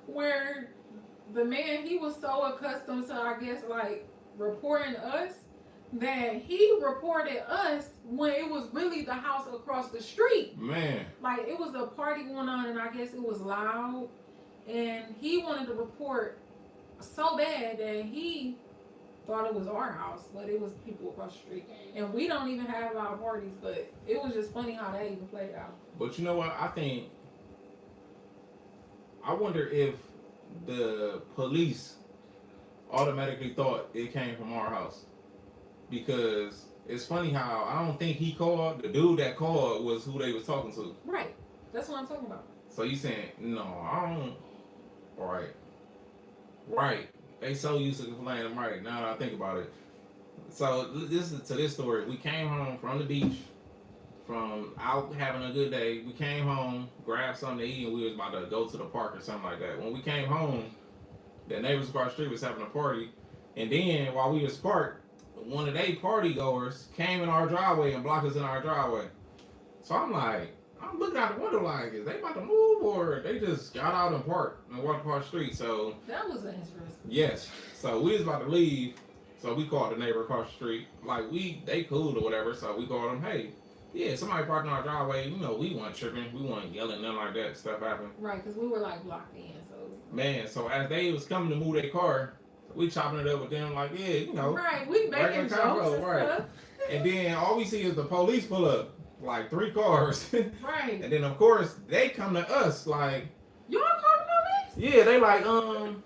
where the man, he was so accustomed to, I guess, like, reporting us that he reported us when it was really the house across the street. Man. Like, it was a party going on, and I guess it was loud. And he wanted to report so bad that he thought it was our house, but it was people across the street. And we don't even have loud parties, but it was just funny how that even played out. But you know what? I wonder if the police automatically thought it came from our house. Because it's funny how I don't think he called. The dude that called was who they was talking to. Right. That's what I'm talking about. So you saying, no, I don't. Right. Right. They so used to complaining. Right. Now that I think about it. So listen to this story. We came home from the beach, from out having a good day. We came home, grabbed something to eat, and we was about to go to the park or something like that. When we came home, the neighbors across the street was having a party. And then while we was parked, one of they party goers came in our driveway and blocked us in our driveway. So I'm looking out the window like, is they about to move or they just got out and parked and walked across the street? So that was interesting. Yes. So we was about to leave. So we called the neighbor across the street. Like they cool or whatever. So we called them, hey, Yeah, somebody parked in our driveway. You know, we weren't tripping. We weren't yelling, nothing like that. Stuff happened. Right, because we were like blocked in. So Man, so as they was coming to move their car, we chopping it up with them like, yeah, you know. Right, we making jokes and stuff. And then all we see is the police pull up, like 3 cars. Right. And then of course they come to us like, y'all call the police? yeah, they like, And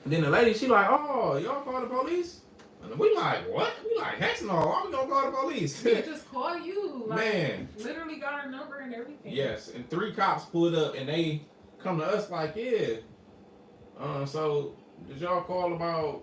then the lady, she like, oh, y'all call the police? And we like, what? We like, heck no, why we gonna call the police? We just call you. Like, man. Literally got our number and everything. Yes, and 3 cops pulled up and they come to us like, yeah. So did y'all call about?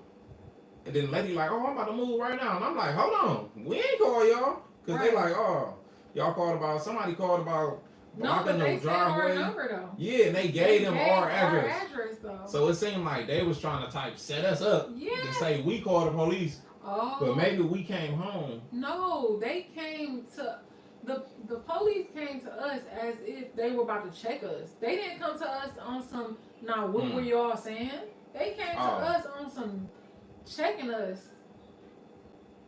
And then the lady like, oh, I'm about to move right now. And I'm like, hold on, we ain't call y'all. Because they like, oh, y'all called about, somebody called about blocking the driveway. Our number though. Yeah, and they gave them our address. Though. So it seemed like they was trying to type set us up to say we called the police. Oh. But maybe we came home. No, they came to the police came to us as if they were about to check us. They didn't come to us on some what were y'all saying? They came to us on some checking us.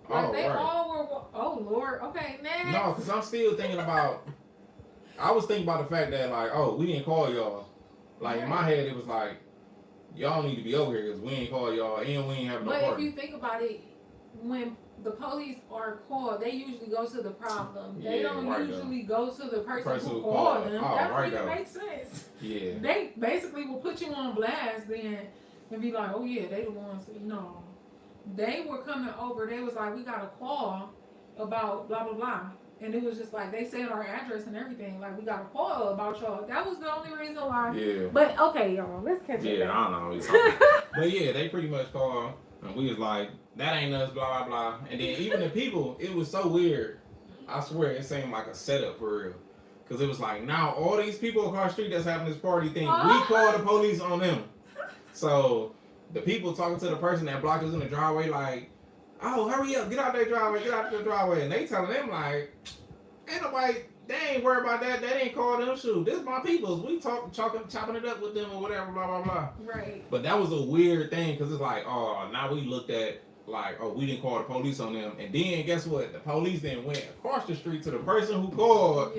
Like they all were. Oh Lord. Okay, next. No, because I'm still thinking about. I was thinking about the fact that like, oh, we didn't call y'all. Like in my head, it was like, y'all need to be over here because we ain't call y'all and we ain't have no party. party. But if you think about it, when the police are called, they usually go to the problem. They don't usually go to the person who called them. That don't even make sense. Yeah. They basically will put you on blast then and be like, oh yeah, they the ones. No. They were coming over. They was like, we got a call about blah, blah, blah. And it was just like, they said our address and everything. Like, we got a call about y'all. That was the only reason why. Yeah. But, okay, y'all, let's catch it. Yeah, I don't know. But yeah, they pretty much called. And we was like, that ain't us, blah, blah, blah. And then even the people, it was so weird. I swear, it seemed like a setup for real. Because it was like, now all these people across the street that's having this party think we called the police on them. So the people talking to the person that blocked us in the driveway like, oh, hurry up, get out that driveway, get out the driveway. And they telling them like, ain't nobody, they ain't worried about that. They ain't call them, shoot. This is my peoples. We chopping it up with them or whatever, blah, blah, blah. Right. But that was a weird thing because it's like, oh, now we looked at like, oh, we didn't call the police on them. And then guess what? The police then went across the street to the person who called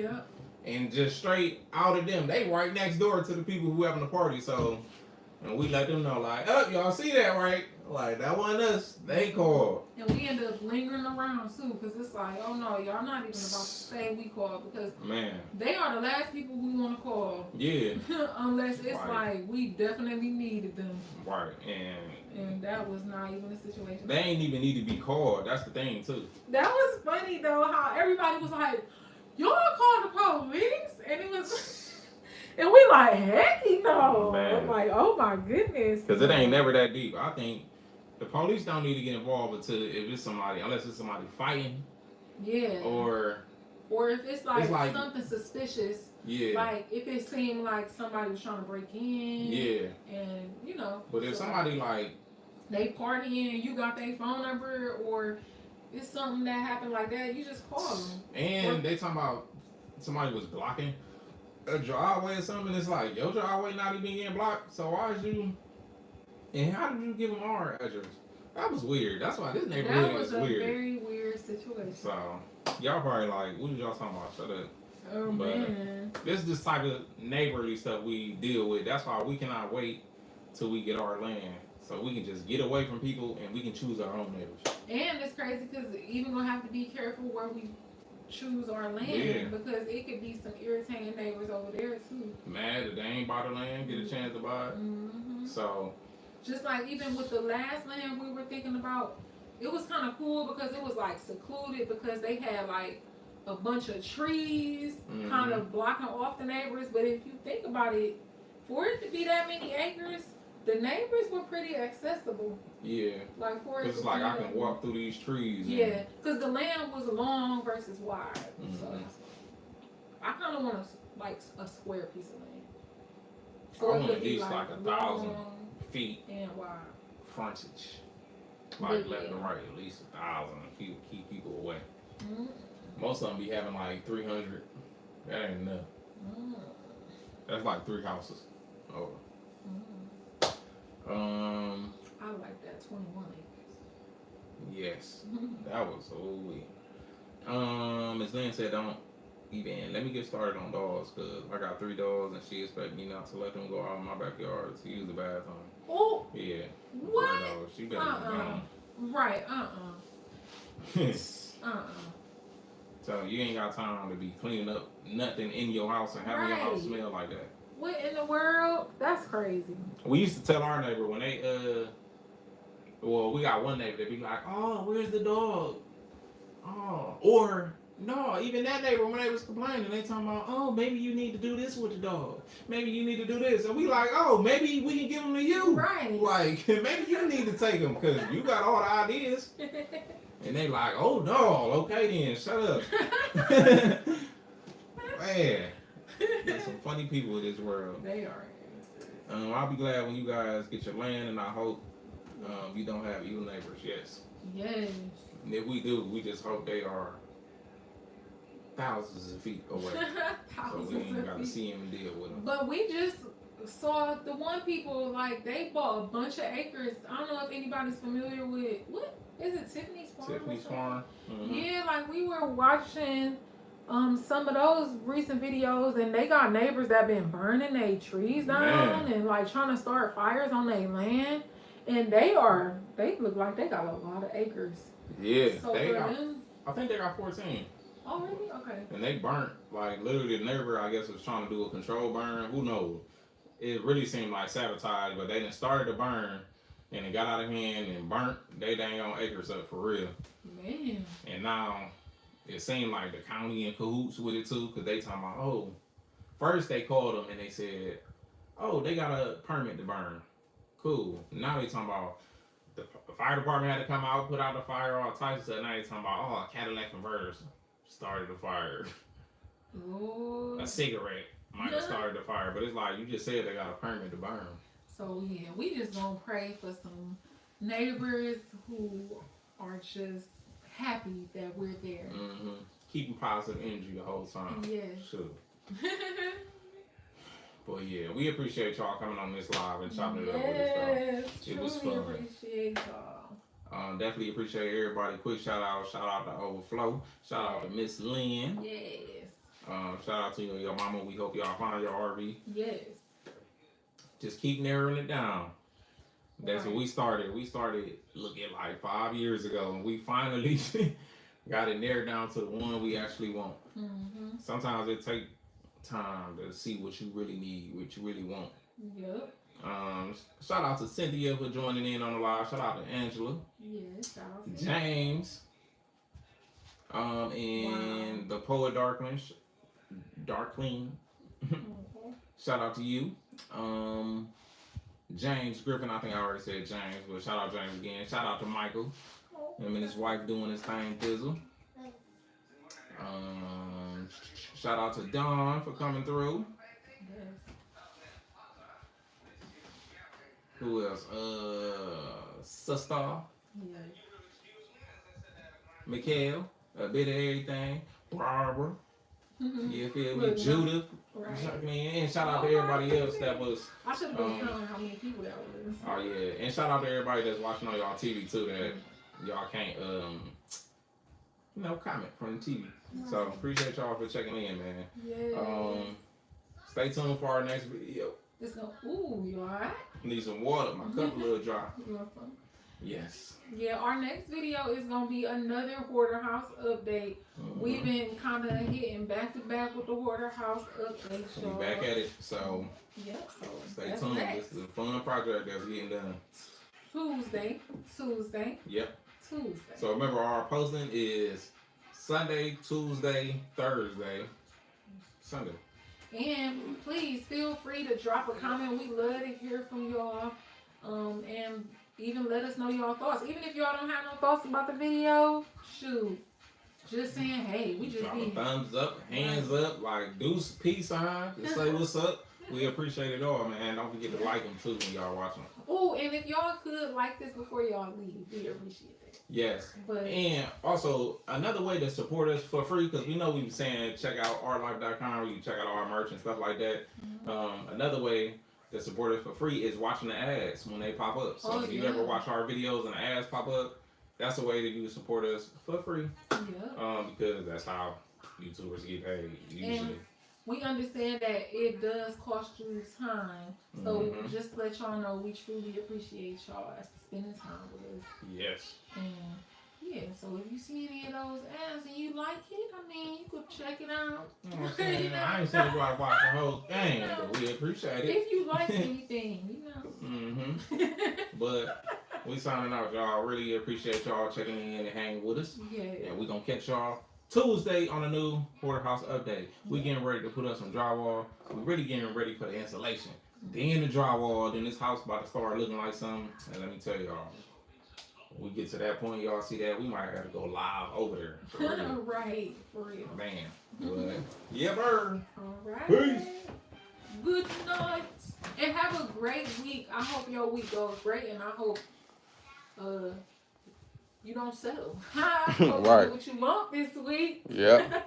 and just straight out of them. They right next door to the people who having the party. So, and we let them know like, oh, y'all see that, right? Like, that wasn't us. They called. And we ended up lingering around, too, because it's like, oh, no, y'all not even about to say we called because they are the last people we want to call. Yeah. Unless it's like we definitely needed them. Right. And that was not even the situation. They ain't even need to be called. That's the thing, too. That was funny, though, how everybody was like, y'all called the police? And it was... And we like, heck no. I'm like, oh, my goodness. Because it ain't never that deep. I think... The police don't need to get involved until if it's somebody, unless it's somebody fighting. Yeah. Or if it's like something suspicious. Yeah. Like if it seemed like somebody was trying to break in. Yeah. And you know. But if somebody like they partying and you got their phone number or it's something that happened like that, you just call them. And they talking about somebody was blocking a driveway or something. It's like your driveway not even getting blocked. So why is you? And how did you give them our address? That was weird. That's why this neighborhood is weird. That was a very weird situation. So, y'all probably like, what are y'all talking about? Shut up. Oh, man. This is this type of neighborly stuff we deal with. That's why we cannot wait till we get our land. So we can just get away from people and we can choose our own neighbors. And it's crazy because even going to have to be careful where we choose our land because it could be some irritating neighbors over there, too. Mad that they ain't bought the land, get a chance to buy it. Mm-hmm. So... Just like even with the last land we were thinking about, it was kind of cool because it was like secluded because they had like a bunch of trees kind of blocking off the neighbors. But if you think about it, for it to be that many acres, the neighbors were pretty accessible. Yeah. Like for it it's like I can walk through these trees. Yeah, because the land was long versus wide. So I kind of want a square piece of land. So I want at least like 1,000. Feet and wide frontage, like left and right, at least 1,000 to keep people away. Most of them be having like 300. That ain't enough. That's like 3 houses over. I like that 21 acres. Yes, that was so weird. And Miss Lynn said don't even let me get started on dogs because I got 3 dogs and she expect me not to let them go out in my backyard to use the bathroom. Oh. Yeah. What? Dogs. She better be gone. Right. So you ain't got time to be cleaning up nothing in your house and having your house smell like that. What in the world? That's crazy. We used to tell our neighbor when they well, we got one neighbor that be like, oh, where's the dog? Oh, or no, even that neighbor when they was complaining, they talking about, oh, maybe you need to do this with the dog. Maybe you need to do this. And we like, oh, maybe we can give them to you. Right. Like, maybe you need to take them because you got all the ideas. And they like, oh, no, okay then, shut up. Man, there's some funny people in this world. They are. I'll be glad when you guys get your land, and I hope you don't have evil neighbors. Yes. Yes. And if we do, we just hope they are thousands of feet away. So we ain't got to see them and deal with them. But we just saw the one people, like, they bought a bunch of acres. I don't know if anybody's familiar with, what is it, Tiffany's Farm? Tiffany's Farm? Mm-hmm. Yeah, like we were watching some of those recent videos, and they got neighbors that been burning their trees down and like trying to start fires on their land. And they look like they got a lot of acres. Yeah, so I think they got 14. Oh, really? Okay. And they burnt, like, literally the neighbor, I guess, was trying to do a control burn. Who knows? It really seemed like sabotage, but they done started to burn, and it got out of hand and burnt they dang on acres up for real. Man. And now, it seemed like the county in cahoots with it, too, because they talking about, oh, first they called them and they said, oh, they got a permit to burn. Cool. Now they talking about the fire department had to come out, put out the fire, all types of stuff. Now they talking about, oh, Cadillac converters started the fire. Ooh. A cigarette might have started the fire, but it's like you just said they got a permit to burn. So yeah, we just gonna pray for some neighbors who are just happy that we're there. Mm-hmm. Keeping positive energy the whole time. Yes. Sure. But yeah, we appreciate y'all coming on this live and chopping it up with us. It was fun. Appreciate y'all. Definitely appreciate everybody. Quick shout out to Overflow. Shout out to Miss Lynn. Yes. Shout out to you and your mama. We hope y'all find your RV. Yes. Just keep narrowing it down. That's what we started. We started looking like 5 years ago, and we finally got it narrowed down to the one we actually want. Mm-hmm. Sometimes it takes time to see what you really need, what you really want. Yep. Shout out to Cynthia for joining in on the live. Shout out to Angela. Yes. Shout out to James. And the poet Darkling. Shout out to you. James Griffin, I think I already said James, but shout out James again. Shout out to Michael. Him and his wife doing his thing, Thizzle. Shout out to Dawn for coming through. Yes. Who else? Sister. Yes. Mikhail. A bit of everything. Barbara. Mm-hmm. You feel me? Judith. Right. And shout out to everybody else that was. I should have been counting how many people that was. Oh yeah, and shout out to everybody that's watching on y'all TV too. That y'all can't comment from the TV. Right. So appreciate y'all for checking in, man. Yeah. Stay tuned for our next video. It's gonna. Ooh, you alright? Need some water. My cup a little dry. You want some? Yes. Yeah, our next video is gonna be another hoarder house update. Mm-hmm. We've been kind of hitting back to back with the hoarder house update. We'll be back at it. So. Yep. So stay tuned. Next. This is a fun project that's getting done. Tuesday. Yep. Tuesday. So remember, our posting is Sunday, Tuesday, Thursday, Sunday. And please feel free to drop a comment. We love to hear from y'all. And even let us know y'all thoughts. Even if y'all don't have no thoughts about the video, shoot. Just saying, hey, we just drop be a thumbs up, hands up, like deuce, peace sign, just say what's up. We appreciate it all, man. Don't forget to like them too when y'all watching. Oh, and if y'all could like this before y'all leave, we appreciate that. Yes. But, and also, another way to support us for free, because we know we've been saying check out artlife.com, you can check out our merch and stuff like that. Mm-hmm. Another way to support us for free is watching the ads when they pop up. So if you ever watch our videos and the ads pop up, that's a way that you support us for free. Yeah. Because that's how YouTubers get paid usually. And we understand that it does cost you time. So just to let y'all know, we truly appreciate y'all spending time with us. Yes. And yeah, so if you see any of those ads and you like it, I mean, you could check it out. You know what I'm saying? I ain't saying go out and watch the whole thing, but we appreciate it. If you like anything, you know. But we signing out, y'all. Really appreciate y'all checking in and hanging with us. Yeah. And we gonna catch y'all Tuesday on a new Porterhouse update. We getting ready to put up some drywall. We really getting ready for the installation. Then the drywall. Then this house about to start looking like something. And let me tell y'all, when we get to that point, y'all see that we might have to go live over there. For real. Right, for real. Man. But yeah, bird. All right. Peace. Good night. And have a great week. I hope your week goes great, and I hope you don't settle. I hope you Right. do what you want this week. Yeah.